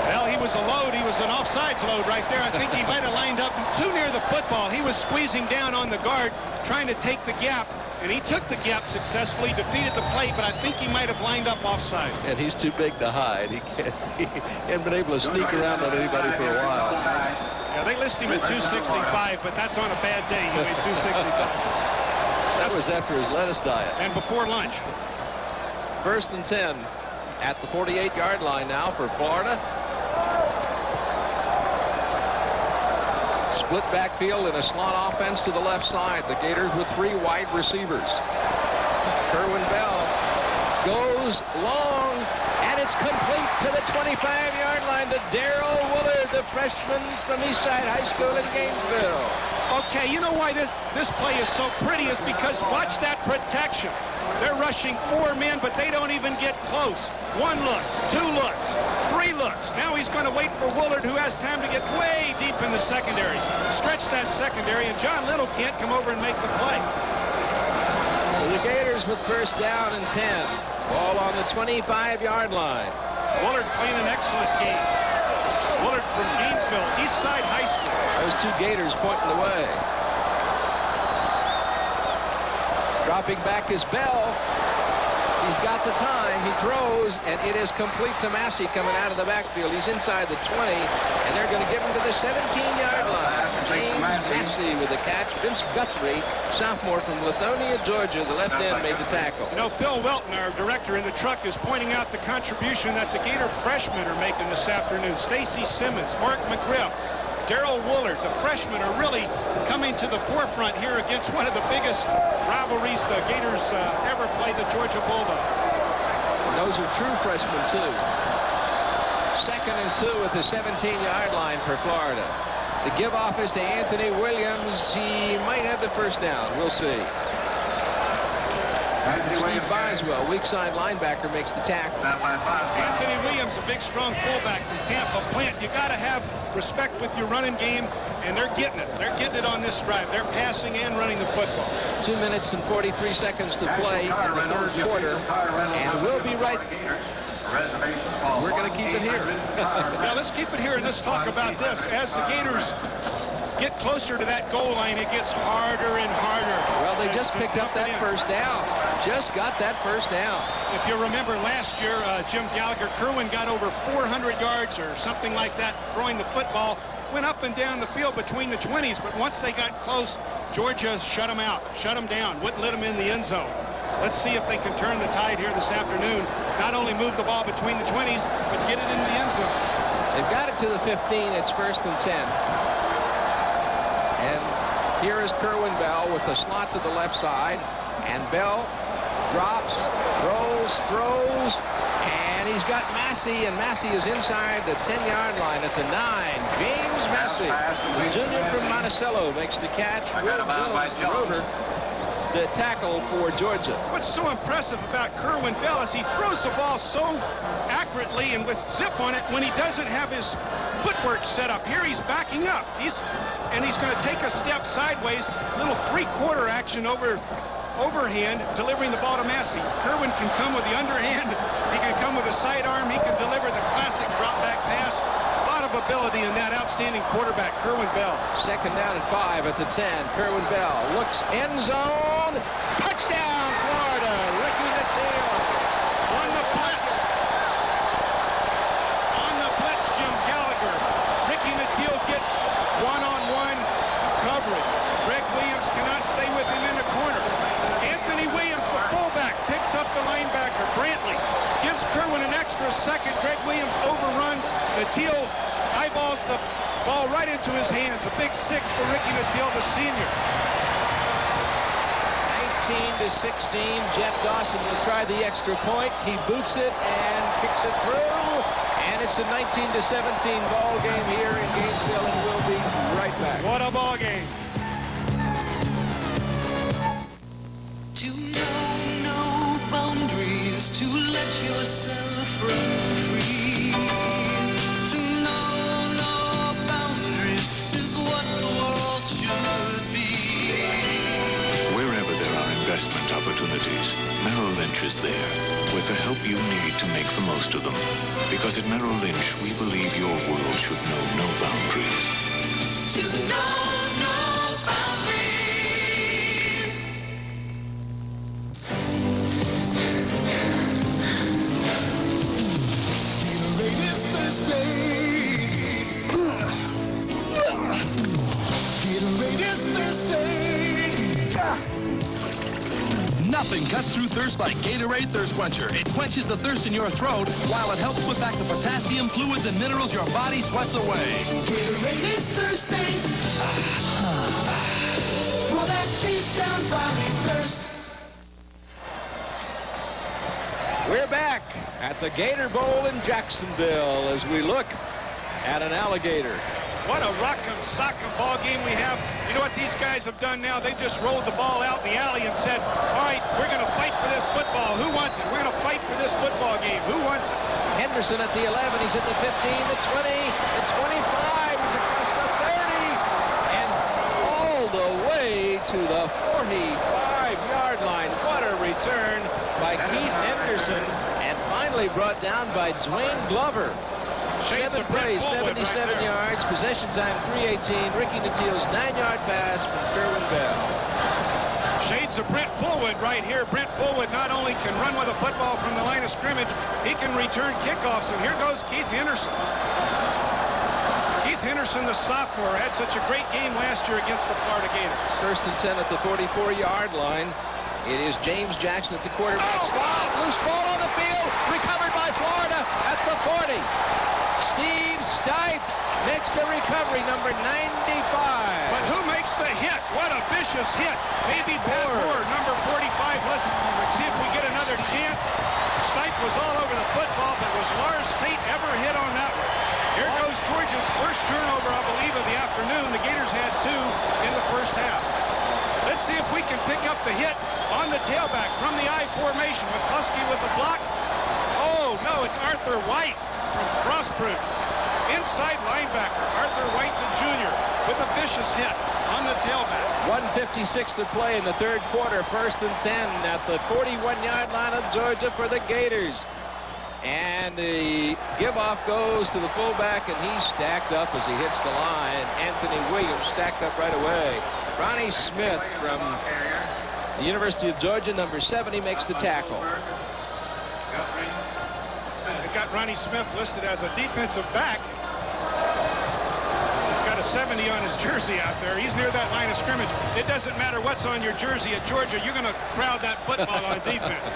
Well, he was a load. He was an offsides load right there. I think he might have lined up too near the football. He was squeezing down on the guard, trying to take the gap, and he took the gap successfully, defeated the play, but I think he might have lined up offsides. And he's too big to hide. He hasn't been able to sneak around on anybody for a while. Yeah, they list him at 265, but that's on a bad day. He weighs 265. That was after his lettuce diet. And before lunch. 1st and 10 at the 48-yard line now for Florida. Split backfield in a slot offense to the left side. The Gators with 3 wide receivers. Kerwin Bell goes long, and it's complete to the 25-yard line to Darrell Woolard, the freshman from Eastside High School in Gainesville. Okay, you know why this play is so pretty is because watch that protection. They're rushing 4 men, but they don't even get close. 1 look, 2 looks, 3 looks. Now he's going to wait for Woolard, who has time to get way deep in the secondary. Stretch that secondary, and John Little can't come over and make the play. So the Gators with 1st down and 10. Ball on the 25-yard line. Woolard playing an excellent game. Woolard from Gainesville, Eastside High School. Those 2 Gators pointing the way. Dropping back is Bell. He's got the time. He throws, and it is complete to Massey coming out of the backfield. He's inside the 20, and they're going to give him to the 17-yard line. James Massey with the catch. Vince Guthrie, sophomore from Lithonia, Georgia, the left end, made the tackle. You know, Phil Welton, our director in the truck, is pointing out the contribution that the Gator freshmen are making this afternoon. Stacy Simmons, Mark McGriff, Darrell Woolard, the freshmen are really coming to the forefront here against one of the biggest rivalries the Gators ever played, the Georgia Bulldogs. Those are true freshmen, too. 2nd and 2 at the 17-yard line for Florida. The give off is to Anthony Williams. He might have the 1st down. We'll see. Steve Boswell, weak side linebacker, makes the tackle. Anthony Williams, a big, strong fullback from Tampa Plant. You got to have respect with your running game, and they're getting it. They're getting it on this drive. They're passing and running the football. 2 minutes and 43 seconds to play in the 3rd quarter, and we'll be right. We're going to keep it here. Yeah, let's keep it here, and let's talk about this. As the Gators get closer to that goal line, it gets harder and harder. Well, they just picked up that 1st down. Just got that 1st down. If you remember last year, Jim Gallagher, Kerwin got over 400 yards or something like that throwing the football. Went up and down the field between the 20s, but once they got close, Georgia shut them out, shut them down, wouldn't let them in the end zone. Let's see if they can turn the tide here this afternoon. Not only move the ball between the 20s, but get it in the end zone. They've got it to the 15. It's 1st and 10. And here is Kerwin Bell with the slot to the left side. And Bell drops, throws, and he's got Massey, and Massey is inside the 10-yard line at the 9. James Massey, the junior from Monticello, makes the catch. Will Jones, the rover, the tackle for Georgia. What's so impressive about Kerwin Bell is he throws the ball so accurately and with zip on it when he doesn't have his footwork set up. Here he's backing up. He's going to take a step sideways, little 3-quarter action overhand, delivering the ball to Massey. Kerwin can come with the underhand. He can come with a sidearm. He can deliver the classic drop-back pass. A lot of ability in that outstanding quarterback, Kerwin Bell. 2nd down and 5 at the 10. Kerwin Bell looks end zone. Touchdown, Florida. Ricky Nattiel on the blitz. On the blitz, Jim Gallagher. Ricky Nattiel gets one-on-one coverage. Greg Williams cannot stay with him in the corner. Anthony Williams, the fullback, picks up the linebacker. Brantley gives Kerwin an extra second. Greg Williams overruns. Nattiel eyeballs the ball right into his hands. A big 6 for Ricky Nattiel, the senior. 19-16. Jeff Dawson will try the extra point. He boots it and kicks it through. And it's a 19-17 ball game here in Gainesville, and we'll be right back. What a ball game. To know no boundaries, to let yourself run free. To know no boundaries is what the world should be. Wherever there are opportunities, Merrill Lynch is there with the help you need to make the most of them. Because at Merrill Lynch, we believe your world should know no boundaries. To know no boundaries. Gatorade is thirsty. Gatorade is thirsty. Nothing cuts through thirst like Gatorade Thirst Quencher. It quenches the thirst in your throat while it helps put back the potassium, fluids, and minerals your body sweats away. Gatorade is thirsty. For that deep down body thirst. We're back at the Gator Bowl in Jacksonville as we look at an alligator. What a rock'em sock'em ball game we have. You know what these guys have done now? They just rolled the ball out in the alley and said, all right, we're going to fight for this football. Who wants it? We're going to fight for this football game. Who wants it? Henderson at the 11. He's at the 15, the 20, the 25. He's across the 30. And all the way to the 45-yard line. What a return by Keith Henderson. And finally brought down by Dwayne Glover. 7 plays, 77 yards, possession time 3:18. Ricky Nattiel's 9-yard pass from Kerwin Bell. Shades of Brent Fullwood right here. Brent Fullwood not only can run with a football from the line of scrimmage, he can return kickoffs. And here goes Keith Henderson. Keith Henderson, the sophomore, had such a great game last year against the Florida Gators. First and 10 at the 44-yard line. It is James Jackson at the quarterback slot. Loose ball on the field. Recovered by Florida at the 40. Steve Stipe makes the recovery, number 95. But who makes the hit? What a vicious hit. Maybe Pat Moore, number 45. Let's see if we get another chance. Stipe was all over the football, but was Lars Tate ever hit on that one? Here goes Georgia's first turnover, I believe, of the afternoon. The Gators had 2 in the first half. Let's see if we can pick up the hit on the tailback from the I formation. McCluskey with the block. Oh, no, it's Arthur White from Frostproof. Inside linebacker, Arthur White, the junior, with a vicious hit on the tailback. 1:56 to play in the third quarter. First and 10 at the 41-yard line of Georgia for the Gators. And the give-off goes to the fullback, and he's stacked up as he hits the line. Anthony Williams stacked up right away. Ronnie Smith from the University of Georgia, number 70, makes the tackle. They got Ronnie Smith listed as a defensive back. He's got a 70 on his jersey out there. He's near that line of scrimmage. It doesn't matter what's on your jersey at Georgia. You're going to crowd that football on defense.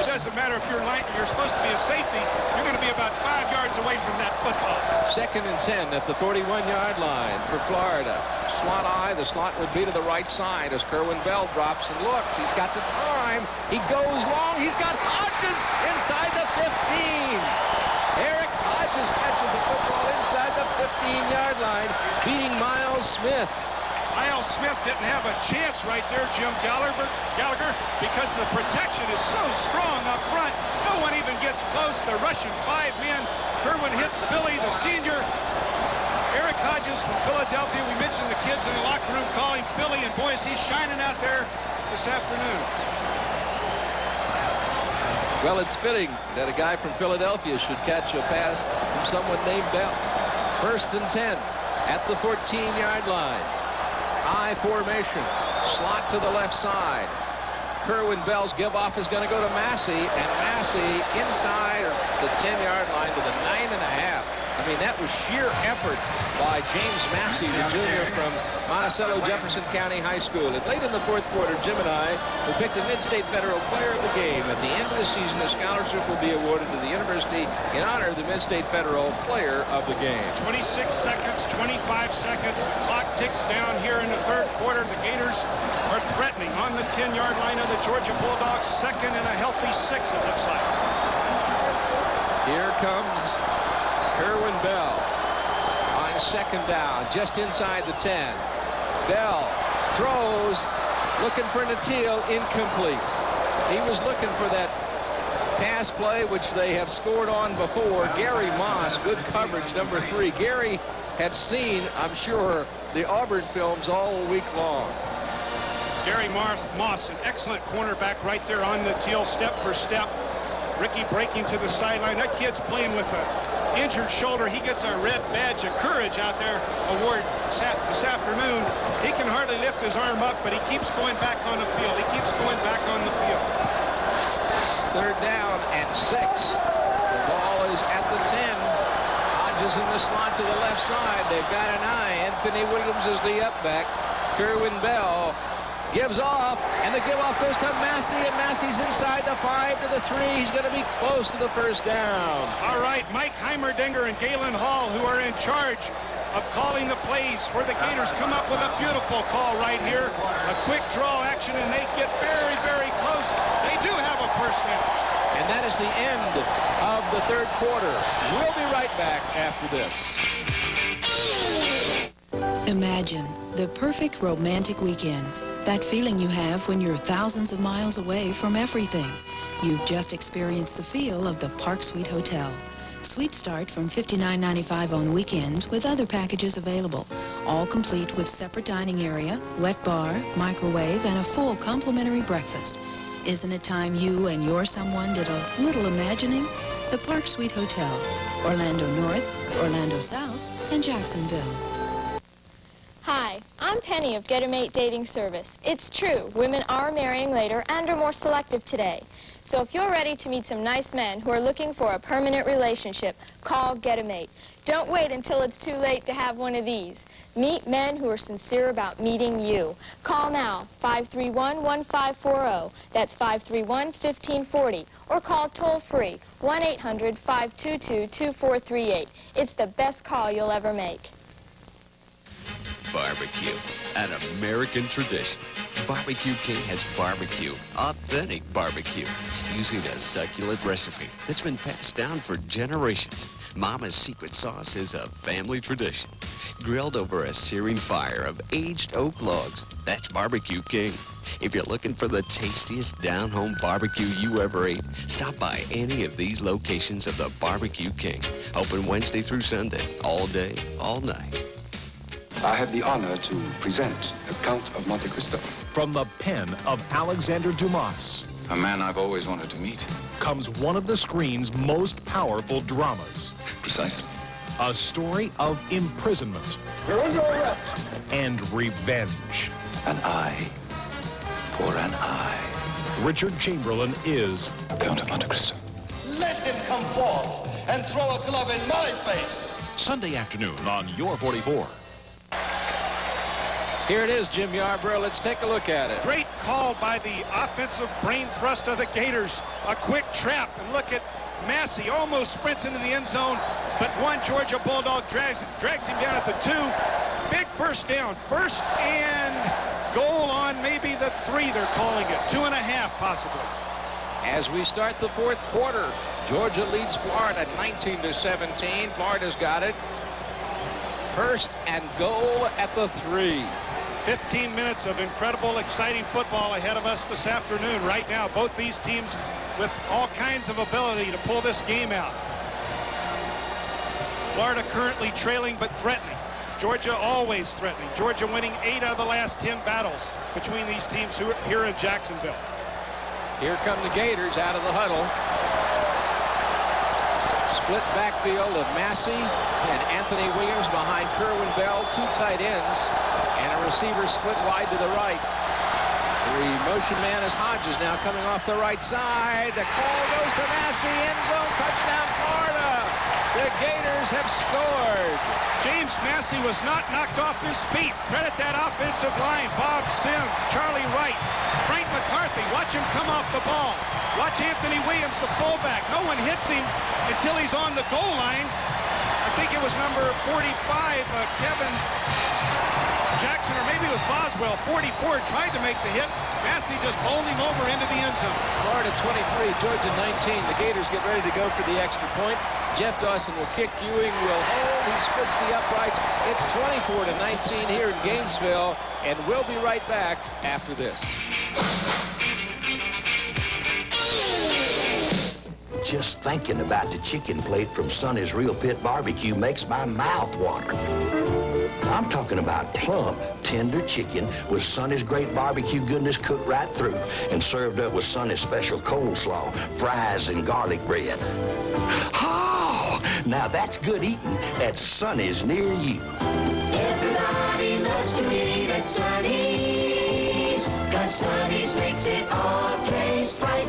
It doesn't matter if you're supposed to be a safety. You're going to be about 5 yards away from that football. Second and 10 at the 41-yard line for Florida. Slot I, the slot would be to the right side as Kerwin Bell drops and looks. He's got the time. He goes long. He's got Hodges inside the 15. Eric Hodges catches the football inside the 15-yard line, beating Miles Smith. Miles Smith didn't have a chance right there, Jim Gallagher, because the protection is so strong up front. No one even gets close. They're rushing 5 men. Kerwin hits Billy, the senior. Eric Hodges from Philadelphia. We mentioned the kids in the locker room calling Philly, and boys, he's shining out there this afternoon. Well, it's fitting that a guy from Philadelphia should catch a pass from someone named Bell. First and 10 at the 14-yard line. I formation. Slot to the left side. Kerwin Bell's give-off is going to go to Massey, and Massey inside the 10-yard line to the 9.5. I mean, that was sheer effort by James Massey, the junior from Monticello Jefferson County High School. And late in the fourth quarter, Jim and I will pick the Mid-State Federal Player of the Game. At the end of the season, a scholarship will be awarded to the university in honor of the Mid-State Federal Player of the Game. 26 seconds, 25 seconds. The clock ticks down here in the third quarter. The Gators are threatening on the 10-yard line of the Georgia Bulldogs. Second and a healthy 6, it looks like. Here comes Kerwin Bell on second down, just inside the 10. Bell throws, looking for Nattiel, incomplete. He was looking for that pass play, which they have scored on before. Gary Moss, good coverage, number 3. Gary had seen, I'm sure, the Auburn films all week long. Gary Moss, an excellent cornerback right there on the teal, step for step. Ricky breaking to the sideline. That kid's playing with an injured shoulder. He gets a red badge of courage out there award this afternoon. He can hardly lift his arm up, but he keeps going back on the field. He keeps going back on the field. Third down and 6. The ball is at the 10. Hodges in the slot to the left side. They've got an eye. Anthony Williams is the up back. Kerwin Bell gives off, and the give off goes to Massey, and Massey's inside the 5 to the 3. He's going to be close to the first down. All right, Mike Heimerdinger and Galen Hall, who are in charge of calling the plays for the Gators, come up with a beautiful call right here. A quick draw action, and they get very, very close. They do have a first down. And that is the end of the third quarter. We'll be right back after this. Imagine the perfect romantic weekend. That feeling you have when you're thousands of miles away from everything. You've just experienced the feel of the Park Suite Hotel. Suites start from $59.95 on weekends with other packages available, all complete with separate dining area, wet bar, microwave, and a full complimentary breakfast. Isn't it time you and your someone did a little imagining? The Park Suite Hotel, Orlando North, Orlando South, and Jacksonville. Hi, I'm Penny of Get a Mate Dating Service. It's true, women are marrying later and are more selective today. So if you're ready to meet some nice men who are looking for a permanent relationship, call Get a Mate. Don't wait until it's too late to have one of these. Meet men who are sincere about meeting you. Call now, 531-1540. That's 531-1540. Or call toll-free, 1-800-522-2438. It's the best call you'll ever make. Barbecue, an American tradition. Barbecue King has barbecue, authentic barbecue, using a succulent recipe that's been passed down for generations. Mama's secret sauce is a family tradition, grilled over a searing fire of aged oak logs. That's Barbecue King. If you're looking for the tastiest down-home barbecue you ever ate, stop by any of these locations of the Barbecue King. Open Wednesday through Sunday, all day, all night. I have the honor to present the Count of Monte Cristo. From the pen of Alexander Dumas, a man I've always wanted to meet, comes one of the screen's most powerful dramas. Precisely. A story of imprisonment and revenge. An eye for an eye. Richard Chamberlain is Count of Monte Cristo. Let him come forth and throw a glove in my face. Sunday afternoon on Your 44. Here it is, Jim Yarbrough. Let's take a look at it. Great call by the offensive brain thrust of the Gators. A quick trap, and look at Massey almost sprints into the end zone, but one Georgia Bulldog drags him down at the 2. Big first down. First and goal on maybe the 3, they're calling it. 2.5 possibly. As we start the fourth quarter, Georgia leads Florida 19-17. Florida's got it. First and goal at the 3. 15 minutes of incredible, exciting football ahead of us this afternoon. Right now, both these teams with all kinds of ability to pull this game out. Florida currently trailing but threatening. Georgia always threatening. Georgia winning 8 out of the last 10 battles between these teams here in Jacksonville. Here come the Gators out of the huddle. Split backfield of Massey and Anthony Williams behind Kerwin Bell, 2 tight ends, and a receiver split wide to the right. The motion man is Hodges now coming off the right side. The call goes to Massey, end zone, touchdown Florida. The Gators have scored. James Massey was not knocked off his feet. Credit that offensive line. Bob Sims, Charlie Wright, Frank McCarthy. Watch him come off the ball. Watch Anthony Williams, the fullback. No one hits him until he's on the goal line. I think it was number 45, Kevin Jackson, or maybe it was Boswell. 44 tried to make the hit. Massey just bowled him over into the end zone. Florida 23, Georgia 19. The Gators get ready to go for the extra point. Jeff Dawson will kick. Ewing will hold. He splits the uprights. It's 24-19 here in Gainesville, and we'll be right back after this. Just thinking about the chicken plate from Sonny's Real Pit Barbecue makes my mouth water. I'm talking about plump, tender chicken with Sonny's great barbecue goodness cooked right through and served up with Sonny's special coleslaw, fries, and garlic bread. Oh, now that's good eating at Sonny's near you. Everybody loves to eat at Sonny's, 'cause Sonny's makes it all taste right.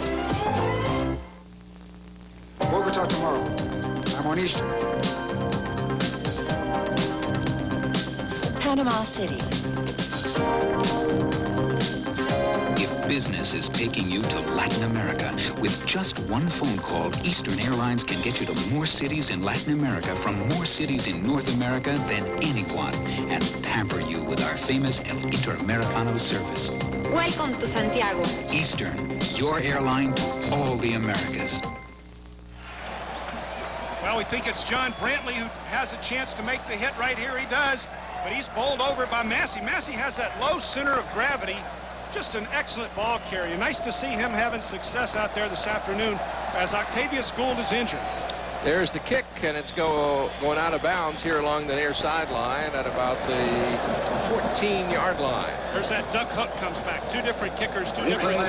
Bogota tomorrow. I'm on Eastern. Panama City. If business is taking you to Latin America, with just one phone call, Eastern Airlines can get you to more cities in Latin America from more cities in North America than anyone, and pamper you with our famous El Interamericano service. Welcome to Santiago. Eastern, your airline to all the Americas. Well, we think it's John Brantley who has a chance to make the hit right here. He does, but he's bowled over by Massey. Massey has that low center of gravity. Just an excellent ball carrier. Nice to see him having success out there this afternoon as Octavius Gould is injured. There's the kick, and it's going out of bounds here along the near sideline at about the 14-yard line. There's that duck hook comes back. Two different kickers, two different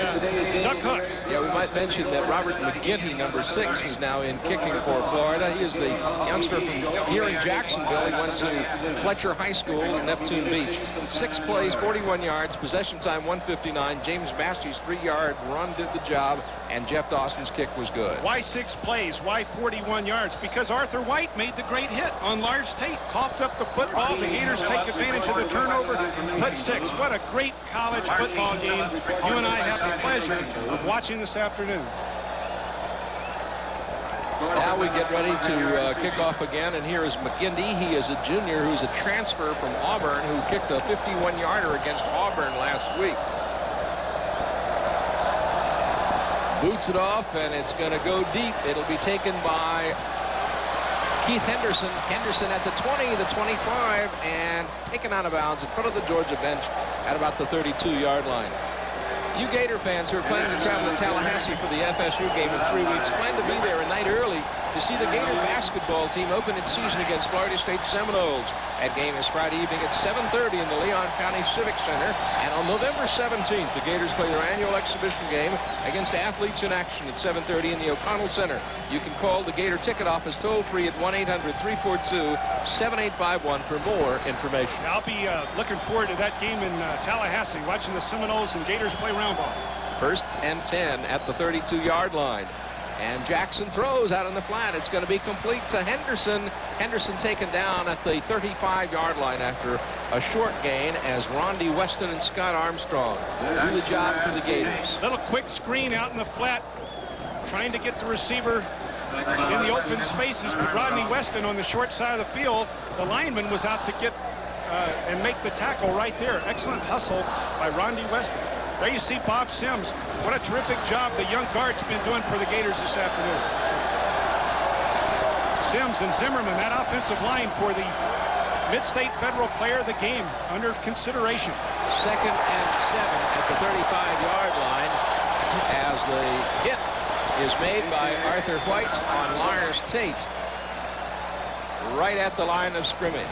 duck hooks. Yeah, we might mention that Robert McGinty, number 6, is now in kicking for Florida. He is the youngster from here in Jacksonville. He went to Fletcher High School in Neptune Beach. 6 plays, 41 yards, possession time 159. James Massey's 3-yard run did the job, and Jeff Dawson's kick was good. Why 6 plays? Why 41 yards? Because Arthur White made the great hit on Lars Tate. Coughed up the football. The Gators take advantage of the turnover. Put 6. What a great college football game you and I have the pleasure of watching this afternoon. Now we get ready to kick off again, and here is McGinty. He is a junior who's a transfer from Auburn who kicked a 51-yarder against Auburn last week. Boots it off, and it's going to go deep. It'll be taken by Keith Henderson. Henderson at the 20, the 25, and taken out of bounds in front of the Georgia bench at about the 32-yard line. You Gator fans who are planning to travel to Tallahassee for the FSU game in 3 weeks, plan to be there a night early to see the Gator basketball team open its season against Florida State Seminoles. That game is Friday evening at 7:30 in the Leon County Civic Center. And on November 17th, the Gators play their annual exhibition game against Athletes in Action at 7:30 in the O'Connell Center. You can call the Gator ticket office toll-free at 1-800-342-7851 for more information. I'll be looking forward to that game in Tallahassee, watching the Seminoles and Gators play round ball. 1st and 10 at the 32-yard line. And Jackson throws out on the flat. It's going to be complete to Henderson. Henderson taken down at the 35-yard line after a short gain as Rondi Weston and Scott Armstrong do the job for the Gators. Little quick screen out in the flat, trying to get the receiver in the open spaces, but Rodney Weston on the short side of the field, the lineman was out to get and make the tackle right there. Excellent hustle by Rondi Weston. There you see Bob Sims. What a terrific job the young guard's been doing for the Gators this afternoon. Sims and Zimmerman, that offensive line for the Mid-State Federal Player of the Game under consideration. 2nd and 7 at the 35-yard line as the hit is made by Arthur White on Lars Tate right at the line of scrimmage.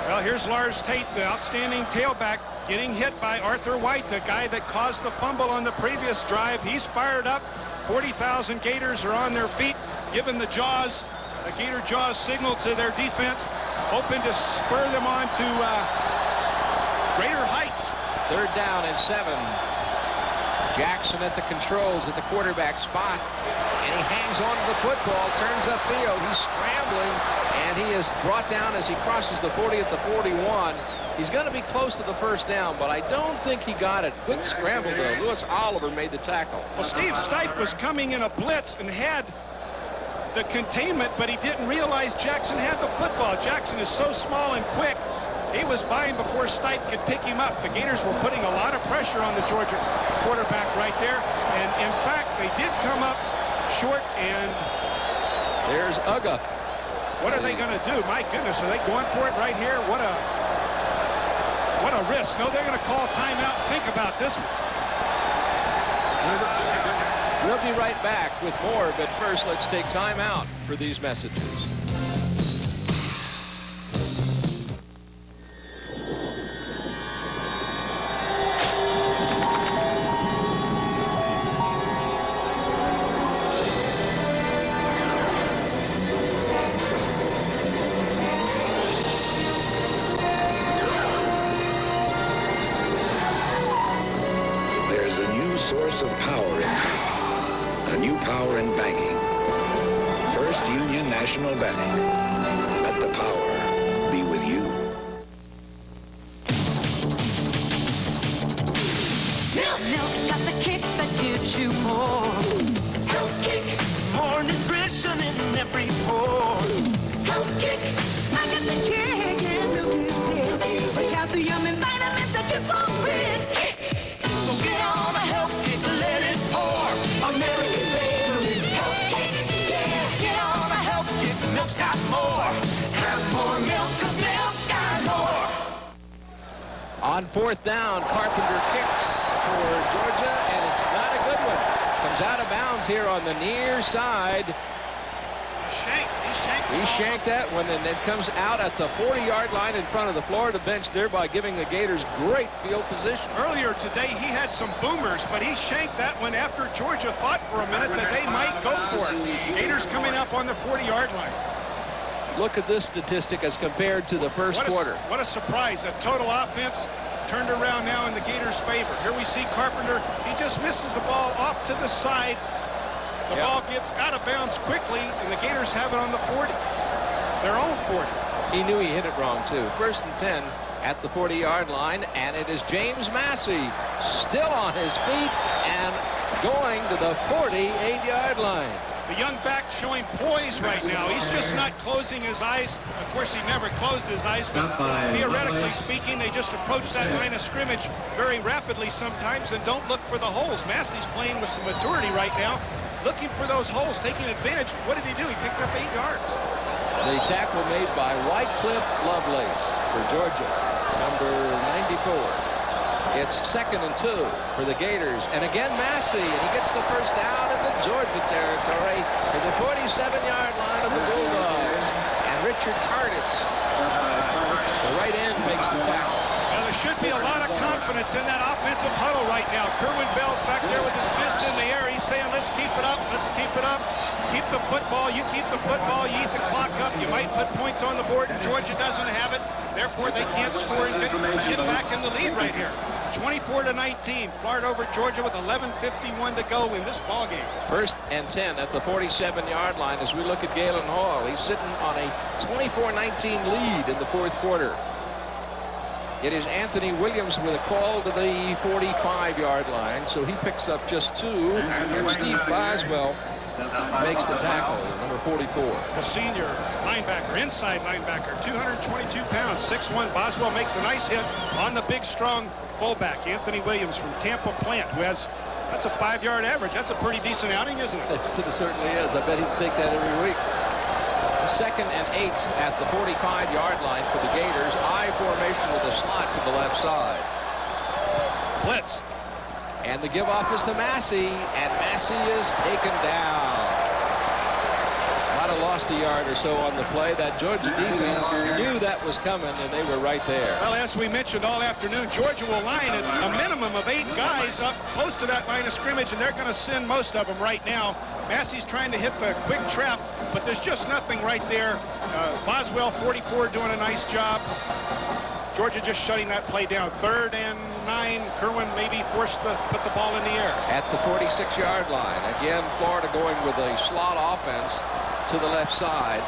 Well, here's Lars Tate, the outstanding tailback, getting hit by Arthur White, the guy that caused the fumble on the previous drive. He's fired up. 40,000 Gators are on their feet, giving the Jaws, the Gator Jaws signal to their defense, hoping to spur them on to greater heights. 3rd down and 7. Jackson at the controls at the quarterback spot, and he hangs on to the football, turns upfield. He's scrambling, and he is brought down as he crosses the 40 at the 41. He's going to be close to the 1st down, but I don't think he got it. Good scramble, though. Lewis Oliver made the tackle. Well, Steve Stipe was coming in a blitz and had the containment, but he didn't realize Jackson had the football. Jackson is so small and quick. He was by him before Stipe could pick him up. The Gators were putting a lot of pressure on the Georgia quarterback right there. And, in fact, they did come up short, and there's Uga. What are they going to do? My goodness, are they going for it right here? What a risk. No, they're going to call timeout. Think about this one. We'll be right back with more, but first let's take time out for these messages. source of power in town. A new power in banking. First Union National Bank. Let the power be with you. Milk's got the kick that gives you more. Health Kick. More nutrition in every pore. Health Kick. I got the kick and milk is big. Out the yummy vitamins that you're so rich. So get on a Health Kick, let it pour. America's favorite Health Kick. Yeah, get on a Health Kick. Milk's got more. Have more milk, 'cause milk's got more. On fourth down, Carpenter kicks for Georgia, and it's not a good one. Comes out of bounds here on the near side. He shanked that one, and it comes out at the 40-yard line in front of the Florida bench, thereby giving the Gators great field position. Earlier today, he had some boomers, but he shanked that one after Georgia thought for a minute that they might go for it. Gators coming up on the 40-yard line. Look at this statistic as compared to the first quarter. What a surprise. A total offense turned around now in the Gators' favor. Here we see Carpenter. He just misses the ball off to the side. The ball gets out of bounds quickly, and the Gators have it on the 40. Their own 40. He knew he hit it wrong, too. First and 10 at the 40-yard line, and it is James Massey still on his feet and going to the 48-yard line. The young back showing poise right now. He's just not closing his eyes. Of course, he never closed his eyes, but theoretically speaking, they just approach that line of scrimmage very rapidly sometimes and don't look for the holes. Massey's playing with some maturity right now, looking for those holes, taking advantage. What did he do? He picked up 8 yards. The tackle made by Wycliffe Lovelace for Georgia, number 94. It's 2nd and 2 for the Gators. And again, Massey, and he gets the first down in the Georgia territory to the 47-yard line of the Bulldogs. And Richard Tarditz, the right end, makes the tackle. Now, there should be a lot of confidence in that offensive huddle right now. Kerwin Bell's back there with his fist in the air. He's saying, let's keep it up, let's keep it up. Keep the football, you keep the football, you eat the clock up. You might put points on the board, and Georgia doesn't have it. Therefore, they can't score and get back in the lead right here. 24-19, Florida over Georgia with 11:51 to go in this ball game. First and 10 at the 47-yard line as we look at Galen Hall. He's sitting on a 24-19 lead in the fourth quarter. It is Anthony Williams with a call to the 45-yard line, so he picks up just 2. And Steve Boswell makes the tackle, number 44. The senior linebacker, inside linebacker, 222 pounds, 6'1". Boswell makes a nice hit on the big, strong fullback, Anthony Williams from Tampa Plant, who has, that's a 5-yard average. That's a pretty decent outing, isn't it? It certainly is. I bet he'd take that every week. 2nd and 8 at the 45-yard line for the Gators. I formation with a slot to the left side. Blitz. And the give-off is to Massey, and Massey is taken down. Might have lost a yard or so on the play. That Georgia defense knew that was coming, and they were right there. Well, as we mentioned all afternoon, Georgia will line a minimum of 8 guys up close to that line of scrimmage, and they're going to send most of them right now. Massey's trying to hit the quick trap, but there's just nothing right there. Boswell, 44, doing a nice job. Georgia just shutting that play down. 3rd and 9. Kerwin maybe forced to put the ball in the air. At the 46-yard line. Again, Florida going with a slot offense to the left side.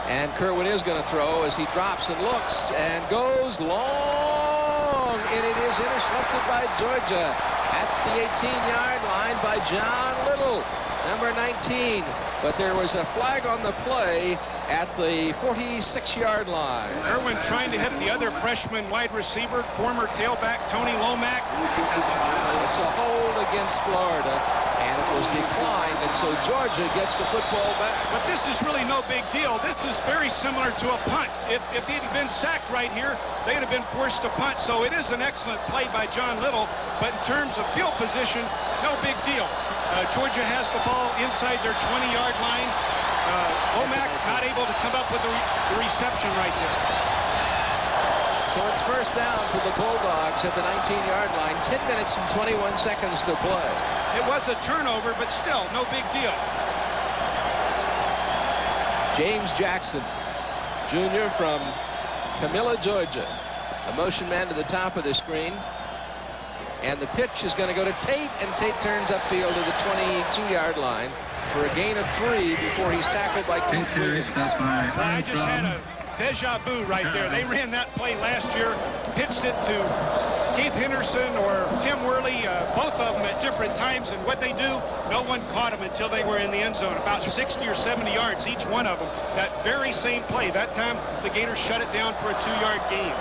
And Kerwin is going to throw as he drops and looks and goes long. And it is intercepted by Georgia at the 18-yard line by John Little, number 19. But there was a flag on the play at the 46-yard line. Kerwin trying to hit the other freshman wide receiver, former tailback Tony Lomack. It's a hold against Florida, and it was declined, and so Georgia gets the football back. But this is really no big deal. This is very similar to a punt. If he'd been sacked right here, they'd have been forced to punt. So it is an excellent play by John Little, but in terms of field position, no big deal. Georgia has the ball inside their 20-yard line. Lomack not able to come up with the reception right there. So it's first down for the Bulldogs at the 19-yard line. 10 minutes and 21 seconds to play. It was a turnover, but still, no big deal. James Jackson, junior from Camilla, Georgia. A motion man to the top of the screen. And the pitch is going to go to Tate, and Tate turns upfield to the 22-yard line for a gain of 3 before he's tackled by Keith Williams. I just had a deja vu right there. They ran that play last year, pitched it to Keith Henderson or Tim Worley, both of them at different times, and what they do, no one caught them until they were in the end zone, about 60 or 70 yards, each one of them. That very same play. That time, the Gators shut it down for a 2-yard gain.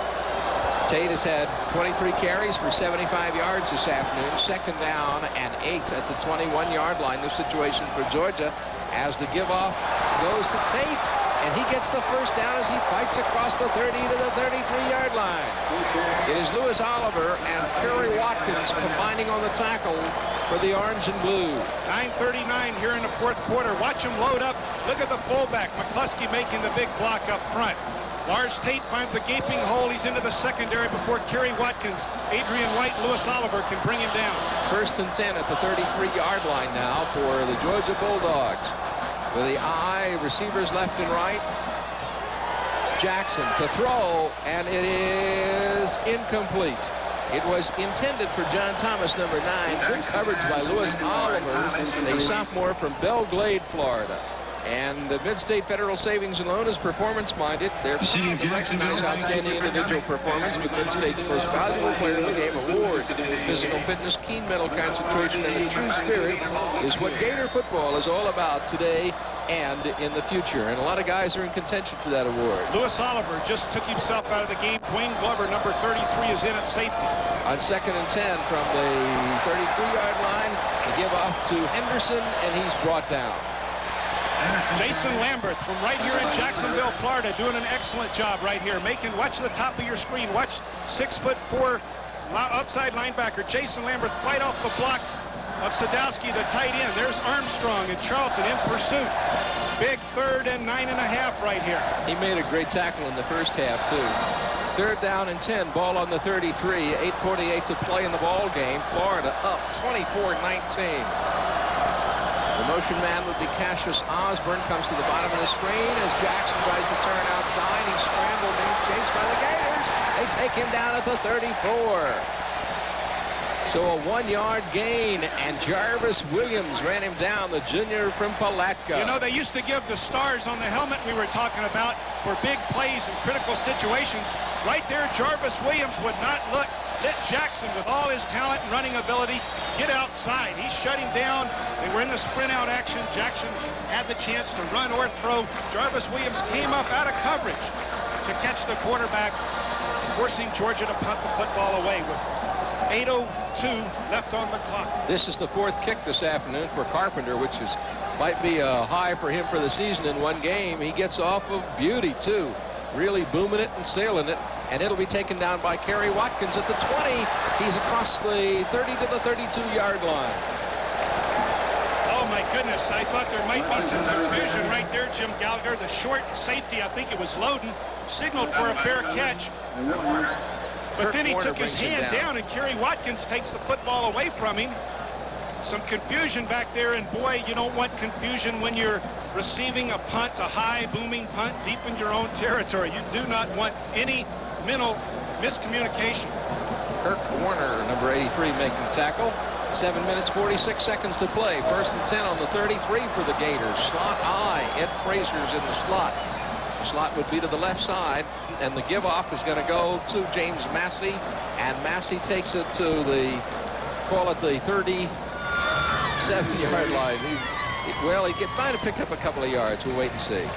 Tate has had 23 carries for 75 yards this afternoon. 2nd down and 8 at the 21-yard line. This situation for Georgia as the give-off goes to Tate, and he gets the first down as he fights across the 30 to the 33-yard line. It is Lewis Oliver and Kerry Watkins combining on the tackle for the orange and blue. 9:39 here in the 4th quarter. Watch him load up. Look at the fullback, McCluskey, making the big block up front. Lars Tate finds a gaping hole. He's into the secondary before Kerry Watkins, Adrian White, Lewis Oliver can bring him down. 1st and 10 at the 33-yard line now for the Georgia Bulldogs. With the eye, receivers left and right. Jackson to throw, and it is incomplete. It was intended for John Thomas, number 9. Good coverage by Lewis Oliver, a sophomore from Belle Glade, Florida. And the Mid-State Federal Savings and Loan is performance-minded. They're proud to recognize outstanding individual performance with Mid-State's Most Valuable Player of the Game award. Physical fitness, keen mental concentration, and a true spirit is what Gator football is all about today and in the future. And a lot of guys are in contention for that award. Lewis Oliver just took himself out of the game. Dwayne Glover, number 33, is in at safety. On 2nd and 10 from the 33-yard line, the give off to Henderson, and he's brought down. Jason Lambert from right here in Jacksonville, Florida, doing an excellent job right here. Watch the top of your screen. Watch 6'4" outside linebacker Jason Lambert fight off the block of Sadowski, the tight end. There's Armstrong and Charlton in pursuit. Big 3rd and 9.5 right here. He made a great tackle in the first half, too. 3rd down and 10, ball on the 33, 8:48 to play in the ball game. Florida up 24-19. The motion man would be Cassius Osborne, comes to the bottom of the screen as Jackson tries to turn outside. He's scrambled and he's chased by the Gators. They take him down at the 34. So a 1-yard gain, and Jarvis Williams ran him down, the junior from Palatka. You know, they used to give the stars on the helmet we were talking about for big plays and critical situations. Right there, Jarvis Williams would not let Jackson, with all his talent and running ability, get outside. He shut him down. They were in the sprint out action. Jackson had the chance to run or throw. Jarvis Williams came up out of coverage to catch the quarterback, forcing Georgia to punt the football away with 8:02 left on the clock. This is the 4th kick this afternoon for Carpenter, which might be a high for him for the season in one game. He gets off of beauty, too. Really booming it and sailing it. And it'll be taken down by Kerry Watkins at the 20. He's across the 30 to the 32-yard line. Oh, my goodness. I thought there might be some confusion right there, Jim Gallagher. The short safety, I think it was Loden, signaled for a fair catch. But then he took his hand down, and Kerry Watkins takes the football away from him. Some confusion back there, and boy, you don't want confusion when you're receiving a punt, a high booming punt deep in your own territory. You do not want any mental miscommunication. Kirk Warner, number 83, making the tackle. 7 minutes, 46 seconds to play. 1st and 10 on the 33 for the Gators. Slot I. Ed Frazier's in the slot. The slot would be to the left side, and the give-off is going to go to James Massey, and Massey takes it to the, call it the 37-yard line. He might have picked up a couple of yards. We'll wait and see.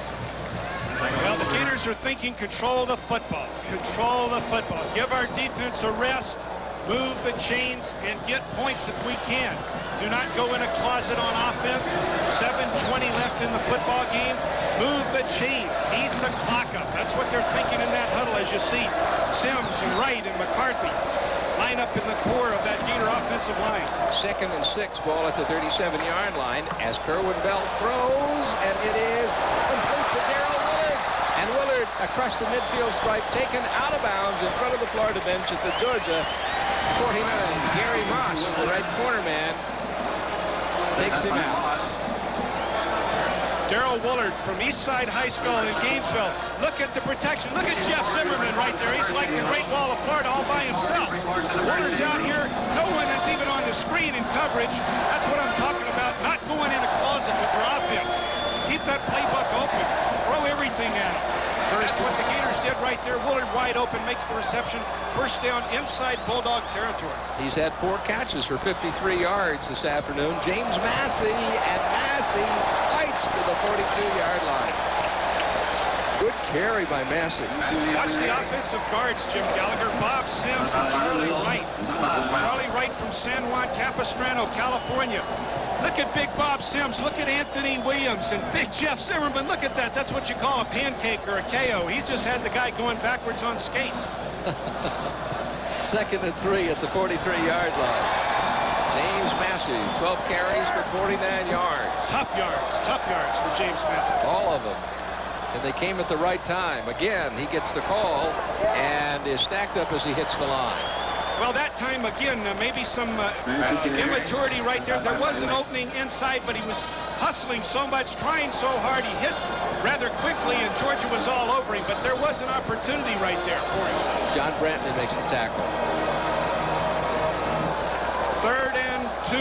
Well, the Gators are thinking control the football. Control the football. Give our defense a rest. Move the chains and get points if we can. Do not go in a closet on offense. 7:20 left in the football game. Move the chains. Eat the clock up. That's what they're thinking in that huddle, as you see Sims and Wright and McCarthy line up in the core of that Gator offensive line. 2nd and 6, ball at the 37-yard line as Kerwin Bell throws, and it is complete to Darrell Willard. And Willard across the midfield stripe, taken out of bounds in front of the Florida bench at the Georgia 49. Gary Moss, the right corner man, takes him out. Darrell Willard from Eastside High School in Gainesville. Look at the protection. Look at Jeff Zimmerman right there. He's like the Great Wall of Florida all by himself. Willard's out here. No one freeing in coverage. That's what I'm talking about, not going in a closet with their offense. Keep that playbook open. Throw everything at them. That's what the Gators did right there. Willard wide open, makes the reception. First down inside Bulldog territory. He's had 4 catches for 53 yards this afternoon. James Massey, and Massey fights to the 42-yard line. Good carry by Massey. Watch the offensive guards, Jim Gallagher. Bob Sims and Charlie Wright. Charlie Wright from San Juan Capistrano, California. Look at Big Bob Sims. Look at Anthony Williams and Big Jeff Zimmerman. Look at that. That's what you call a pancake or a KO. He's just had the guy going backwards on skates. 2nd and 3 at the 43-yard line. James Massey, 12 carries for 49 yards. Tough yards for James Massey. All of them. And they came at the right time. Again, he gets the call and is stacked up as he hits the line. Well, that time, again, maybe some immaturity right there. There was an opening inside, but he was hustling so much, trying so hard. He hit rather quickly, and Georgia was all over him, but there was an opportunity right there for him. John Brantley makes the tackle. 3rd and 2.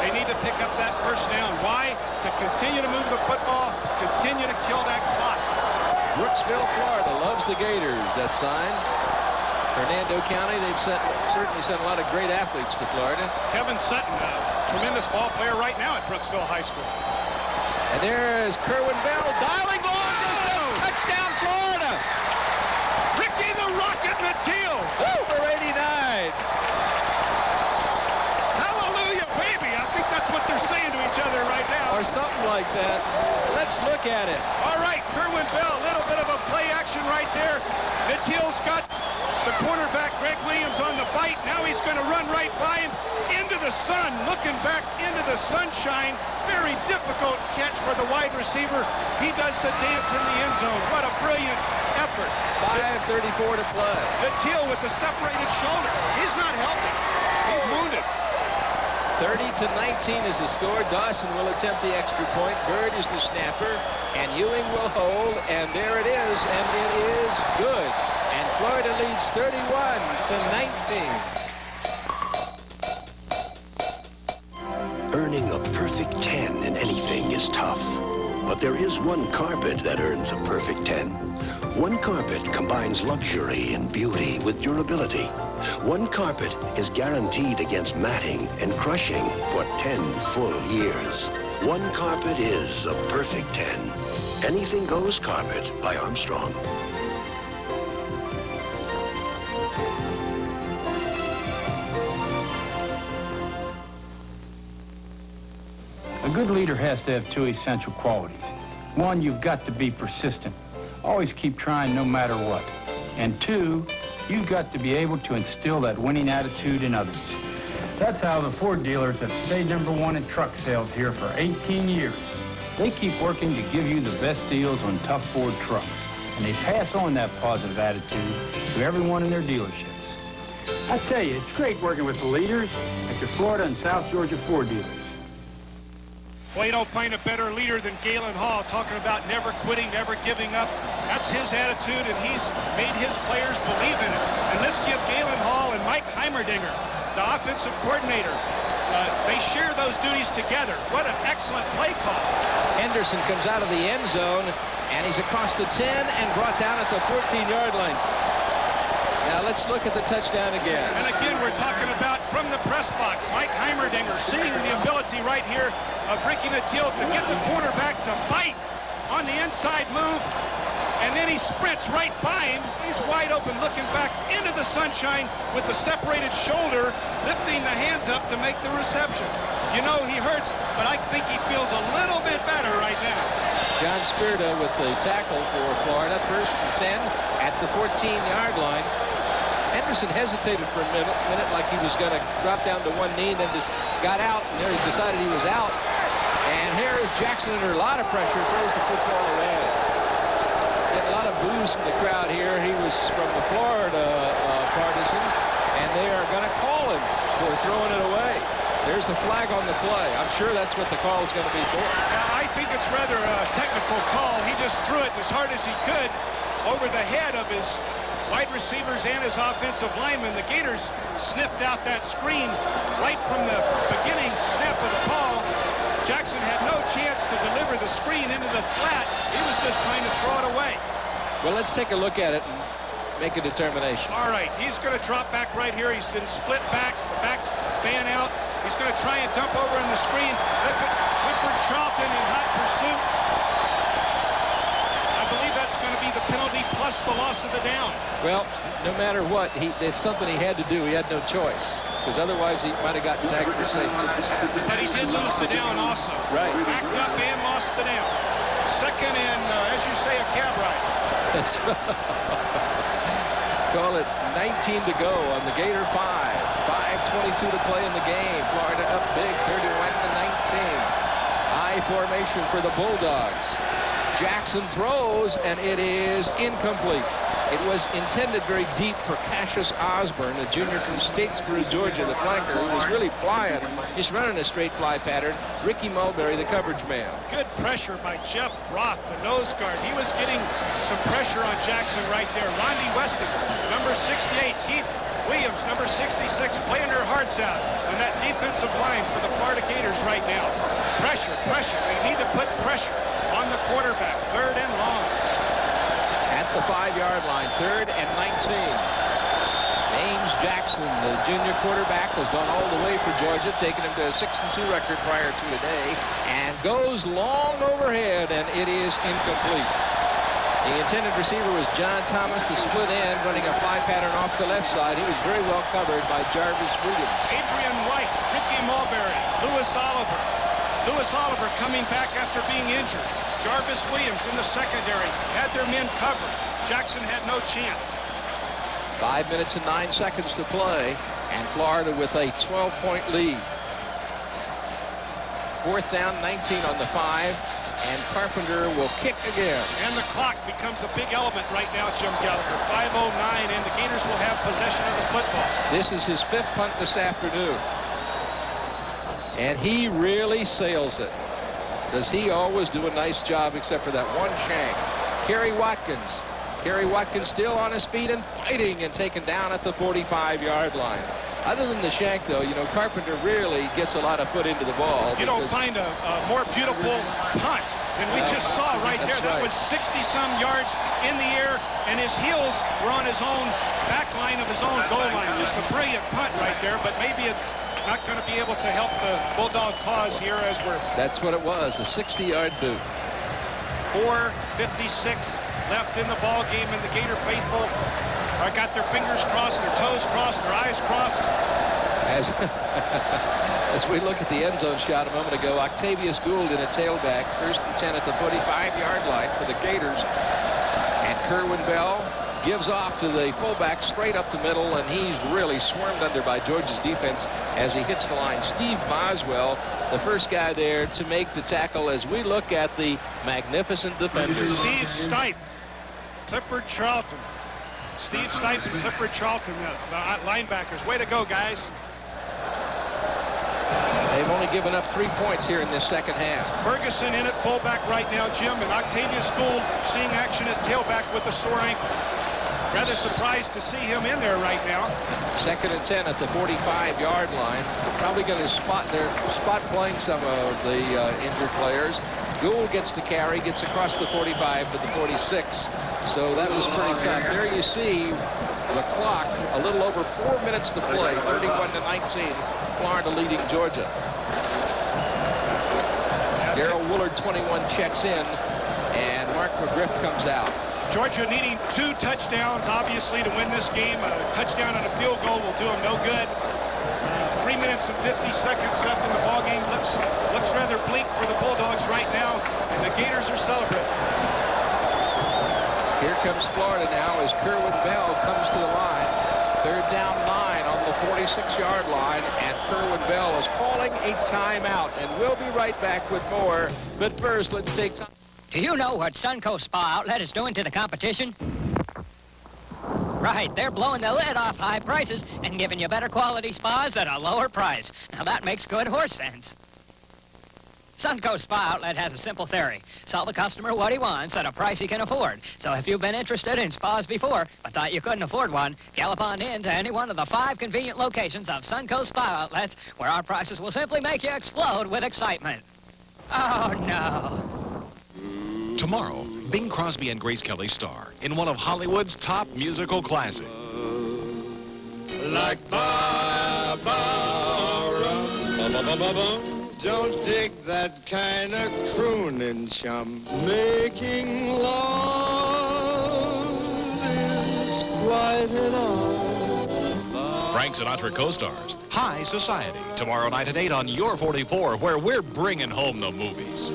They need to pick up that first down. Why? To continue to move the football, continue to kill that clock. Brooksville, Florida loves the Gators. That sign. Hernando County, they've certainly sent a lot of great athletes to Florida. Kevin Sutton, a tremendous ball player right now at Brooksville High School. And there is Kerwin Bell dialing long distance. Touchdown, Florida. Ricky the Rocket Mateo. Over 89. Hallelujah, baby. I think that's what they're saying to each other right now. Or something like that. Let's look at it. All right, Kerwin Bell, a little bit of a play action right there. Mateo's got the cornerback, Greg Williams, on the bite. Now he's going to run right by him into the sun, looking back into the sunshine. Very difficult catch for the wide receiver. He does the dance in the end zone. What a brilliant effort. 5:34 to play. Mateo with the separated shoulder. He's not helping. He's wounded. 30-19 is the score. Dawson will attempt the extra point. Bird is the snapper, and Ewing will hold, and there it is, and it is good. And Florida leads 31-19. Earning a perfect 10 in anything is tough. But there is one carpet that earns a perfect 10. One carpet combines luxury and beauty with durability. One carpet is guaranteed against matting and crushing for 10 full years. One carpet is a perfect 10. Anything Goes Carpet by Armstrong. A good leader has to have 2 essential qualities. One, you've got to be persistent. Always keep trying no matter what. And 2, you've got to be able to instill that winning attitude in others. That's how the Ford dealers have stayed #1 in truck sales here for 18 years. They keep working to give you the best deals on tough Ford trucks. And they pass on that positive attitude to everyone in their dealerships. I tell you, it's great working with the leaders at your Florida and South Georgia Ford dealers. Well, you don't find a better leader than Galen Hall, talking about never quitting, never giving up. That's his attitude, and he's made his players believe in it. And let's give Galen Hall and Mike Heimerdinger, the offensive coordinator, they share those duties together. What an excellent play call. Henderson comes out of the end zone, and he's across the 10 and brought down at the 14-yard line. Now let's look at the touchdown again. And again, we're talking about from the press box, Mike Heimerdinger seeing the ability right here of Ricky Nattil to get the quarterback to bite on the inside move. And then he sprints right by him. He's wide open, looking back into the sunshine with the separated shoulder, lifting the hands up to make the reception. You know, he hurts, but I think he feels a little bit better right now. John Spirta with the tackle for Florida. First and 10 at the 14-yard line. Henderson hesitated for a minute like he was going to drop down to one knee, and then just got out, and there he decided he was out. And here is Jackson under a lot of pressure, throws the football away. Getting a lot of boos from the crowd here. He was from the Florida partisans, and they are going to call him for throwing it away. There's the flag on the play. I'm sure that's what the call is going to be for. I think it's rather a technical call. He just threw it as hard as he could over the head of his wide receivers and his offensive linemen. The Gators sniffed out that screen right from the beginning snap of the ball. Jackson had no chance to deliver the screen into the flat. He was just trying to throw it away. Well, let's take a look at it and make a determination. All right, he's going to drop back right here. He's in split backs. The backs fan out. He's going to try and dump over in the screen. Clifford Charlton in hot pursuit. I believe that's going to be the penalty plus the loss of the down. Well, no matter what, it's something he had to do. He had no choice, because otherwise he might have gotten tagged for safety. But he did lose the down also. Right. Backed up and lost the down. Second and, as you say, a cab ride. That's call it 19 to go on the Gator 5. 5:22 to play in the game. Florida up big, 31 to 19. High formation for the Bulldogs. Jackson throws, and it is incomplete. It was intended very deep for Cassius Osborne, a junior from Statesboro, Georgia, the flanker, who was really flying. He's running a straight fly pattern. Ricky Mulberry, the coverage man. Good pressure by Jeff Roth, the nose guard. He was getting some pressure on Jackson right there. Rondi Weston, number 68. Keith Williams, number 66, playing their hearts out on that defensive line for the Florida Gators right now. Pressure, pressure. They need to put pressure on the quarterback. Third and long. At the 5-yard line, 3rd and 19. Ames Jackson, the junior quarterback, has gone all the way for Georgia, taking him to a 6-2 record prior to today, and goes long overhead, and it is incomplete. The intended receiver was John Thomas, the split end, running a fly pattern off the left side. He was very well covered by Jarvis Williams. Adrian White, Ricky Mulberry, Lewis Oliver. Lewis Oliver coming back after being injured. Jarvis Williams in the secondary had their men covered. Jackson had no chance. 5 minutes and 9 seconds to play, and Florida with a 12-point lead. 4th down, 19 on the 5, and Carpenter will kick again. And the clock becomes a big element right now, Jim Gallagher. 5:09, and the Gators will have possession of the football. This is his 5th punt this afternoon. And he really sails it. Does he always do a nice job except for that one shank? Kerry Watkins. Kerry Watkins still on his feet and fighting and taken down at the 45-yard line. Other than the shank, though, you know, Carpenter really gets a lot of foot into the ball. You don't find a more beautiful punt than we just saw right there. That was 60-some yards in the air, and his heels were on his own back line of his own goal line. Just a brilliant punt right there, but maybe it's not going to be able to help the Bulldog cause here as we're... That's what it was, a 60-yard boot. 4:56 left in the ball game, and the Gator faithful got their fingers crossed, their toes crossed, their eyes crossed. As we look at the end zone shot a moment ago, Octavius Gould in a tailback, 1st and 10 at the 45-yard line for the Gators. And Kerwin Bell gives off to the fullback straight up the middle, and he's really swarmed under by Georgia's defense as he hits the line. Steve Boswell, the first guy there to make the tackle as we look at the magnificent defenders. Steve Stipe, Clifford Charlton. Steve Stipe and Clifford Charlton, the linebackers. Way to go, guys. They've only given up 3 points here in this second half. Ferguson in at fullback right now, Jim, and Octavius Gould seeing action at tailback with a sore ankle. Rather surprised to see him in there right now. 2nd and 10 at the 45-yard line. Probably going to spot playing some of the injured players. Gould gets the carry, gets across the 45 to the 46. So that was pretty tough. There you see the clock, a little over 4 minutes to play, 31 to 19. Florida leading Georgia. Darrell Woolard, 21, checks in, and Mark McGriff comes out. Georgia needing 2 touchdowns, obviously, to win this game. A touchdown and a field goal will do them no good. 3 minutes and 50 seconds left in the ballgame. Looks rather bleak for the Bulldogs right now, and the Gators are celebrating. Here comes Florida now as Kerwin Bell comes to the line. 3rd down 9 on the 46-yard line, and Kerwin Bell is calling a timeout, and we'll be right back with more. But first, let's take time. Do you know what Suncoast Spa Outlet is doing to the competition? Right, they're blowing the lid off high prices and giving you better quality spas at a lower price. Now that makes good horse sense. Suncoast Spa Outlet has a simple theory. Sell the customer what he wants at a price he can afford. So if you've been interested in spas before, but thought you couldn't afford one, gallop on in to any one of the 5 convenient locations of Suncoast Spa Outlets, where our prices will simply make you explode with excitement. Oh, no. Tomorrow, Bing Crosby and Grace Kelly star in one of Hollywood's top musical classics. Like Barbara, don't dig that kind of crooning, chum. Making love is quite an art. Frank Sinatra co-stars High Society tomorrow night at 8 on Your 44, where we're bringing home the movies.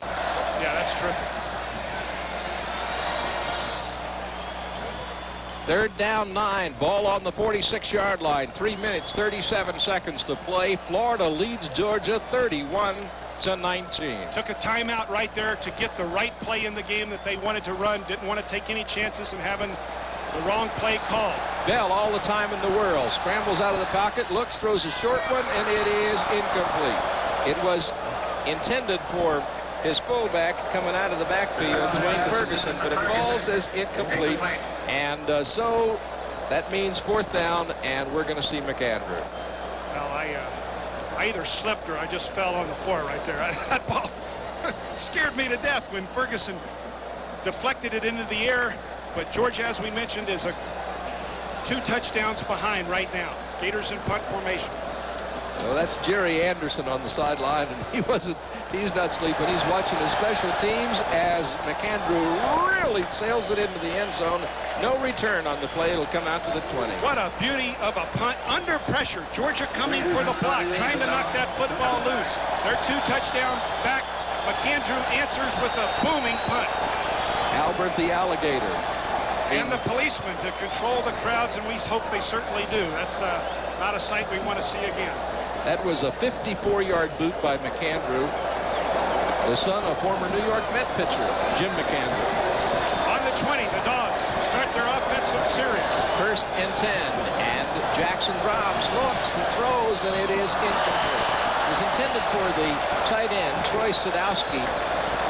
Yeah, that's terrific. Third down 9, ball on the 46-yard line. 3 minutes, 37 seconds to play. Florida leads Georgia 31-19. Took a timeout right there to get the right play in the game that they wanted to run. Didn't want to take any chances in having the wrong play called. Bell all the time in the world. Scrambles out of the pocket, looks, throws a short one, and it is incomplete. It was intended for his fullback coming out of the backfield, Dwayne Ferguson, but it falls as incomplete. And so that means 4th down, and we're going to see McAndrew. Well, I either slipped or I just fell on the floor right there. That ball scared me to death when Ferguson deflected it into the air. But Georgia, as we mentioned, is 2 touchdowns behind right now. Gators in punt formation. Well, that's Jerry Anderson on the sideline, and he's not sleeping. He's watching his special teams as McAndrew really sails it into the end zone. No return on the play. It'll come out to the 20. What a beauty of a punt under pressure. Georgia coming for the block, trying to knock that football loose. They're 2 touchdowns back. McAndrew answers with a booming punt. Albert the Alligator. And the policemen to control the crowds, and we hope they certainly do. That's not a sight we want to see again. That was a 54-yard boot by McAndrew, the son of former New York Met pitcher Jim McAndrew. On the 20, the Dogs start their offensive series. 1st and 10, and Jackson drops, looks, and throws, and it is incomplete. It was intended for the tight end, Troy Sadowski,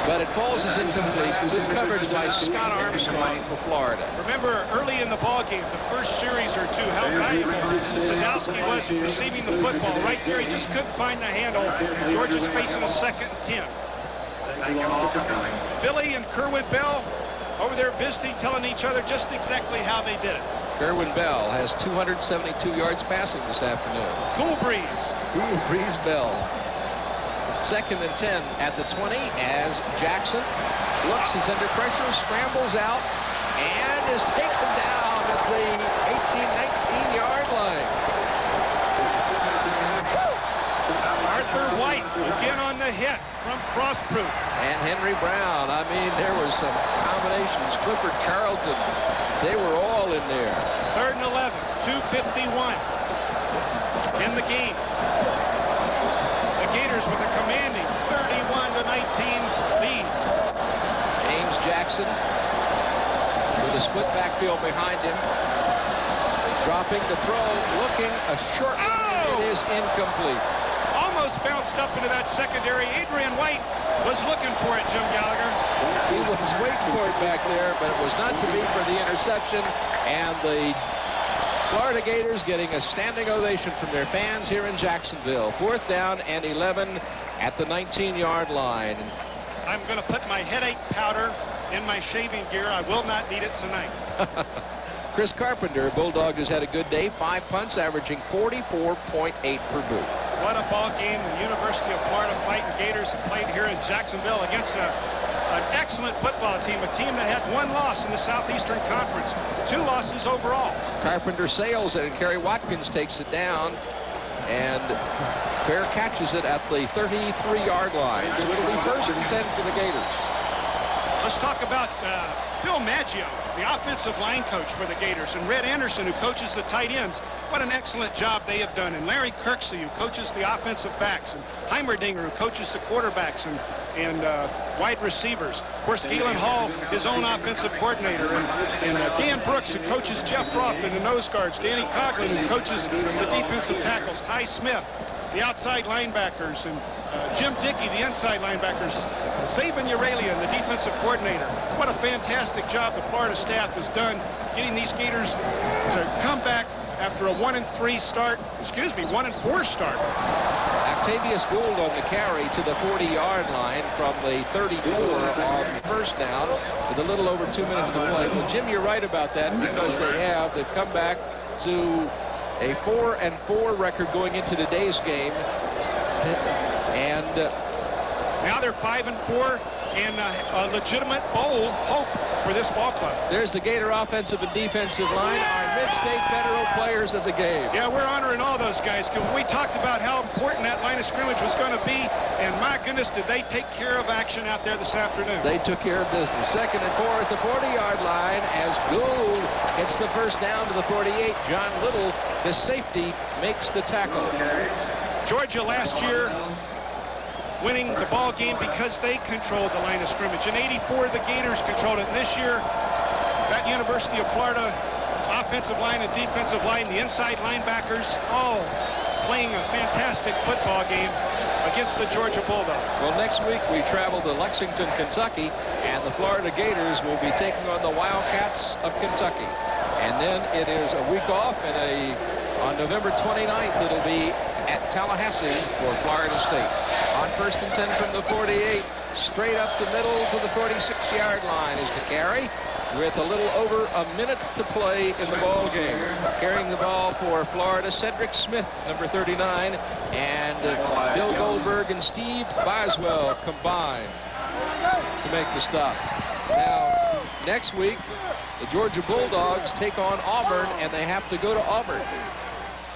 but it falls as incomplete. Good coverage by Scott Armstrong for Florida. Remember, early in the ballgame, the first series or two, how valuable Sadowski was receiving the football. Right there, he just couldn't find the handle. Georgia's facing a 2nd and 10. Philly and Kerwin Bell over there visiting, telling each other just exactly how they did it. Kerwin Bell has 272 yards passing this afternoon. Cool breeze. Cool breeze Bell. 2nd and 10 at the 20 as Jackson looks, he's under pressure, scrambles out, and is taken down at the 18-19-yard line. Arthur White again on the hit from Frostproof. And Henry Brown. I mean, there was some combinations. Clifford Charlton, they were all in there. 3rd and 11, 2:51 in the game. Gators with a commanding 31-19 lead. James Jackson with a split backfield behind him. Dropping to throw, looking a short one. It is incomplete. Almost bounced up into that secondary. Adrian White was looking for it, Jim Gallagher. He was waiting for it back there, but it was not to be for the interception. And the Florida Gators getting a standing ovation from their fans here in Jacksonville. 4th down and 11 at the 19-yard line. I'm going to put my headache powder in my shaving gear. I will not need it tonight. Chris Carpenter, Bulldog, has had a good day. 5 punts, averaging 44.8 per boot. What a ball game the University of Florida Fighting Gators have played here in Jacksonville against an excellent football team, a team that had 1 loss in the Southeastern Conference, 2 losses overall. Carpenter sails it, and Kerry Watkins takes it down, and Fair catches it at the 33-yard line. So it'll be 1st and 10 for the Gators. Let's talk about Bill Maggio, the offensive line coach for the Gators, and Red Anderson, who coaches the tight ends. What an excellent job they have done. And Larry Kirksey, who coaches the offensive backs, and Heimerdinger, who coaches the quarterbacks and wide receivers. Of course, Galen Hall, his own offensive coordinator, and Dan Brooks, who coaches Jeff Roth in the nose guards. Danny Coughlin, who coaches the defensive tackles. Ty Smith, the outside linebackers, and Jim Dickey, the inside linebackers, Saban Uralian, the defensive coordinator. What a fantastic job the Florida staff has done getting these Gators to come back after a 1-4 start. Octavius Gould on the carry to the 40-yard line from the 34 on first down with a little over 2 minutes to play. Well, Jim, you're right about that, because they've come back to a 4-4 record going into today's game, and now they're 5-4 and a legitimate bowl hope for this ball club. There's the Gator offensive and defensive line, our Mid-State Federal players of the game. Yeah, we're honoring all those guys, because we talked about how important that line of scrimmage was going to be, and my goodness, did they take care of action out there this afternoon. They took care of business. 2nd and 4 at the 40-yard line as Gould gets the first down to the 48. John Little, the safety, makes the tackle. Georgia last year winning the ball game because they controlled the line of scrimmage. In '84, the Gators controlled it. And this year, that University of Florida offensive line and defensive line, the inside linebackers, all playing a fantastic football game against the Georgia Bulldogs. Well, next week we travel to Lexington, Kentucky, and the Florida Gators will be taking on the Wildcats of Kentucky. And then it is a week off, and on November 29th, it'll be at Tallahassee for Florida State. On 1st and 10 from the 48, straight up the middle to the 46-yard line is the carry, with a little over a minute to play in the ball game. Carrying the ball for Florida, Cedric Smith, number 39, and Bill Goldberg and Steve Boswell combined to make the stop. Now, next week, the Georgia Bulldogs take on Auburn, and they have to go to Auburn.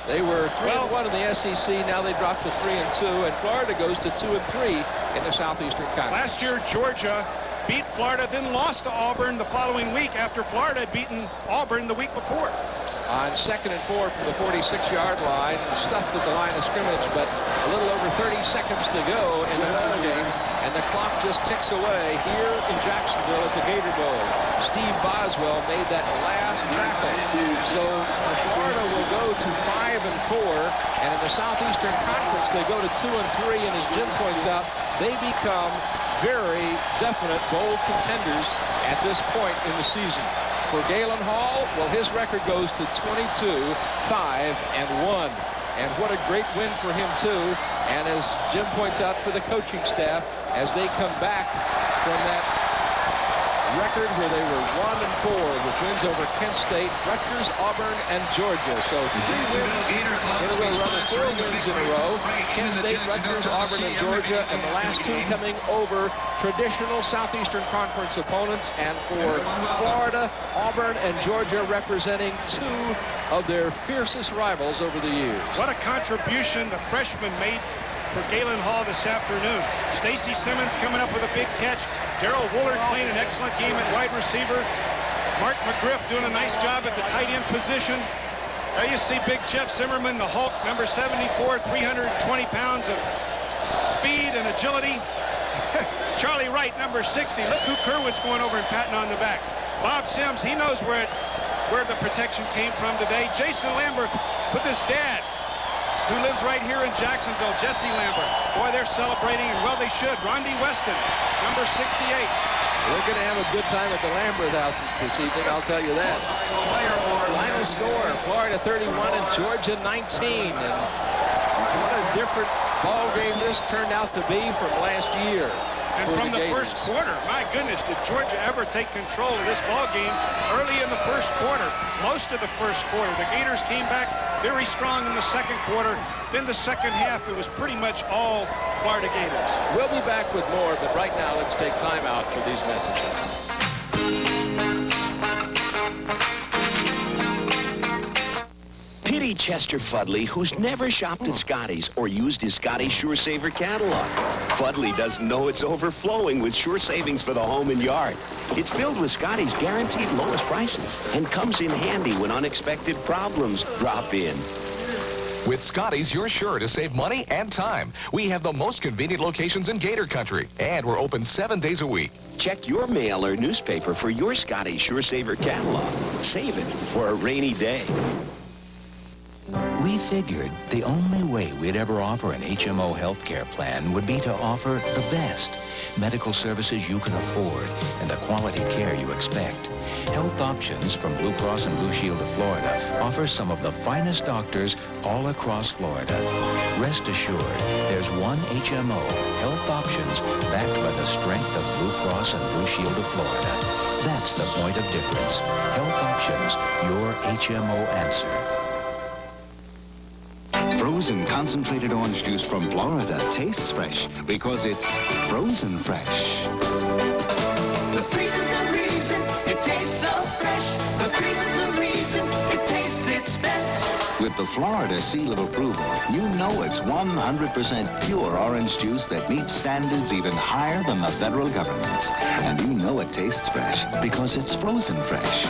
They were 3-1 in the SEC. Now they dropped to 3-2, and Florida goes to 2-3 in the Southeastern Conference. Last year, Georgia beat Florida, then lost to Auburn the following week after Florida had beaten Auburn the week before. On 2nd and 4 from the 46-yard line, stuffed at the line of scrimmage, but a little over 30 seconds to go in the ball game, and the clock just ticks away here in Jacksonville at the Gator Bowl. Steve Boswell made that last tackle. So Florida will go to 5-4, and in the Southeastern Conference they go to 2-3, and as Jim points out, they become very definite bowl contenders at this point in the season. For Galen Hall, well, his record goes to 22-5-1. And what a great win for him, too. And as Jim points out, for the coaching staff, as they come back from that record where they were 1-4 with wins over Kent State, Rutgers, Auburn, and Georgia. So 3 wins in a row, rather 4 wins in a row. Kent State, Rutgers, Auburn, and Georgia, and the last 2 coming over traditional Southeastern Conference opponents. And for Florida, Auburn, and Georgia representing 2 of their fiercest rivals over the years. What a contribution the freshman made for Galen Hall this afternoon. Stacy Simmons coming up with a big catch. Darrell Woolard playing an excellent game at wide receiver. Mark McGriff doing a nice job at the tight end position. There you see big Jeff Zimmerman, the Hulk, number 74, 320 pounds of speed and agility. Charlie Wright, number 60. Look who Kerwin's going over and patting on the back. Bob Sims, he knows where the protection came from today. Jason Lambert with his dad, who lives right here in Jacksonville, Jesse Lambert. Boy, they're celebrating, and well, they should. Rondi Weston, number 68. We're going to have a good time at the Lambert house this evening, I'll tell you that. Final score, Florida 31 and Georgia 19. And what a different ball game this turned out to be from last year. And from the first quarter, my goodness, did Georgia ever take control of this ball game early in the first quarter? Most of the first quarter. The Gators came back very strong in the second quarter. Then the second half, it was pretty much all Florida Gators. We'll be back with more, but right now let's take time out for these messages. Pity Chester Fudley, who's never shopped at Scotty's or used his Scotty Sure Saver catalog. Fudley doesn't know it's overflowing with sure savings for the home and yard. It's filled with Scotty's guaranteed lowest prices and comes in handy when unexpected problems drop in. With Scotty's, you're sure to save money and time. We have the most convenient locations in Gator Country, and we're open 7 days a week. Check your mail or newspaper for your Scotty Sure Saver catalog. Save it for a rainy day. We figured the only way we'd ever offer an HMO healthcare plan would be to offer the best medical services you can afford and the quality care you expect. Health Options from Blue Cross and Blue Shield of Florida offers some of the finest doctors all across Florida. Rest assured, there's one HMO, Health Options, backed by the strength of Blue Cross and Blue Shield of Florida. That's the point of difference. Health Options, your HMO answer. Frozen concentrated orange juice from Florida tastes fresh because it's frozen fresh. The freeze is the reason it tastes so fresh. The freeze is the reason it tastes its best. With the Florida seal of approval, you know it's 100% pure orange juice that meets standards even higher than the federal government's. And you know it tastes fresh because it's frozen fresh.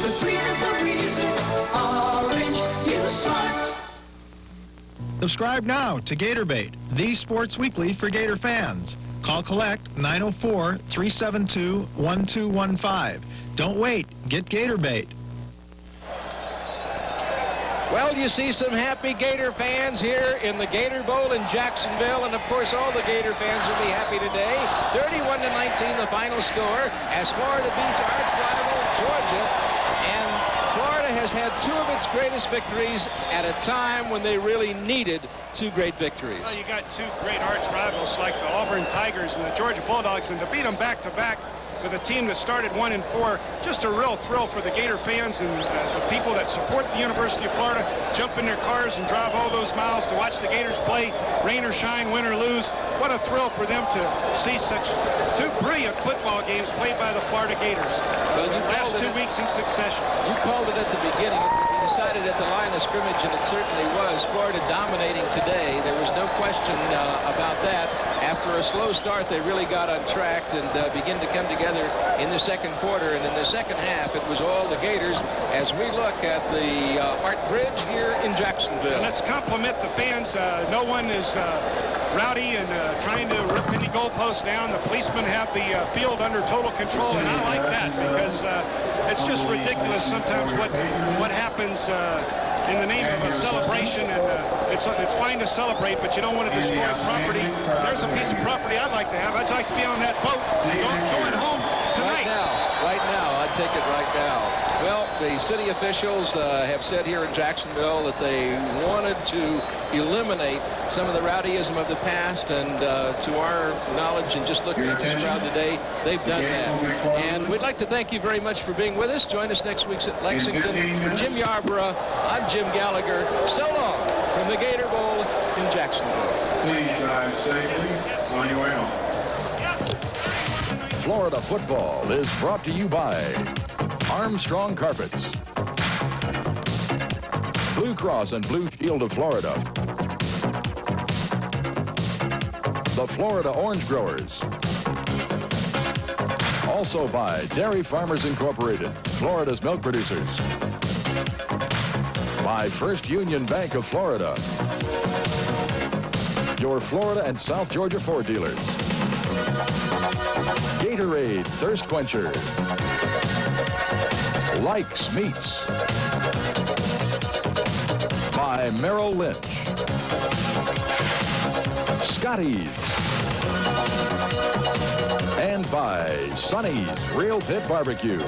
The freeze is the reason. Orange, you smart. Subscribe now to GatorBait, the sports weekly for Gator fans. Call collect 904-372-1215. Don't wait. Get GatorBait. Well, you see some happy Gator fans here in the Gator Bowl in Jacksonville, and of course all the Gator fans will be happy today. 31-19 the final score as Florida beats arch rival Georgia, and Florida has had two of its greatest victories at a time when they really needed two great victories. Well, you got two great arch rivals like the Auburn Tigers and the Georgia Bulldogs, and to beat them back-to-back with a team that started 1-4, just a real thrill for the Gator fans and the people that support the University of Florida, jump in their cars and drive all those miles to watch the Gators play, rain or shine, win or lose. What a thrill for them to see such two brilliant football games played by the Florida Gators. Well, you last 2 weeks in succession. You called it at the beginning. You decided at the line of scrimmage, and it certainly was. Florida dominating today. There was no question about that. After a slow start, they really got on track and began to come together in the second quarter. And in the second half, it was all the Gators as we look at the Art Bridge here in Jacksonville. And let's compliment the fans. No one is rowdy and trying to rip any goalposts down. The policemen have the field under total control, and I like that because it's just ridiculous sometimes what happens in the name of a celebration, and it's fine to celebrate, but you don't want to destroy property. There's a piece of property I'd like to have. I'd like to be on that boat going home tonight. Right now, I'd take it right now. Well, the city officials have said here in Jacksonville that they wanted to eliminate some of the rowdyism of the past, and to our knowledge and just looking at this crowd today, they've done that. And we'd like to thank you very much for being with us. Join us next week at Lexington. For Jim Yarborough, I'm Jim Gallagher. So long from the Gator Bowl in Jacksonville. Please drive safely on your way home. Florida football is brought to you by Armstrong Carpets, Blue Cross and Blue Shield of Florida, the Florida Orange Growers, also by Dairy Farmers Incorporated, Florida's milk producers, by First Union Bank of Florida, your Florida and South Georgia Ford dealers, Gatorade Thirst Quencher, Likes Meats, by Merrill Lynch, Scotty's, and by Sonny's Real Pit Barbecue.